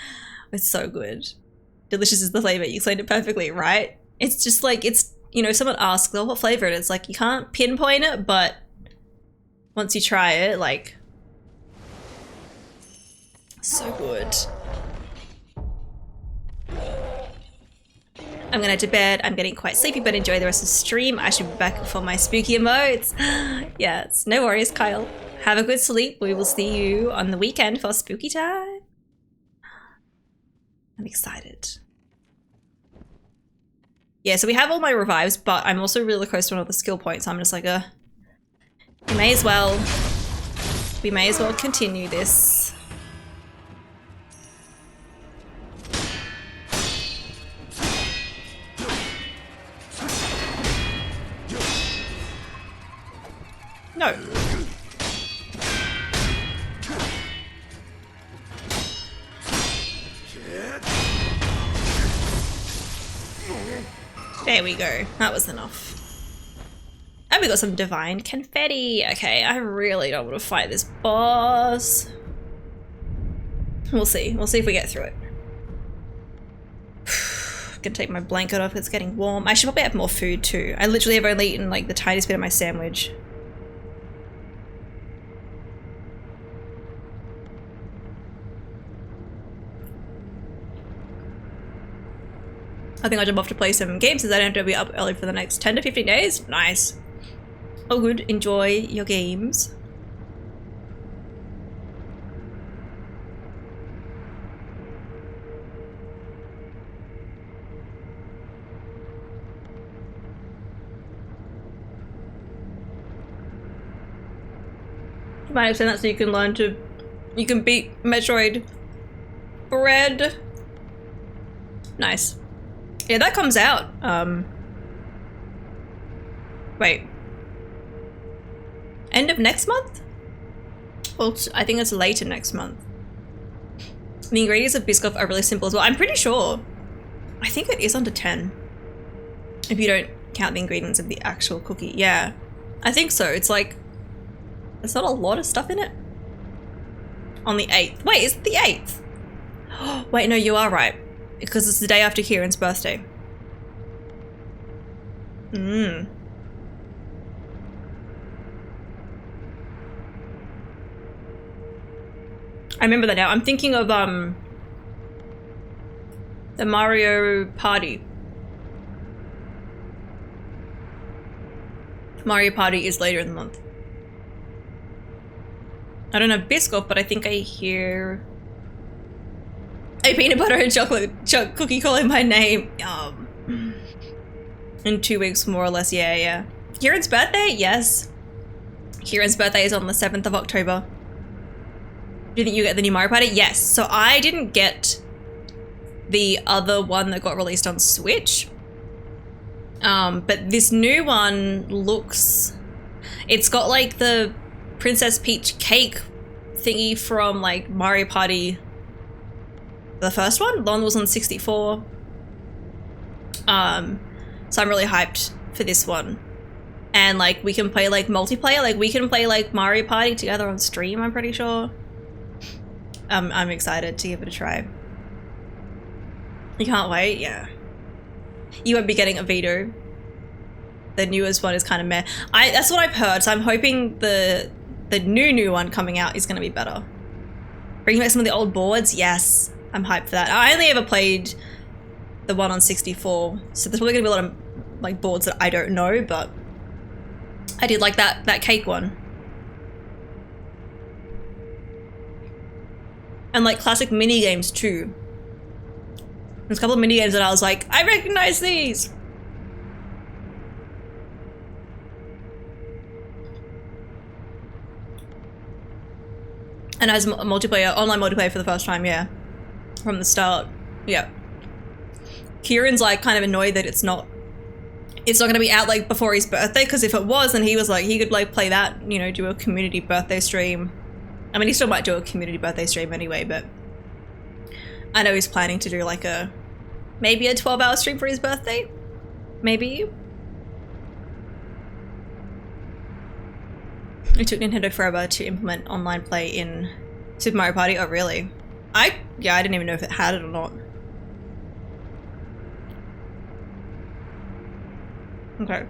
it's so good. Delicious is the flavor. You explained it perfectly, right? It's just like, it's, you know, someone asks, oh, what flavor it is? Like, you can't pinpoint it, but once you try it, like, so good. I'm gonna head to bed. I'm getting quite sleepy, but enjoy the rest of the stream. I should be back for my spooky emotes. Yes, no worries, Kyle. Have a good sleep. We will see you on the weekend for spooky time. I'm excited. Yeah, so we have all my revives, but I'm also really close to one of the skill points. So I'm just like, we may as well continue this. No. There we go. That was enough. And we got some divine confetti. Okay, I really don't want to fight this boss. We'll see. We'll see if we get through it. Gonna take my blanket off. It's getting warm. I should probably have more food too. I literally have only eaten like the tiniest bit of my sandwich. I think I'll jump off to play some games since I don't have to be up early for the next 10 to 15 days. Nice. Oh good, enjoy your games. You might extend that so you can learn to... You can beat Metroid Bread. Nice. Yeah, that comes out. Wait. End of next month? Well, I think it's later next month. The ingredients of Biscoff are really simple as well. I'm pretty sure. I think it is under 10. If you don't count the ingredients of the actual cookie. Yeah. I think so. It's like... There's not a lot of stuff in it. On the 8th. Wait, is it the 8th? Wait, no, you are right. Because it's the day after Kieran's birthday. I remember that now. I'm thinking of the Mario Party. Mario Party is later in the month. I don't know Biscoff, but I think I hear a peanut butter and chocolate cookie calling my name. In 2 weeks, more or less. Yeah. Kieran's birthday? Yes. Kieran's birthday is on the 7th of October. Do you think you get the new Mario Party? Yes. So I didn't get the other one that got released on Switch. But this new one looks... It's got like the Princess Peach cake thingy from like Mario Party, the first one. The one was on 64. So I'm really hyped for this one. And like we can play like multiplayer, like we can play like Mario Party together on stream, I'm pretty sure. I'm excited to give it a try. You can't wait? Yeah. You won't be getting a Vito. The newest one is kind of meh. That's what I've heard, so I'm hoping the new one coming out is going to be better. Bringing back some of the old boards? Yes. I'm hyped for that. I only ever played the one on 64, so there's probably going to be a lot of like boards that I don't know, but I did like that cake one. And like classic mini games too. There's a couple of mini games that I was like, I recognize these. And as multiplayer, online multiplayer for the first time, yeah. From the start, yeah. Kieran's like kind of annoyed that it's not gonna be out like before his birthday, because if it was, then he was like, he could like play that, you know, do a community birthday stream. I mean, he still might do a community birthday stream anyway, but I know he's planning to do like maybe a 12-hour stream for his birthday. Maybe. It took Nintendo forever to implement online play in Super Mario Party. Oh, really? Yeah, I didn't even know if it had it or not. Okay.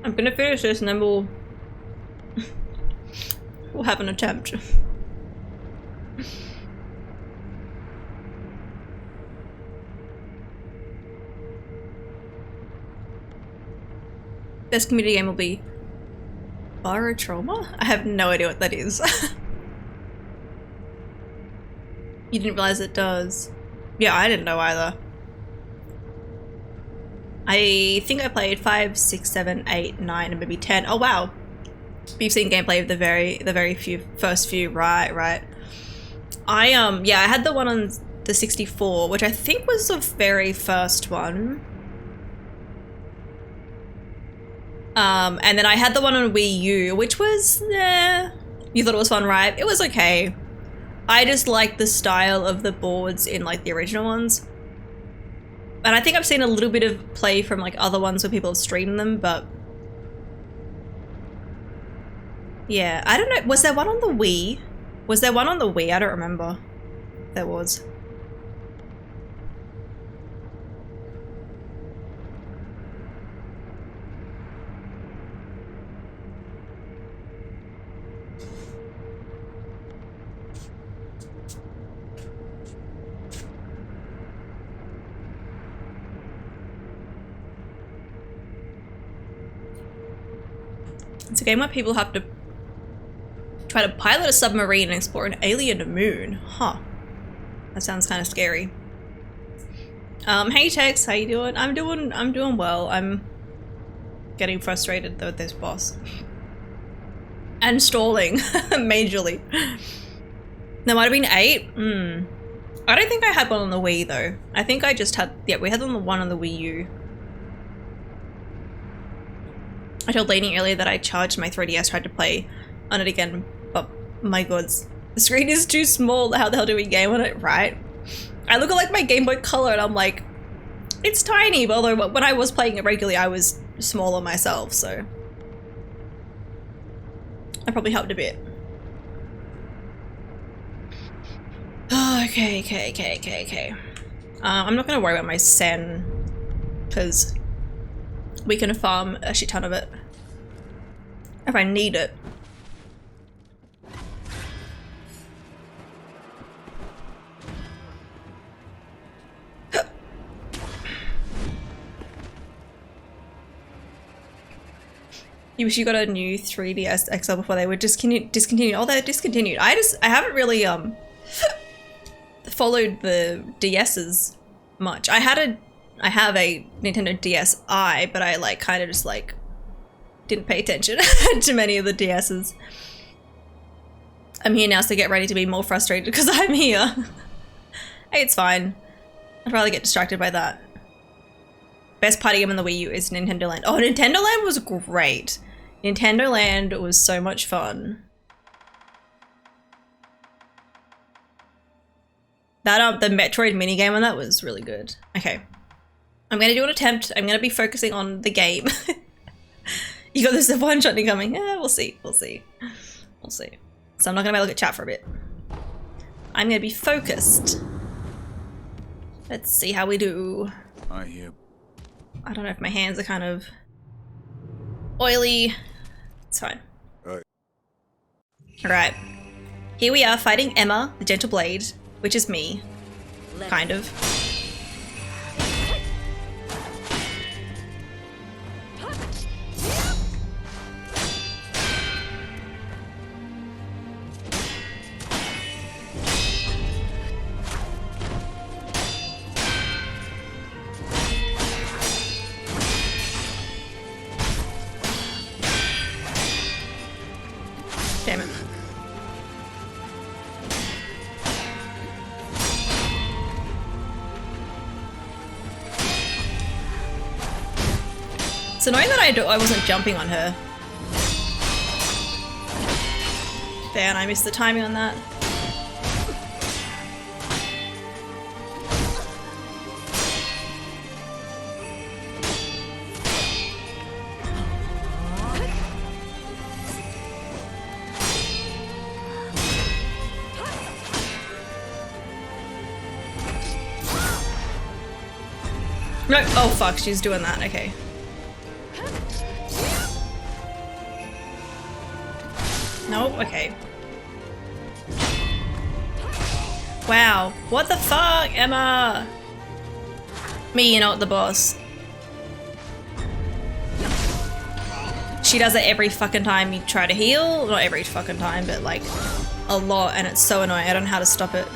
I'm gonna finish this and then we'll have an attempt. Best community game will be Barotrauma? I have no idea what that is. You didn't realize it does. Yeah, I didn't know either. I think I played 5, 6, 7, 8, 9, and maybe 10. Oh wow. You've seen gameplay of the very first few, right. Yeah, I had the one on the 64, which I think was the very first one. And then I had the one on Wii U, which was, you thought it was fun, right? It was okay. I just like the style of the boards in like the original ones. And I think I've seen a little bit of play from like other ones where people have streamed them, but yeah, I don't know. Was there one on the Wii? Was there one on the Wii? I don't remember. There was. It's a game where people have to try to pilot a submarine and explore an alien moon. Huh. That sounds kind of scary. Hey Tex, how you doing? I'm doing well. I'm getting frustrated though with this boss. And stalling majorly. There might have been 8. I don't think I had one on the Wii though. I think I just had, yeah, we had one on the Wii U. I told Lainey earlier that I charged my 3DS, tried to play on it again, but my gods, the screen is too small. How the hell do we game on it, right? I look at like my Game Boy Color and I'm like, it's tiny, but although when I was playing it regularly, I was smaller myself, so that probably helped a bit. Oh, okay. I'm not gonna worry about my Sen, because we can farm a shit ton of it if I need it. You wish you got a new 3DS XL before they were discontinued. Oh, they're discontinued. I haven't really followed the DS's much. I have a Nintendo DSi, but I like kind of just like didn't pay attention to many of the DSs. I'm here now, so get ready to be more frustrated because I'm here. Hey, it's fine. I'd rather get distracted by that. Best party game on the Wii U is Nintendo Land. Oh, Nintendo Land was great. Nintendo Land was so much fun. That the Metroid minigame on that was really good. Okay. I'm gonna do an attempt. I'm gonna be focusing on the game. You got this one shot coming. Yeah, we'll see. We'll see. We'll see. So I'm not gonna be able to look at chat for a bit. I'm gonna be focused. Let's see how we do. I hear. I don't know if my hands are kind of oily. It's fine. Alright. Here we are fighting Emma, the Gentle Blade, which is me. Kind of. Damn it. It's annoying that I wasn't jumping on her. There, and I missed the timing on that. No, oh fuck, she's doing that, okay. Nope, okay. Wow, what the fuck, Emma? Me, you're not the boss. She does it every fucking time you try to heal. Not every fucking time, but like a lot, and it's so annoying. I don't know how to stop it.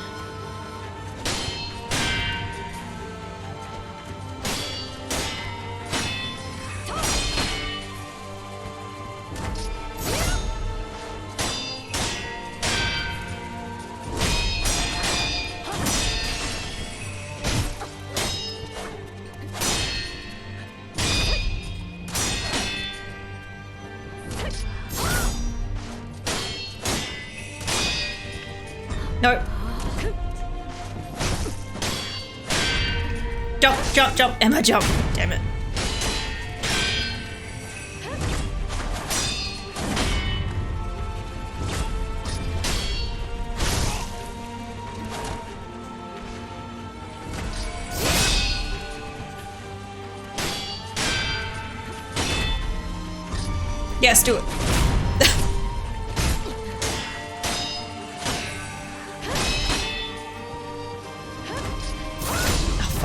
No. Jump, jump, jump. Emma, jump. Damn it. Yes, do it.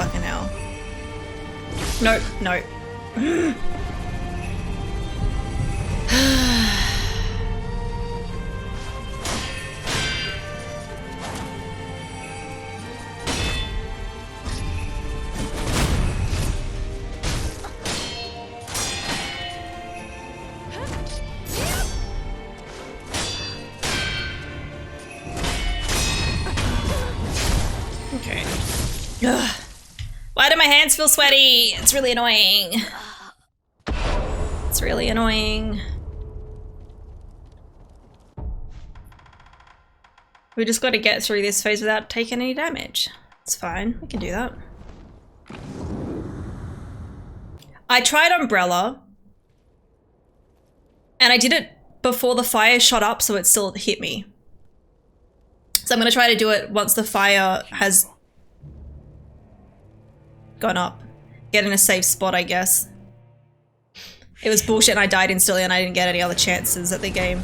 Fucking hell. No, no. Okay. Ugh. Why do my hands feel sweaty? It's really annoying. It's really annoying. We just got to get through this phase without taking any damage. It's fine. We can do that. I tried Umbrella. And I did it before the fire shot up, so it still hit me. So I'm going to try to do it once the fire has gone up. Get in a safe spot, I guess. It was bullshit and I died instantly and I didn't get any other chances at the game.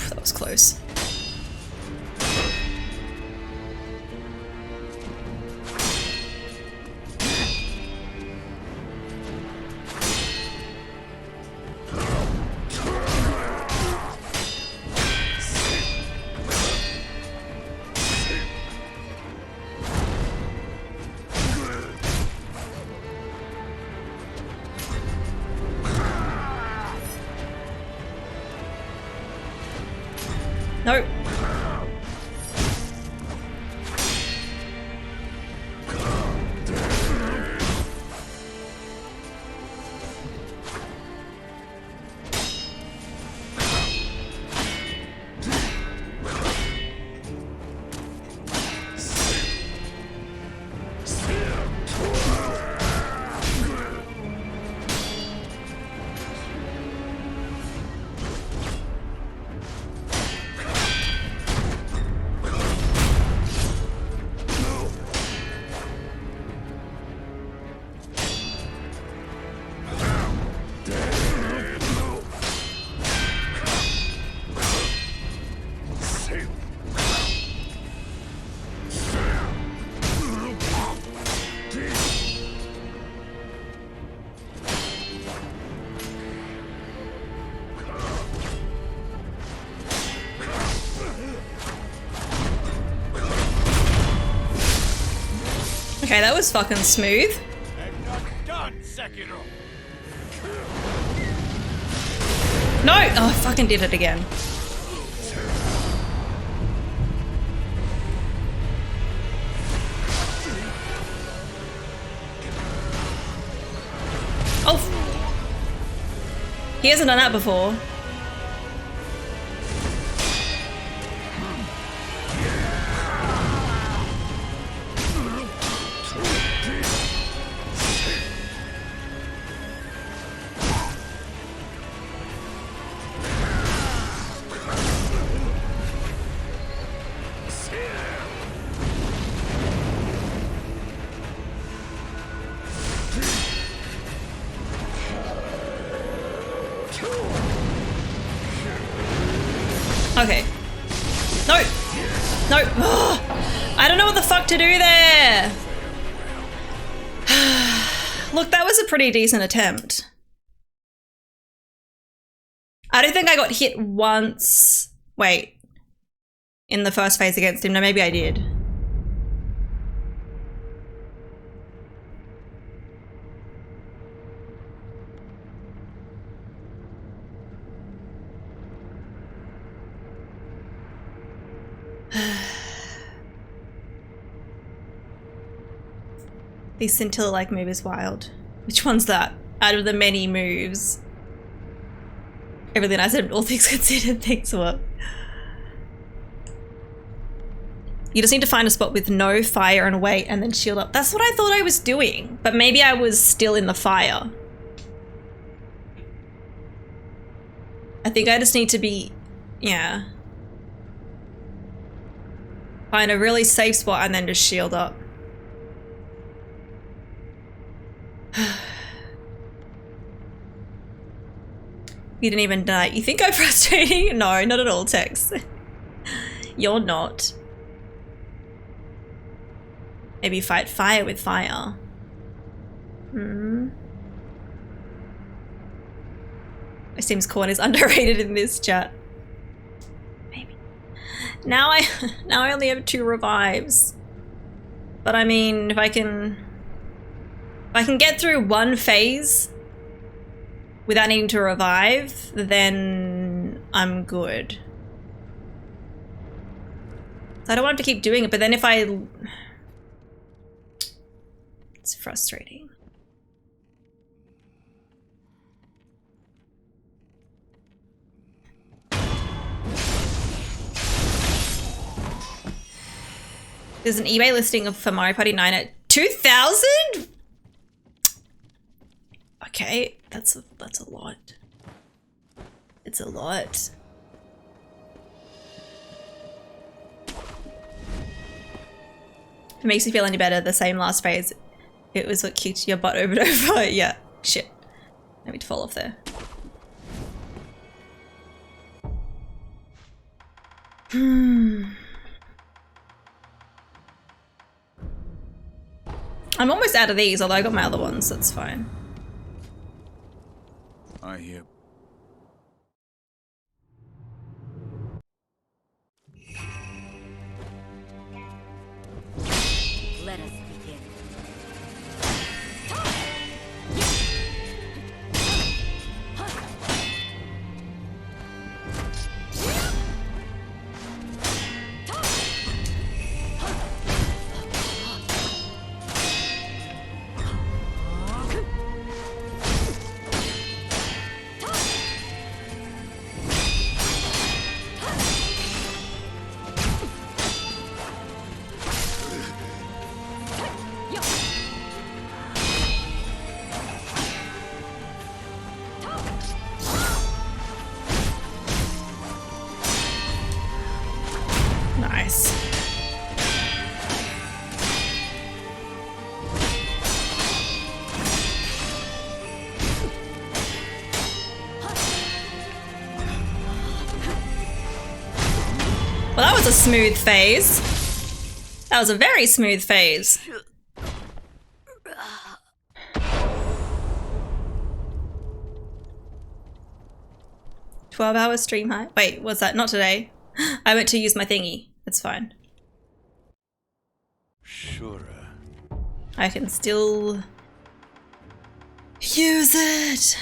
That was close. Nope. Okay, that was fucking smooth. I'm not done, Sekiro. No! Oh, I fucking did it again. Oh! He hasn't done that before. Okay. No! No! Ugh. I don't know what the fuck to do there! Look, that was a pretty decent attempt. I don't think I got hit once. Wait. In the first phase against him. No, maybe I did. The scintilla-like move is wild. Which one's that? Out of the many moves. Everything I said, all things considered, thanks what? You just need to find a spot with no fire and wait and then shield up. That's what I thought I was doing. But maybe I was still in the fire. I think I just need to be, yeah. Find a really safe spot and then just shield up. You didn't even die. You think I'm frustrating? No, not at all, Tex. You're not. Maybe fight fire with fire. It seems corn is underrated in this chat. Maybe. Now I only have 2 revives. But I mean, if I can get through one phase without needing to revive, then I'm good. So I don't want to keep doing it, but then if I... It's frustrating. There's an eBay listing for Mario Party 9 at 2,000? Okay, that's a lot. It's a lot. If it makes you feel any better, the same last phase, it was what kicked your butt over and over. Yeah, shit. I need to fall off there. I'm almost out of these, although I got my other ones, so that's fine. I hear. Let us begin. Nice. Well, that was a smooth phase. That was a very smooth phase. "12-hour stream high." Wait, was that not today? I went to use my thingy. It's fine. Shura. I can still use it.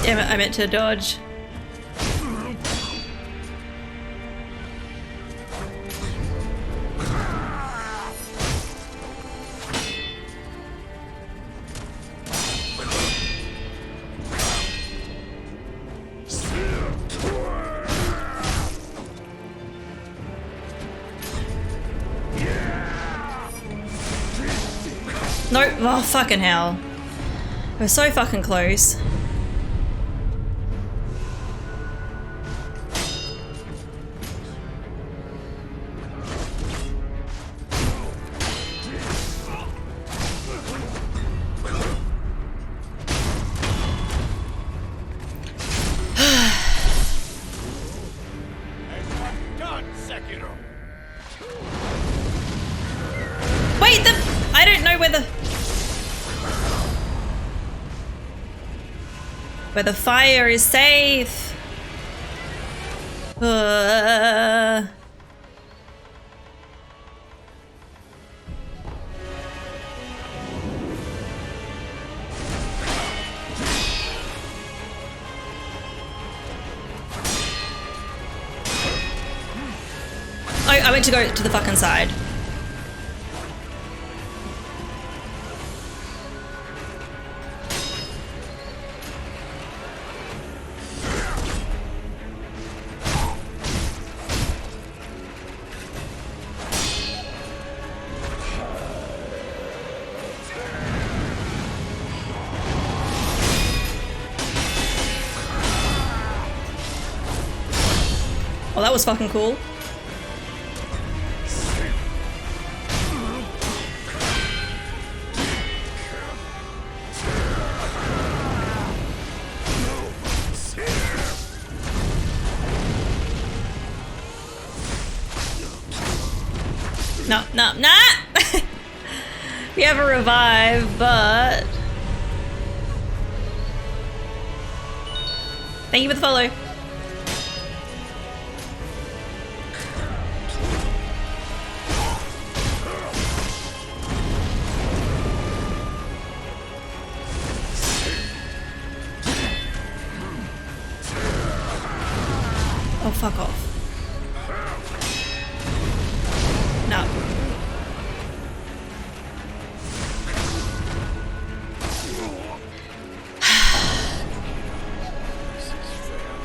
Damn it, I meant to dodge. Nope. Oh, fucking hell. We're so fucking close. Done, Sekiro. Wait, I don't know where the fire is safe. Oh, I went to go to the fucking side. Well, that was fucking cool. No. We have a revive, but... Thank you for the follow. Oh, fuck off. No.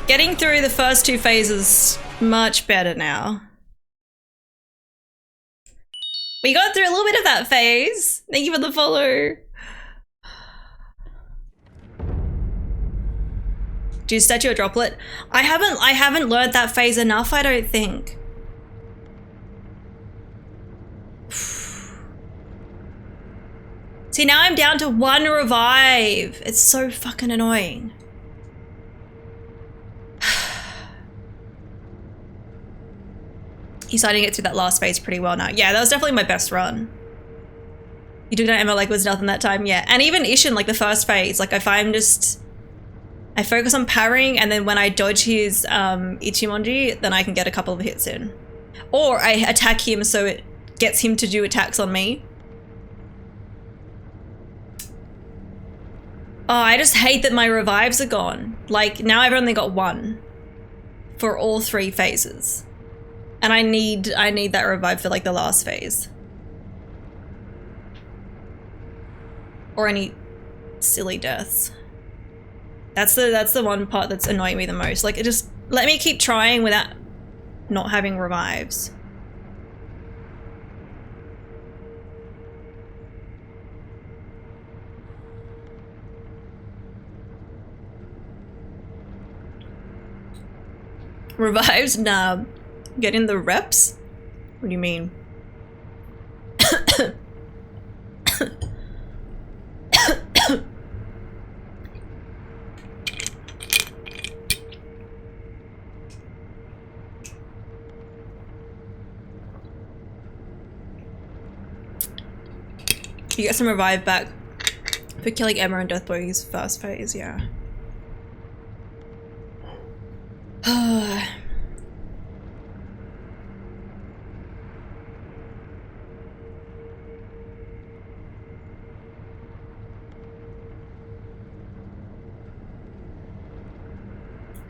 Getting through the first two phases much better now. We got through a little bit of that phase. Thank you for the follow. Do you statue a droplet? I haven't learned that phase enough, I don't think. See, now I'm down to 1 revive. It's so fucking annoying. He's starting to get through that last phase pretty well now. Yeah, that was definitely my best run. You did not Emma like was nothing that time, yeah. And even Ishin, like the first phase, like if I'm just, I focus on parrying and then when I dodge his Ichimonji, then I can get a couple of hits in. Or I attack him so it gets him to do attacks on me. Oh, I just hate that my revives are gone. Like now I've only got 1 for all 3 phases. And I need that revive for like the last phase. Or any silly deaths. That's the one part that's annoying me the most. Like, it just let me keep trying without not having revives. Revives? Nah. Getting the reps? What do you mean? You get some revive back for killing Emma and Deathboy's first phase, yeah.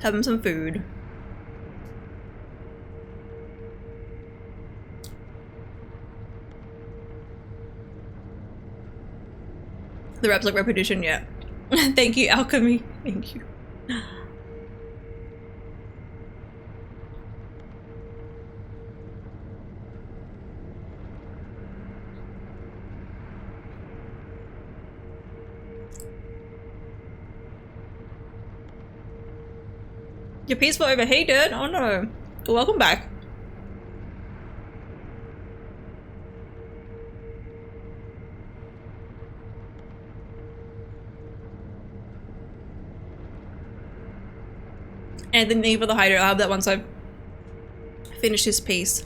Have him some food. The reps like repetition, yeah. Thank you, Alchemy. Thank you. Your peaceful overheated? Oh no. Welcome back. And then for the hider, I'll have that once I've finished this piece.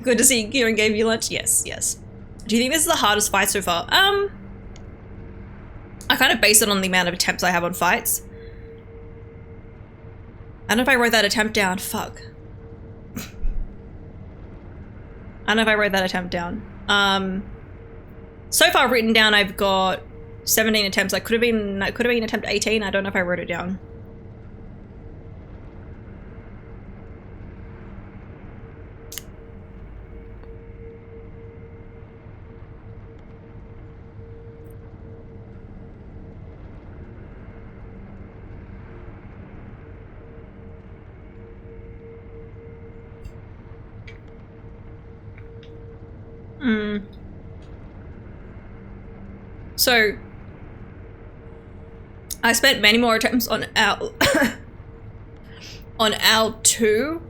Good to see Kieran gave you lunch. Yes, yes. Do you think this is the hardest fight so far? I kind of base it on the amount of attempts I have on fights. I don't know if I wrote that attempt down. Fuck. I don't know if I wrote that attempt down. So far written down, I've got 17 attempts. That could have been attempt 18. I don't know if I wrote it down. So I spent many more attempts on Al on Al 2.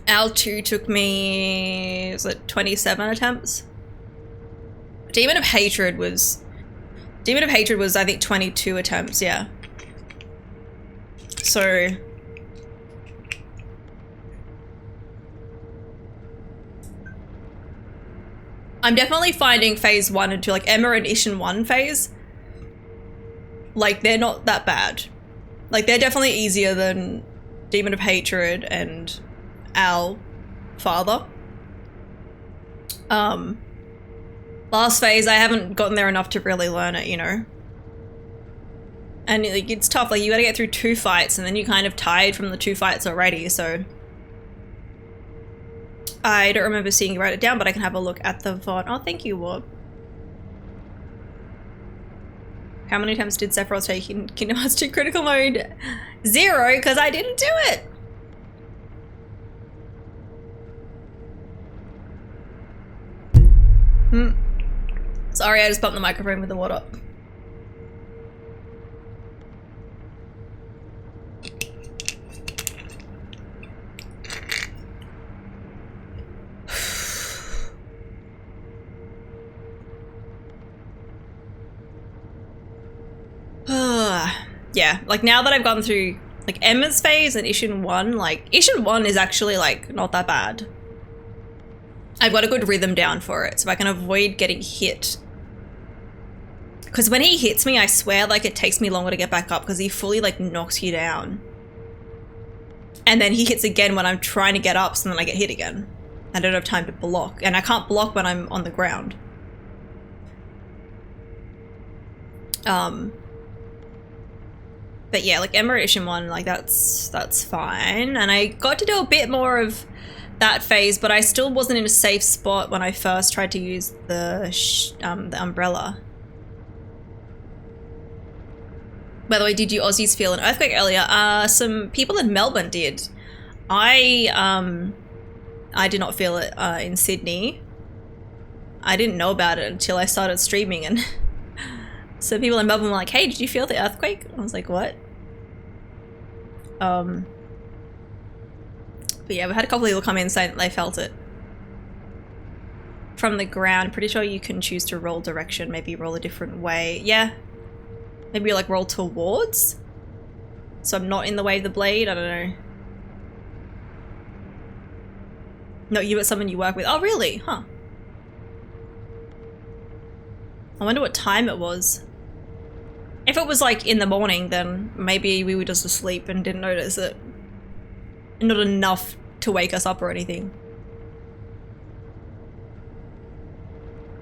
Al 2 took me, was it 27 attempts? Demon of Hatred was I think 22 attempts, yeah. So I'm definitely finding phase 1 and 2, like Emma and Ishin 1 phase, like they're not that bad. Like they're definitely easier than Demon of Hatred and Al Father. Like Last phase, I haven't gotten there enough to really learn it, you know? And like, it's tough, like you gotta get through 2 fights and then you're kind of tired from the 2 fights already, so. I don't remember seeing you write it down, but I can have a look at the VOD. Oh, thank you, Warp. How many times did Sephiroth take in Kingdom Hearts 2 critical mode? 0, because I didn't do it! Sorry, I just bumped the microphone with the water. Yeah, like now that I've gone through like Emma's phase and Ishin 1, like Ishin 1 is actually like not that bad. I've got a good rhythm down for it, so I can avoid getting hit. Because when he hits me, I swear like it takes me longer to get back up because he fully like knocks you down. And then he hits again when I'm trying to get up, so then I get hit again. I don't have time to block, and I can't block when I'm on the ground. But yeah, like Emma Edition 1, like that's fine. And I got to do a bit more of that phase, but I still wasn't in a safe spot when I first tried to use the umbrella. By the way, did you Aussies feel an earthquake earlier? Some people in Melbourne did. I did not feel it in Sydney. I didn't know about it until I started streaming, and so people in Melbourne were like, hey, did you feel the earthquake? I was like, what? But yeah, we had a couple people come in saying that they felt it. From the ground, pretty sure you can choose to roll direction, maybe roll a different way. Yeah. Maybe like roll towards? So I'm not in the way of the blade, I don't know. No, you but someone you work with. Oh really? Huh. I wonder what time it was. If it was like in the morning, then maybe we were just asleep and didn't notice it. Not enough to wake us up or anything.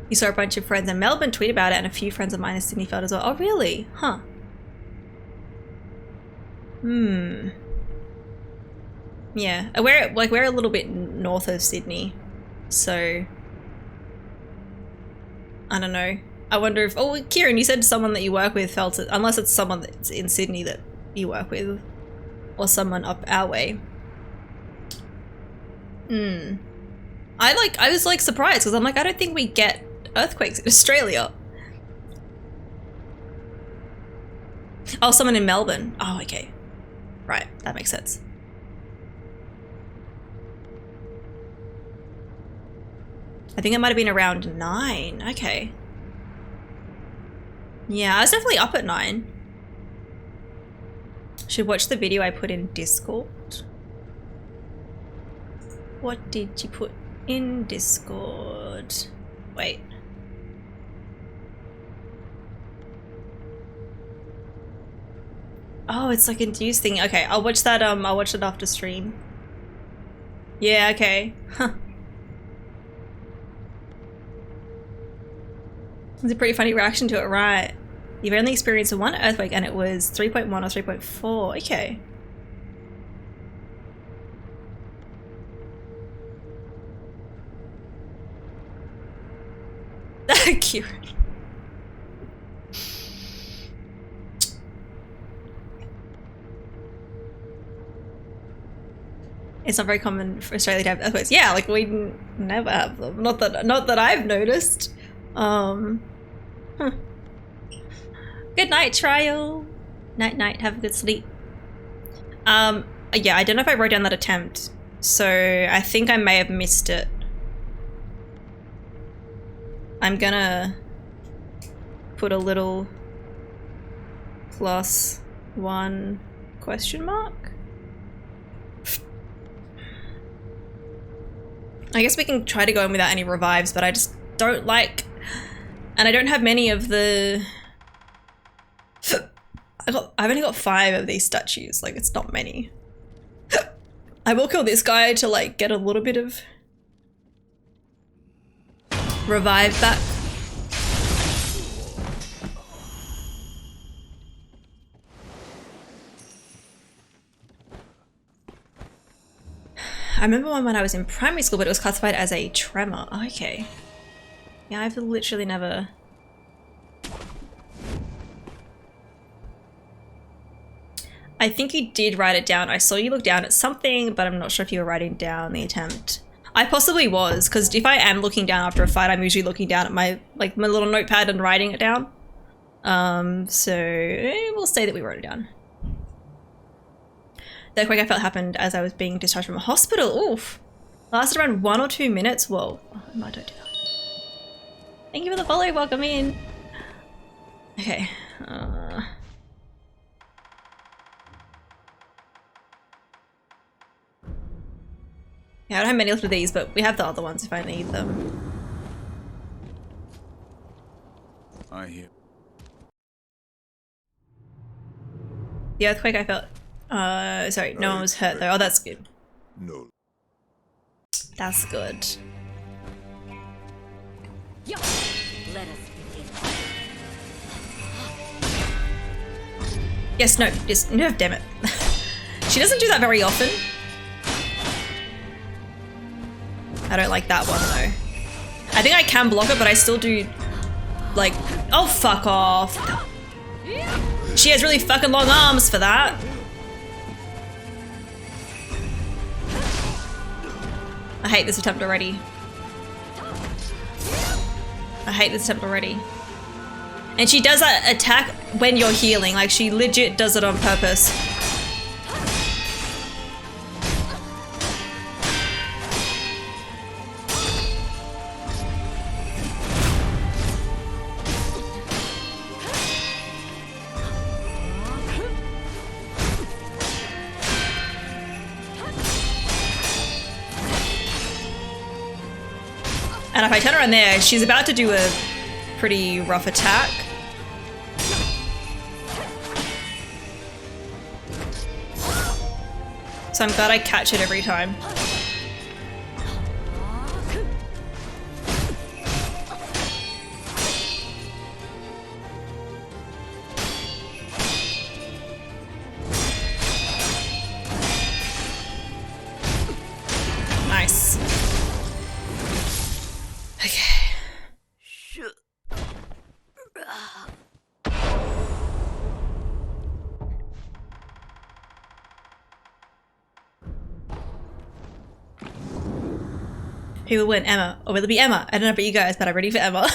You saw a bunch of friends in Melbourne tweet about it, and a few friends of mine in Sydney felt as well. Oh really? Huh. Yeah, we're a little bit north of Sydney, so I don't know. I wonder if, oh, Kieran, you said someone that you work with felt it, unless it's someone that's in Sydney that you work with, or someone up our way. I was like surprised, because I'm like, I don't think we get earthquakes in Australia. Oh, someone in Melbourne. Oh, okay. Right, that makes sense. I think it might have been around 9. Okay. Yeah, I was definitely up at 9. Should watch the video I put in Discord. What did you put in Discord? Wait. Oh, it's like a news thing. Okay, I'll watch that. I'll watch it after stream. Yeah, okay. Huh. It's a pretty funny reaction to it, right? You've only experienced one earthquake and it was 3.1 or 3.4. Okay. Kieran. It's not very common for Australia to have earthquakes. Yeah, like we never have them. Not that I've noticed. Huh. Good night, Trial. Night night, have a good sleep. Yeah, I don't know if I wrote down that attempt, so I think I may have missed it. I'm gonna put a little +1 question mark. I guess we can try to go in without any revives, but I just don't like, and I don't have many of the, I've only got 5 of these statues, like it's not many. I will kill this guy to like get a little bit of revive back. remember one when I was in primary school, but it was classified as a tremor. Okay. Yeah, I've literally never... I think you did write it down. I saw you look down at something, but I'm not sure if you were writing down the attempt. I possibly was, because if I am looking down after a fight, I'm usually looking down at my little notepad and writing it down. So we'll say that we wrote it down. The earthquake I felt happened as I was being discharged from a hospital. Oof. Lasted around 1 or 2 minutes. Whoa. Oh, no, don't do that. Thank you for the follow. Welcome in. Okay. Yeah, I don't have many left of these, but we have the other ones if I need them. I hear. The earthquake I felt... sorry, no one was hurt though. Oh, that's good. No. That's good. Let us begin. Yes, no, just... No, damn it. She doesn't do that very often. I don't like that one though. I think I can block it, but I still do... Like... Oh, fuck off. She has really fucking long arms for that. I hate this attempt already. I hate this attempt already. And she does that attack when you're healing. Like, she legit does it on purpose. And if I turn around there, she's about to do a pretty rough attack. So I'm glad I catch it every time. Nice. Okay. Who will win, Emma? Or will it be Emma? I don't know about you guys, but I'm ready for Emma.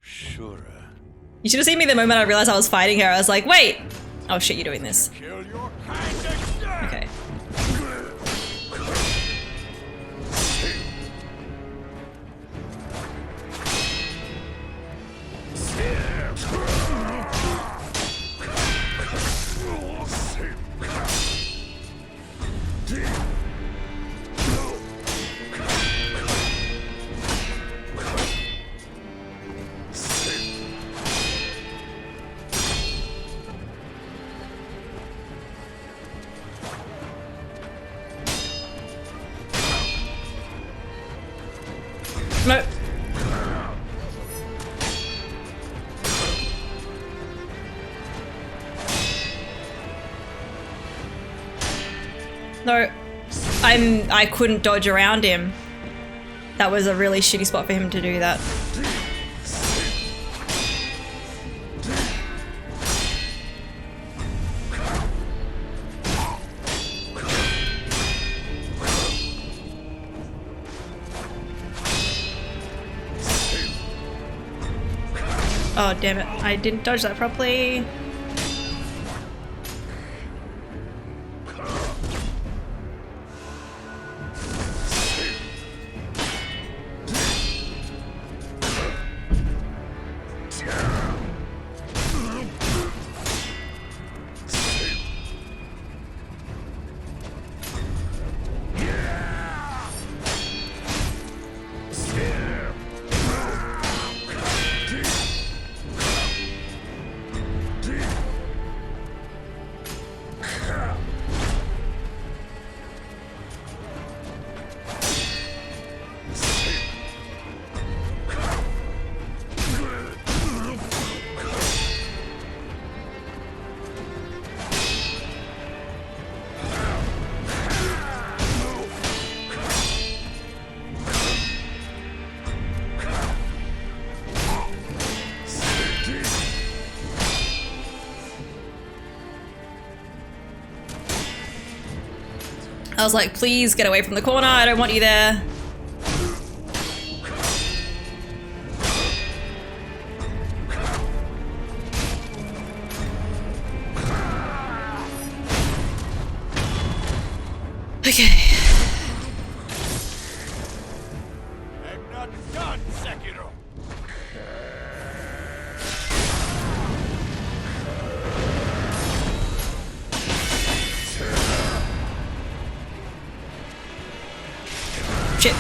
Shura. You should have seen me the moment I realized I was fighting her. I was like, wait! Oh shit, you're doing this. Kill your kind again. Okay. No. No. I couldn't dodge around him. That was a really shitty spot for him to do that. Oh, damn it. I didn't dodge that properly. I was like, please get away from the corner. I don't want you there. Okay. I'm not done, Sekiro. Shit.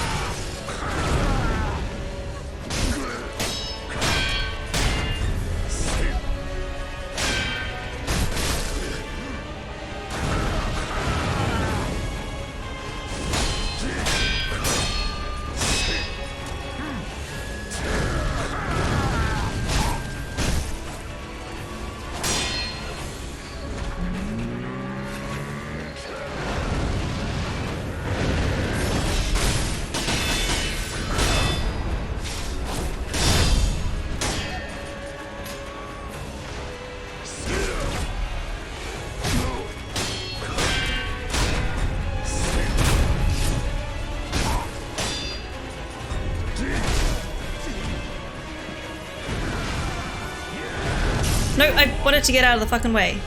No, I wanted to get out of the fucking way.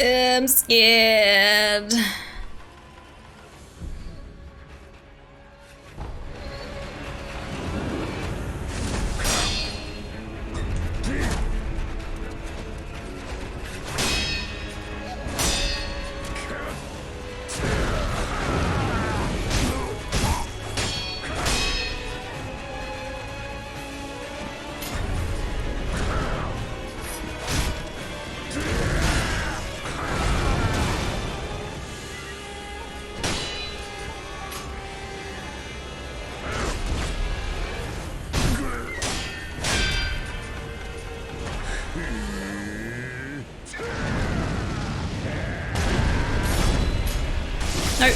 I'm scared. No.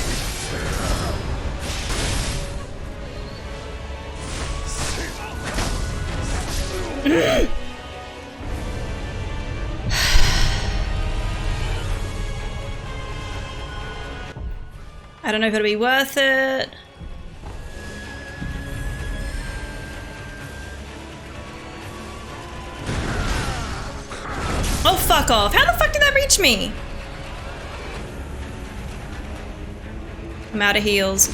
I don't know if it'll be worth it. Oh, fuck off. How the fuck did that reach me? I'm out of heals.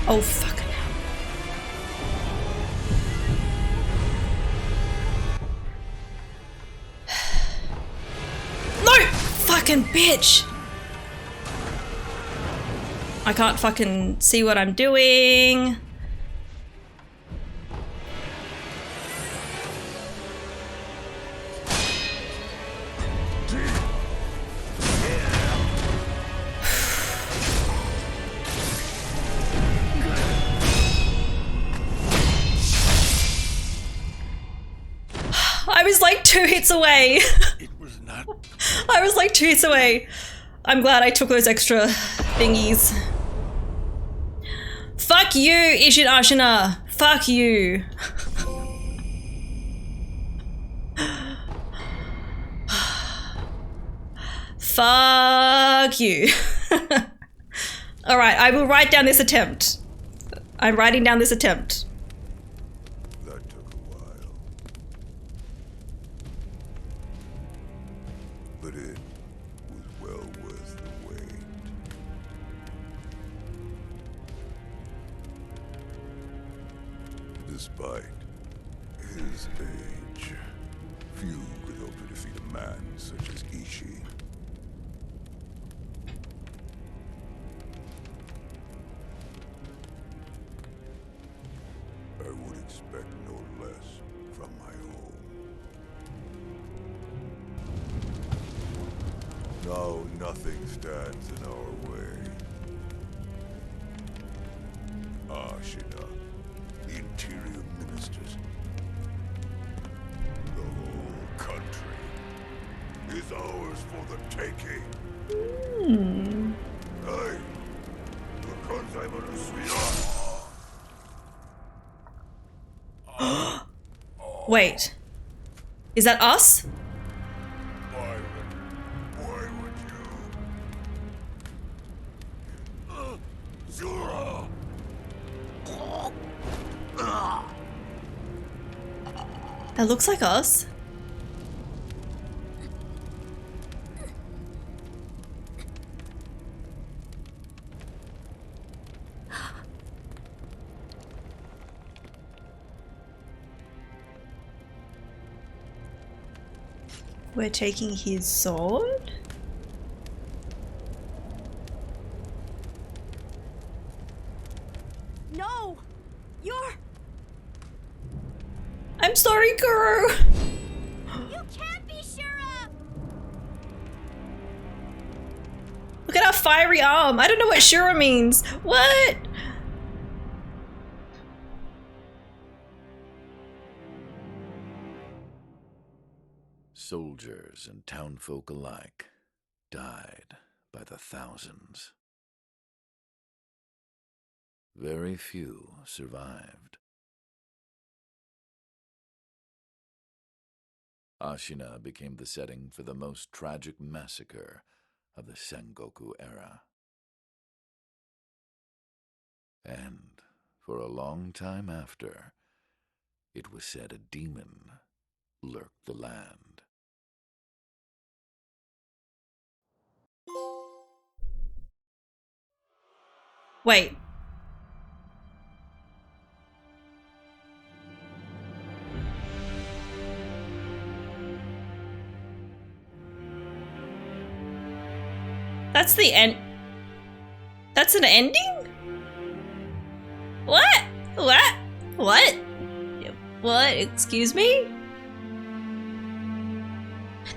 Oh, fucking hell. No! Fucking bitch! I can't fucking see what I'm doing. I was like 2 hits away. It was not. I was like 2 hits away. I'm glad I took those extra thingies. Fuck you, Ishin Ashina. Fuck you. Fuck you. Alright, I will write down this attempt. I'm writing down this attempt. That took a while. But it was well worth the wait. Despite his age, few could hope to defeat a man such as Ishi. I would expect no less from my home. Now nothing stands in our way. Ashina, the interior ministers, the whole country is ours for the taking. Hey, the Kanzai Wait. Is that us? Why would you? Shura! That looks like us. We're taking his sword? No! You're... I'm sorry, Kuro. You can't be Shura! Look at our fiery arm. I don't know what Shura means. What? Soldiers and townfolk alike died by the thousands. Very few survived. Ashina became the setting for the most tragic massacre of the Sengoku era. And for a long time after, it was said a demon lurked the land. Wait. That's the end. That's an ending? What? What? What? What? Excuse me?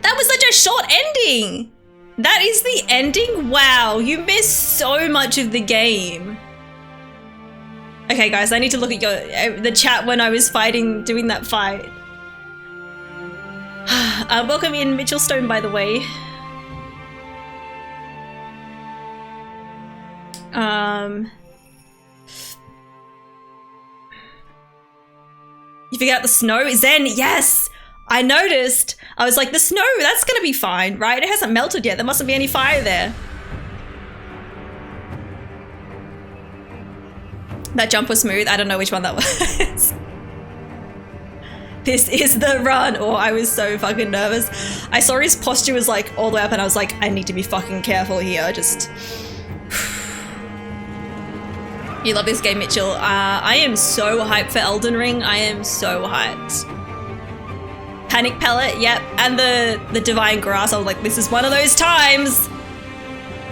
That was such a short ending! That is the ending? Wow, you missed so much of the game. Okay guys, I need to look at the chat when I was doing that fight. Welcome in Mitchell Stone, by the way. You figured out the snow? Zen, yes! I noticed. I was like, the snow, that's gonna be fine, right? It hasn't melted yet. There mustn't be any fire there. That jump was smooth. I don't know which one that was. This is the run. Oh, I was so fucking nervous. I saw his posture was like all the way up and I was like, I need to be fucking careful here. Just... You love this game, Mitchell. I am so hyped for Elden Ring. I am so hyped. Panic Pellet, yep. And the Divine Grass. I was like, this is one of those times.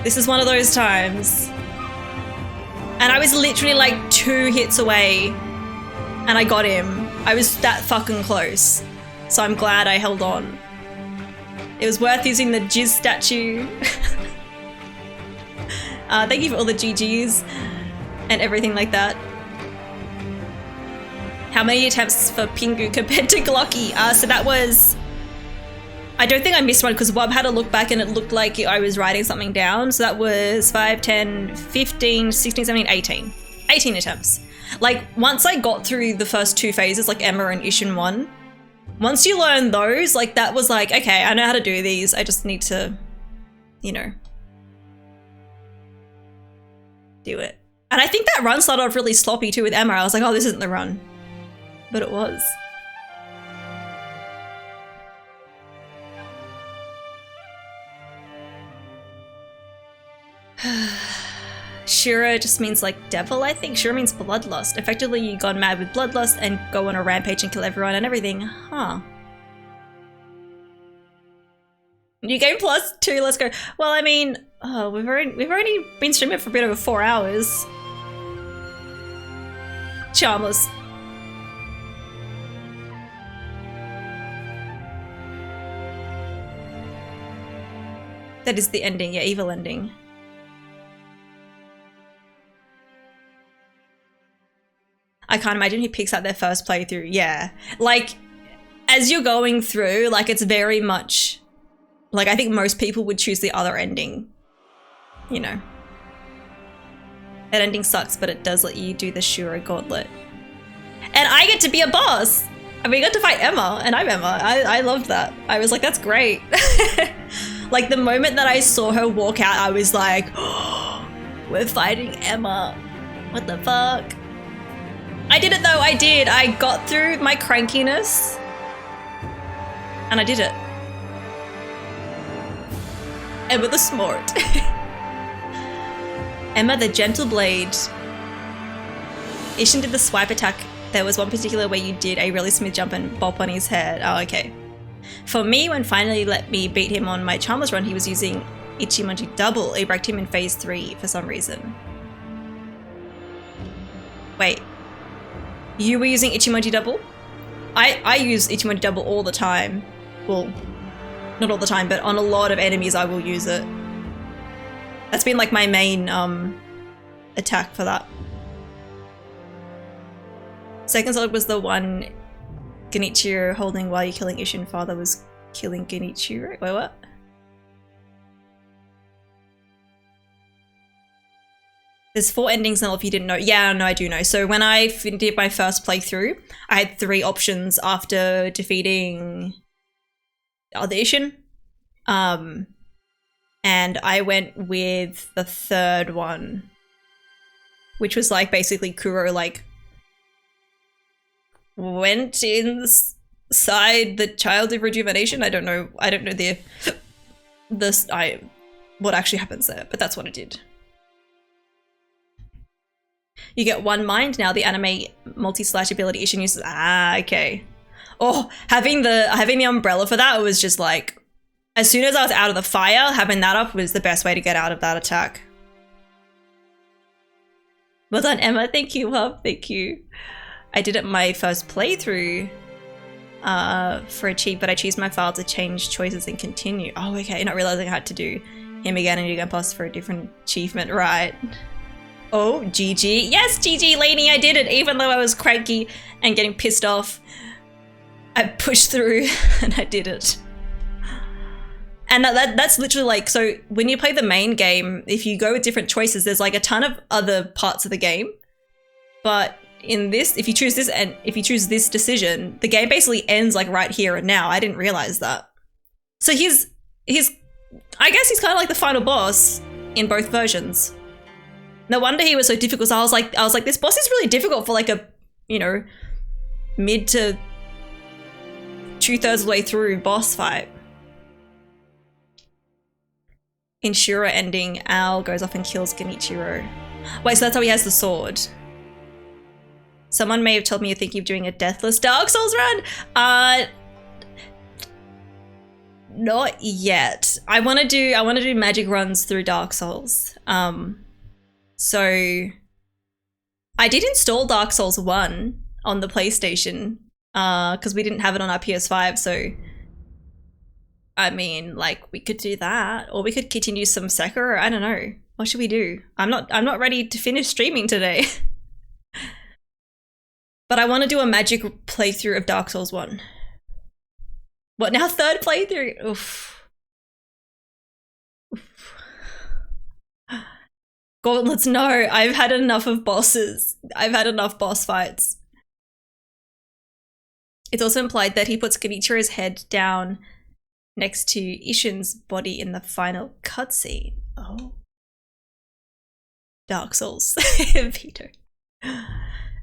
This is one of those times. And I was literally like 2 hits away and I got him. I was that fucking close. So I'm glad I held on. It was worth using the jizz statue. Thank you for all the GGs and everything like that. How many attempts for Pingu compared to Glocky? So that was... I don't think I missed one because Wob had a look back and it looked like I was writing something down. So that was 5, 10, 15, 16, 17, 18. 18 attempts. Like, once I got through the first 2 phases, like Emma and Ishin 1, once you learn those, like, that was like, okay, I know how to do these. I just need to, you know, do it. And I think that run started off really sloppy too with Emma. I was like, oh, this isn't the run. But it was. Shura just means like devil, I think. Shura means bloodlust. Effectively, you gone mad with bloodlust and go on a rampage and kill everyone and everything. Huh. New game +2, let's go. Well, I mean, oh, we've already been streaming for a bit over 4 hours. Charmless. That is the ending, yeah, evil ending. I can't imagine who picks up their first playthrough. Yeah, like as you're going through, like it's very much like I think most people would choose the other ending. You know, that ending sucks, but it does let you do the Shura gauntlet. And I get to be a boss. I mean, I got to fight Emma, and I'm Emma. I loved that. I was like, that's great. Like the moment that I saw her walk out, I was like, oh, we're fighting Emma. What the fuck? I did it though, I did. I got through my crankiness and I did it. Emma the Smart. Emma the Gentle Blade. Ishin did the swipe attack. There was one particular where you did a really smooth jump and bop on his head. Oh, okay. For me, when finally let me beat him on my Charmless run, he was using Ichimonji double. It wrecked him in phase 3 for some reason. Wait. You were using Ichimonji double? I use Ichimonji double all the time. Well, not all the time, but on a lot of enemies I will use it. That's been like my main attack for that. Second Sword was the one Genichiro holding while you're killing Ishin. Father was killing Genichiro. Wait, what? There's 4 endings now if you didn't know. Yeah, no, I do know. So when I did my first playthrough, I had 3 options after defeating the other Ishin. And I went with the 3rd one, which was like basically Kuro like went inside the Child of Rejuvenation. I don't know what actually happens there, but that's what it did. You get 1 mind now. The anime multi-slash ability Ishin uses. Ah, okay. Oh, having the umbrella for that was just like, as soon as I was out of the fire, having that up was the best way to get out of that attack. Well done, Emma. Thank you, love. Thank you. I did it my first playthrough for a cheat, but I choose my file to change choices and continue. Oh, okay. Not realizing I had to do him again and do again plus for a different achievement, right? Oh, GG. Yes, GG, Lainey, I did it. Even though I was cranky and getting pissed off, I pushed through and I did it. And that's literally like, so when you play the main game, if you go with different choices, there's like a ton of other parts of the game. But in this, if you choose this and if you choose this decision, the game basically ends like right here and now. I didn't realize that. So he's I guess he's kind of like the final boss in both versions. No wonder he was so difficult. So I was like, this boss is really difficult for like a, you know, mid to 2/3 of the way through boss fight. In Shura ending, Al goes off and kills Genichiro. Wait, so that's how he has the sword. Someone may have told me you're thinking of doing a Deathless Dark Souls run. Not yet. I want to do magic runs through Dark Souls. So I did install Dark Souls 1 on the PlayStation because we didn't have it on our PS5, so I mean, like, we could do that, or we could continue some Sekiro. I don't know. What should we do? I'm not ready to finish streaming today. But I want to do a magic playthrough of Dark Souls 1. What now? Third playthrough? Oof. Oof. Gauntlets, no. I've had enough of bosses. I've had enough boss fights. It's also implied that he puts Genichiro's head down next to Ishin's body in the final cutscene. Oh. Dark Souls. Vito.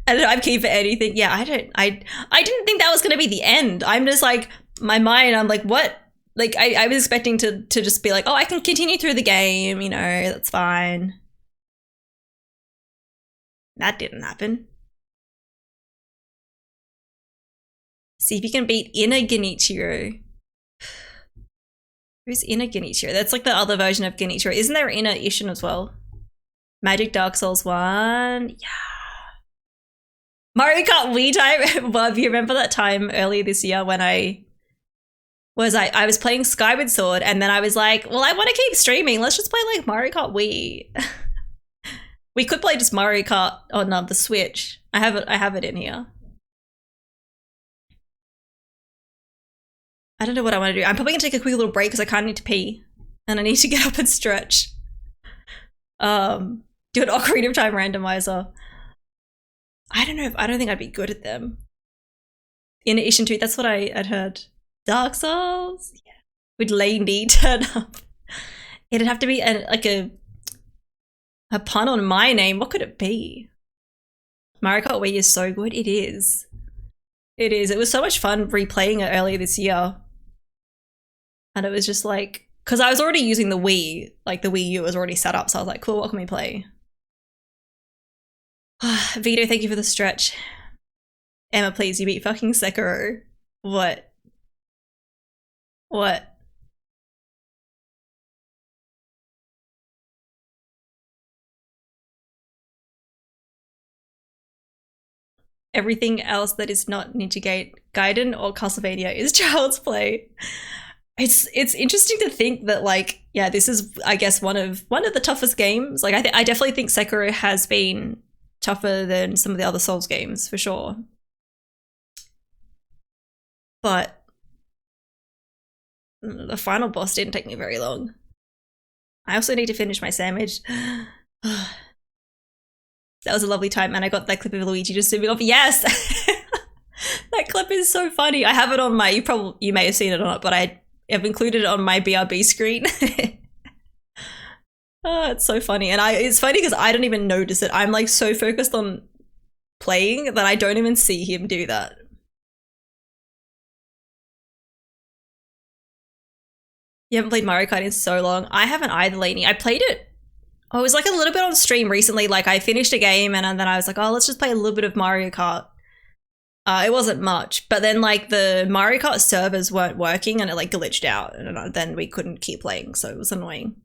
I'm keen for anything. Yeah, I didn't think that was gonna be the end. I'm just like, my mind, I'm like, what? Like, I was expecting to just be like, oh, I can continue through the game, you know, that's fine. That didn't happen. See if you can beat Inner Genichiro. Who's Inner Genichiro? That's like the other version of Genichiro. Isn't there Inner Ishin as well? Magic Dark Souls 1. Yeah. Mario Kart Wii time. Well, if you remember that time earlier this year when I was playing Skyward Sword, and then I was like, well, I want to keep streaming. Let's just play like Mario Kart Wii. We could play just Mario Kart on the Switch. I have it in here. I don't know what I want to do. I'm probably gonna take a quick little break because I kind of need to pee and I need to get up and stretch. Do an Ocarina of Time randomizer. I don't think I'd be good at them. In Ishin 2, that's what I'd heard. Dark Souls? Yeah. Would Lane D turn up? It'd have to be a pun on my name. What could it be? Mario Kart Wii is so good. It is. It is. It was so much fun replaying it earlier this year. And it was just like, because I was already using the Wii, like the Wii U was already set up. So I was like, cool, what can we play? Vito, thank you for the stretch. Emma, please, you beat fucking Sekiro. What? What? Everything else that is not Ninja Gaiden or Castlevania is child's play. It's interesting to think that, like, yeah, this is, I guess, one of the toughest games. Like, I definitely think Sekiro has been tougher than some of the other Souls games for sure. But the final boss didn't take me very long. I also need to finish my sandwich. That was a lovely time, and I got that clip of Luigi just zooming off. Yes! That clip is so funny. I have it on my, you may have seen it or not, but I have included it on my BRB screen. Oh, it's so funny. And it's funny because I don't even notice it. I'm like so focused on playing that I don't even see him do that. You haven't played Mario Kart in so long. I haven't either, Lainey. I played it. Oh, it was like a little bit on stream recently. Like, I finished a game and then I was like, oh, let's just play a little bit of Mario Kart. It wasn't much, but then like the Mario Kart servers weren't working and it like glitched out, and then we couldn't keep playing, so it was annoying.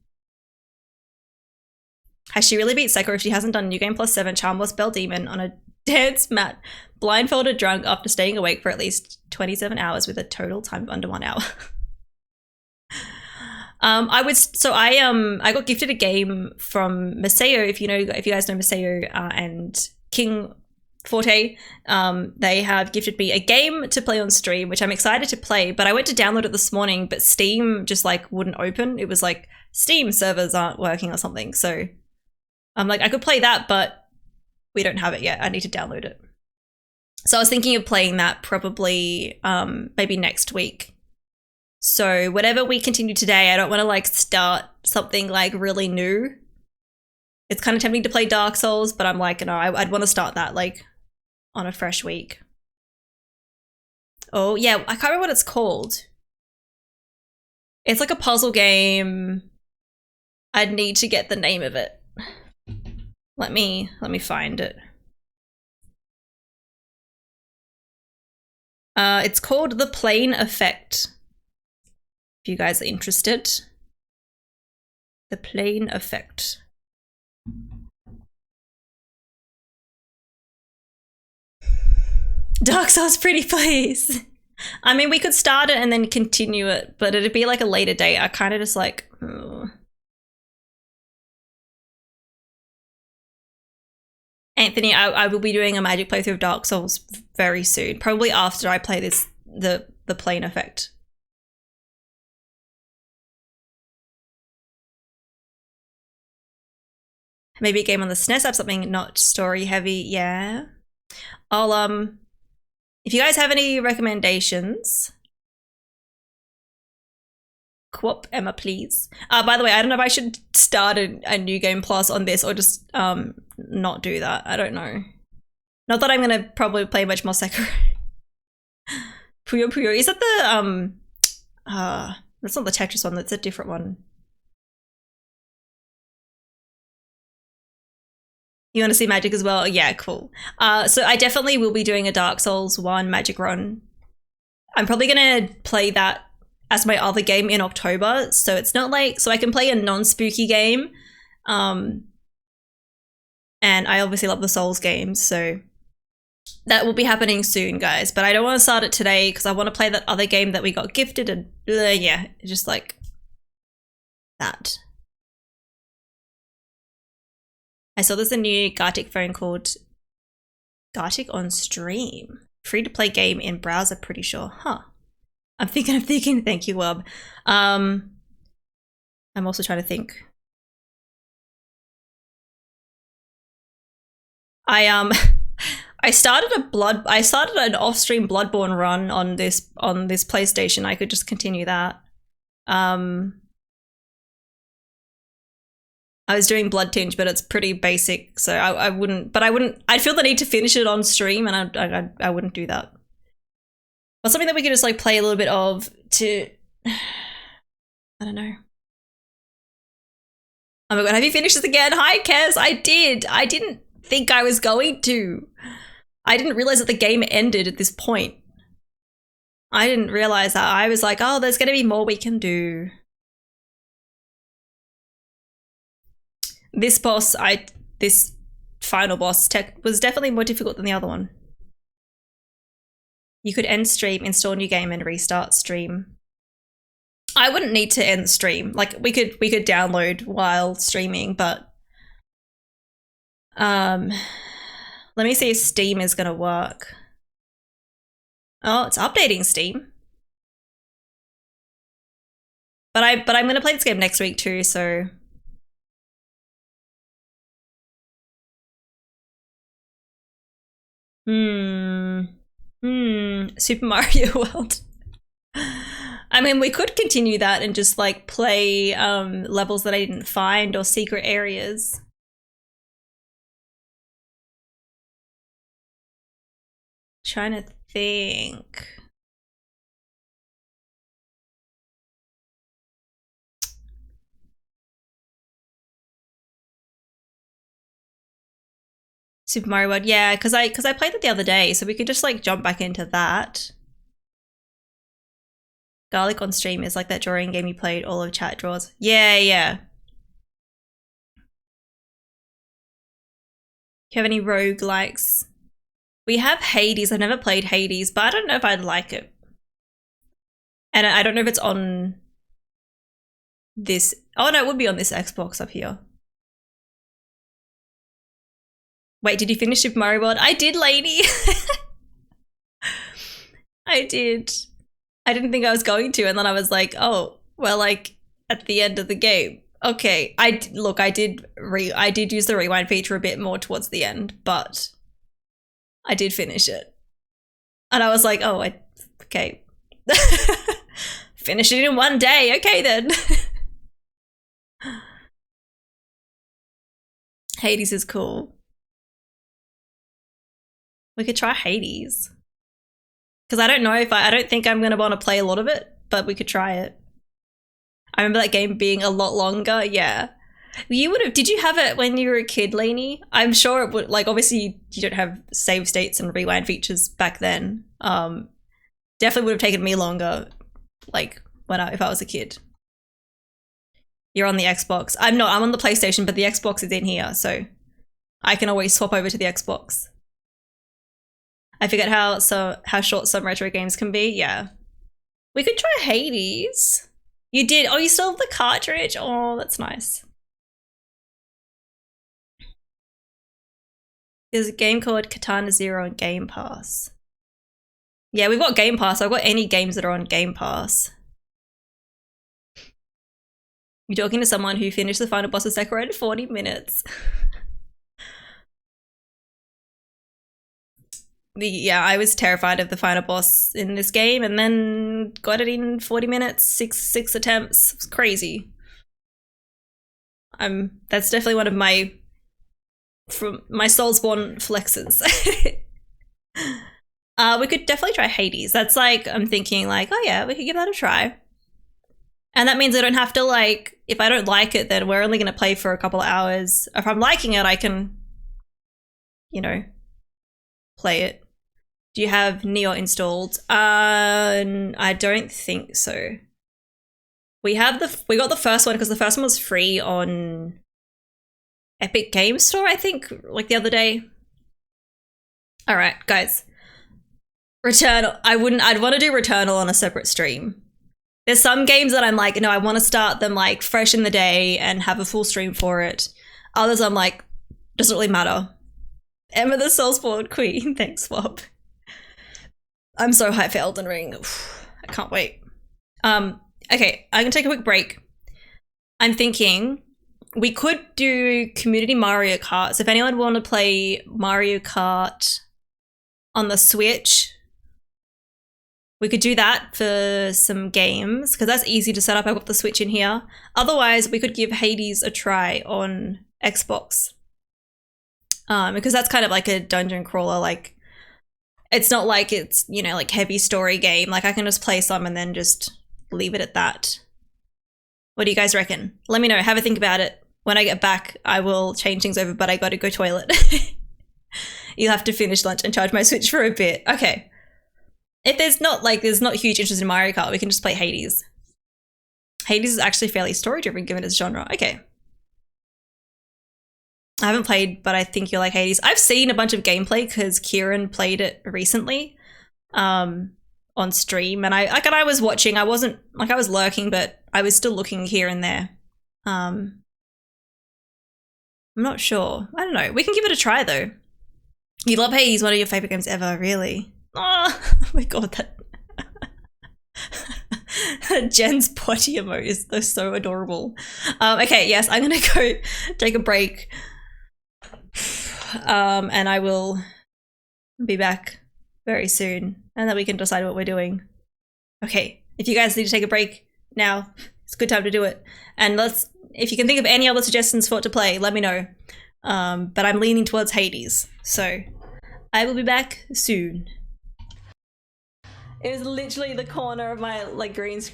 Has she really beat Sekiro if she hasn't done New Game Plus 7 Charmless Bell Demon on a dance mat, blindfolded drunk after staying awake for at least 27 hours with a total time of under 1 hour? I got gifted a game from Maseo, if you guys know Maseo and King Forte. They have gifted me a game to play on stream, which I'm excited to play, but I went to download it this morning, but Steam just like wouldn't open. It was like Steam servers aren't working or something. So I'm like, I could play that, but we don't have it yet. I need to download it. So I was thinking of playing that probably maybe next week. So whatever we continue today, I don't want to like start something like really new. It's kind of tempting to play Dark Souls, but I'm like, no, I'd want to start that like on a fresh week. Oh yeah, I can't remember what it's called. It's like a puzzle game. I'd need to get the name of it. Let me find it. It's called The Plane Effect. If you guys are interested. The Plane Effect. Dark Souls, pretty please. I mean, we could start it and then continue it, but it'd be like a later date. I kind of just like, ugh. Anthony, I will be doing a magic playthrough of Dark Souls very soon. Probably after I play this, the plane effect. Maybe a game on the SNES app, something not story heavy. Yeah. I'll if you guys have any recommendations, co-op Emma, please. By the way, I don't know if I should start a new game plus on this or just not do that. I don't know. Not that I'm gonna probably play much more Sekiro. Puyo Puyo. Is that the that's not the Tetris one, that's a different one. You want to see magic as well? Yeah, cool. So I definitely will be doing a Dark Souls 1 magic run. I'm probably gonna play that as my other game in October, so it's not like, so I can play a non-spooky game. And I obviously love the Souls games, so that will be happening soon, guys. But I don't want to start it today because I want to play that other game that we got gifted, and yeah, just like that. I saw there's a new Gartic phone called Gartic on Stream. Free to play game in browser, pretty sure. Huh. I'm thinking, thank you, Wub. I'm also trying to think. I started an off-stream Bloodborne run on this PlayStation. I could just continue that. I was doing Blood Tinge, but it's pretty basic, so I wouldn't. But I'd feel the need to finish it on stream, and I wouldn't do that. But something that we could just like play a little bit of to, I don't know. Oh my god, have you finished this again? Hi, Kez. I did. I didn't think I was going to. I didn't realize that the game ended at this point. I didn't realize that. I was like, oh, there's gonna be more we can do. This boss, this final boss was definitely more difficult than the other one. You could end stream, install a new game, and restart stream. I wouldn't need to end stream. Like we could download while streaming, but let me see if Steam is gonna work. Oh, it's updating Steam. But I'm gonna play this game next week too, so. Super Mario World. I mean, we could continue that and just like play levels that I didn't find or secret areas. Trying to think. Super Mario World, yeah, because I played it the other day, so we could just like jump back into that. Garlic on stream is like that drawing game you played, all of chat draws. Yeah, yeah. Do you have any roguelikes? We have Hades. I've never played Hades, but I don't know if I'd like it. And I don't know if it's on this. Oh no, it would be on this Xbox up here. Wait, did you finish Super Mario World? I did, lady. I did. I didn't think I was going to, and then I was like, oh, well, like at the end of the game. Okay, I did use the rewind feature a bit more towards the end, but I did finish it. And I was like, oh, okay. Finish it in one day. Okay then. Hades is cool. We could try Hades. Because I don't know if I don't think I'm going to want to play a lot of it, but we could try it. I remember that game being a lot longer. Yeah. You would have, did you have it when you were a kid, Lainey? I'm sure it would, like obviously you don't have save states and rewind features back then. Definitely would have taken me longer, like if I was a kid. You're on the Xbox. I'm not, I'm on the PlayStation, but the Xbox is in here, so I can always swap over to the Xbox. I forget how short some retro games can be. Yeah. We could try Hades. You did? Oh, you still have the cartridge? Oh, that's nice. There's a game called Katana Zero on Game Pass. Yeah, we've got Game Pass. I've got any games that are on Game Pass. You're talking to someone who finished the final boss of Sekiro in 40 minutes. Yeah, I was terrified of the final boss in this game and then got it in 40 minutes, six attempts. It was crazy. That's definitely one of my Soulsborne flexes. We could definitely try Hades. That's like, I'm thinking like, oh yeah, we could give that a try. And that means I don't have to like, if I don't like it, then we're only going to play for a couple of hours. If I'm liking it, I can, you know, play it. Do you have Neo installed? I don't think so. We got the first one because the first one was free on Epic Games Store, I think, like the other day. All right, guys. Returnal. I'd want to do Returnal on a separate stream. There's some games that I'm like, no, I want to start them like fresh in the day and have a full stream for it. Others I'm like, doesn't really matter. Emma the Soulsborne Queen. Thanks, Swap. I'm so hyped for Elden Ring. I can't wait. Okay, I'm gonna take a quick break. I'm thinking we could do community Mario Kart. So if anyone want to play Mario Kart on the Switch, we could do that for some games because that's easy to set up. I've got the Switch in here. Otherwise, we could give Hades a try on Xbox. Because that's kind of like a dungeon crawler. Like, it's not like it's, you know, like heavy story game. Like I can just play some and then just leave it at that. What do you guys reckon? Let me know. Have a think about it. When I get back, I will change things over, but I got to go toilet. You'll have to finish lunch and charge my Switch for a bit. Okay. If there's not huge interest in Mario Kart, we can just play Hades. Hades is actually fairly story-driven given its genre. Okay. I haven't played, but I think you'll like Hades. I've seen a bunch of gameplay because Kieran played it recently on stream. And I was watching. I wasn't, like I was lurking, but I was still looking here and there. I'm not sure. I don't know. We can give it a try though. You love Hades, one of your favorite games ever, really? Oh my god, that Jen's potty emojis, they're so adorable. Okay, yes, I'm gonna go take a break. And I will be back very soon, and then we can decide what we're doing. Okay, if you guys need to take a break now, it's a good time to do it. And if you can think of any other suggestions for it to play, let me know. But I'm leaning towards Hades, so I will be back soon. It was literally the corner of my like green screen.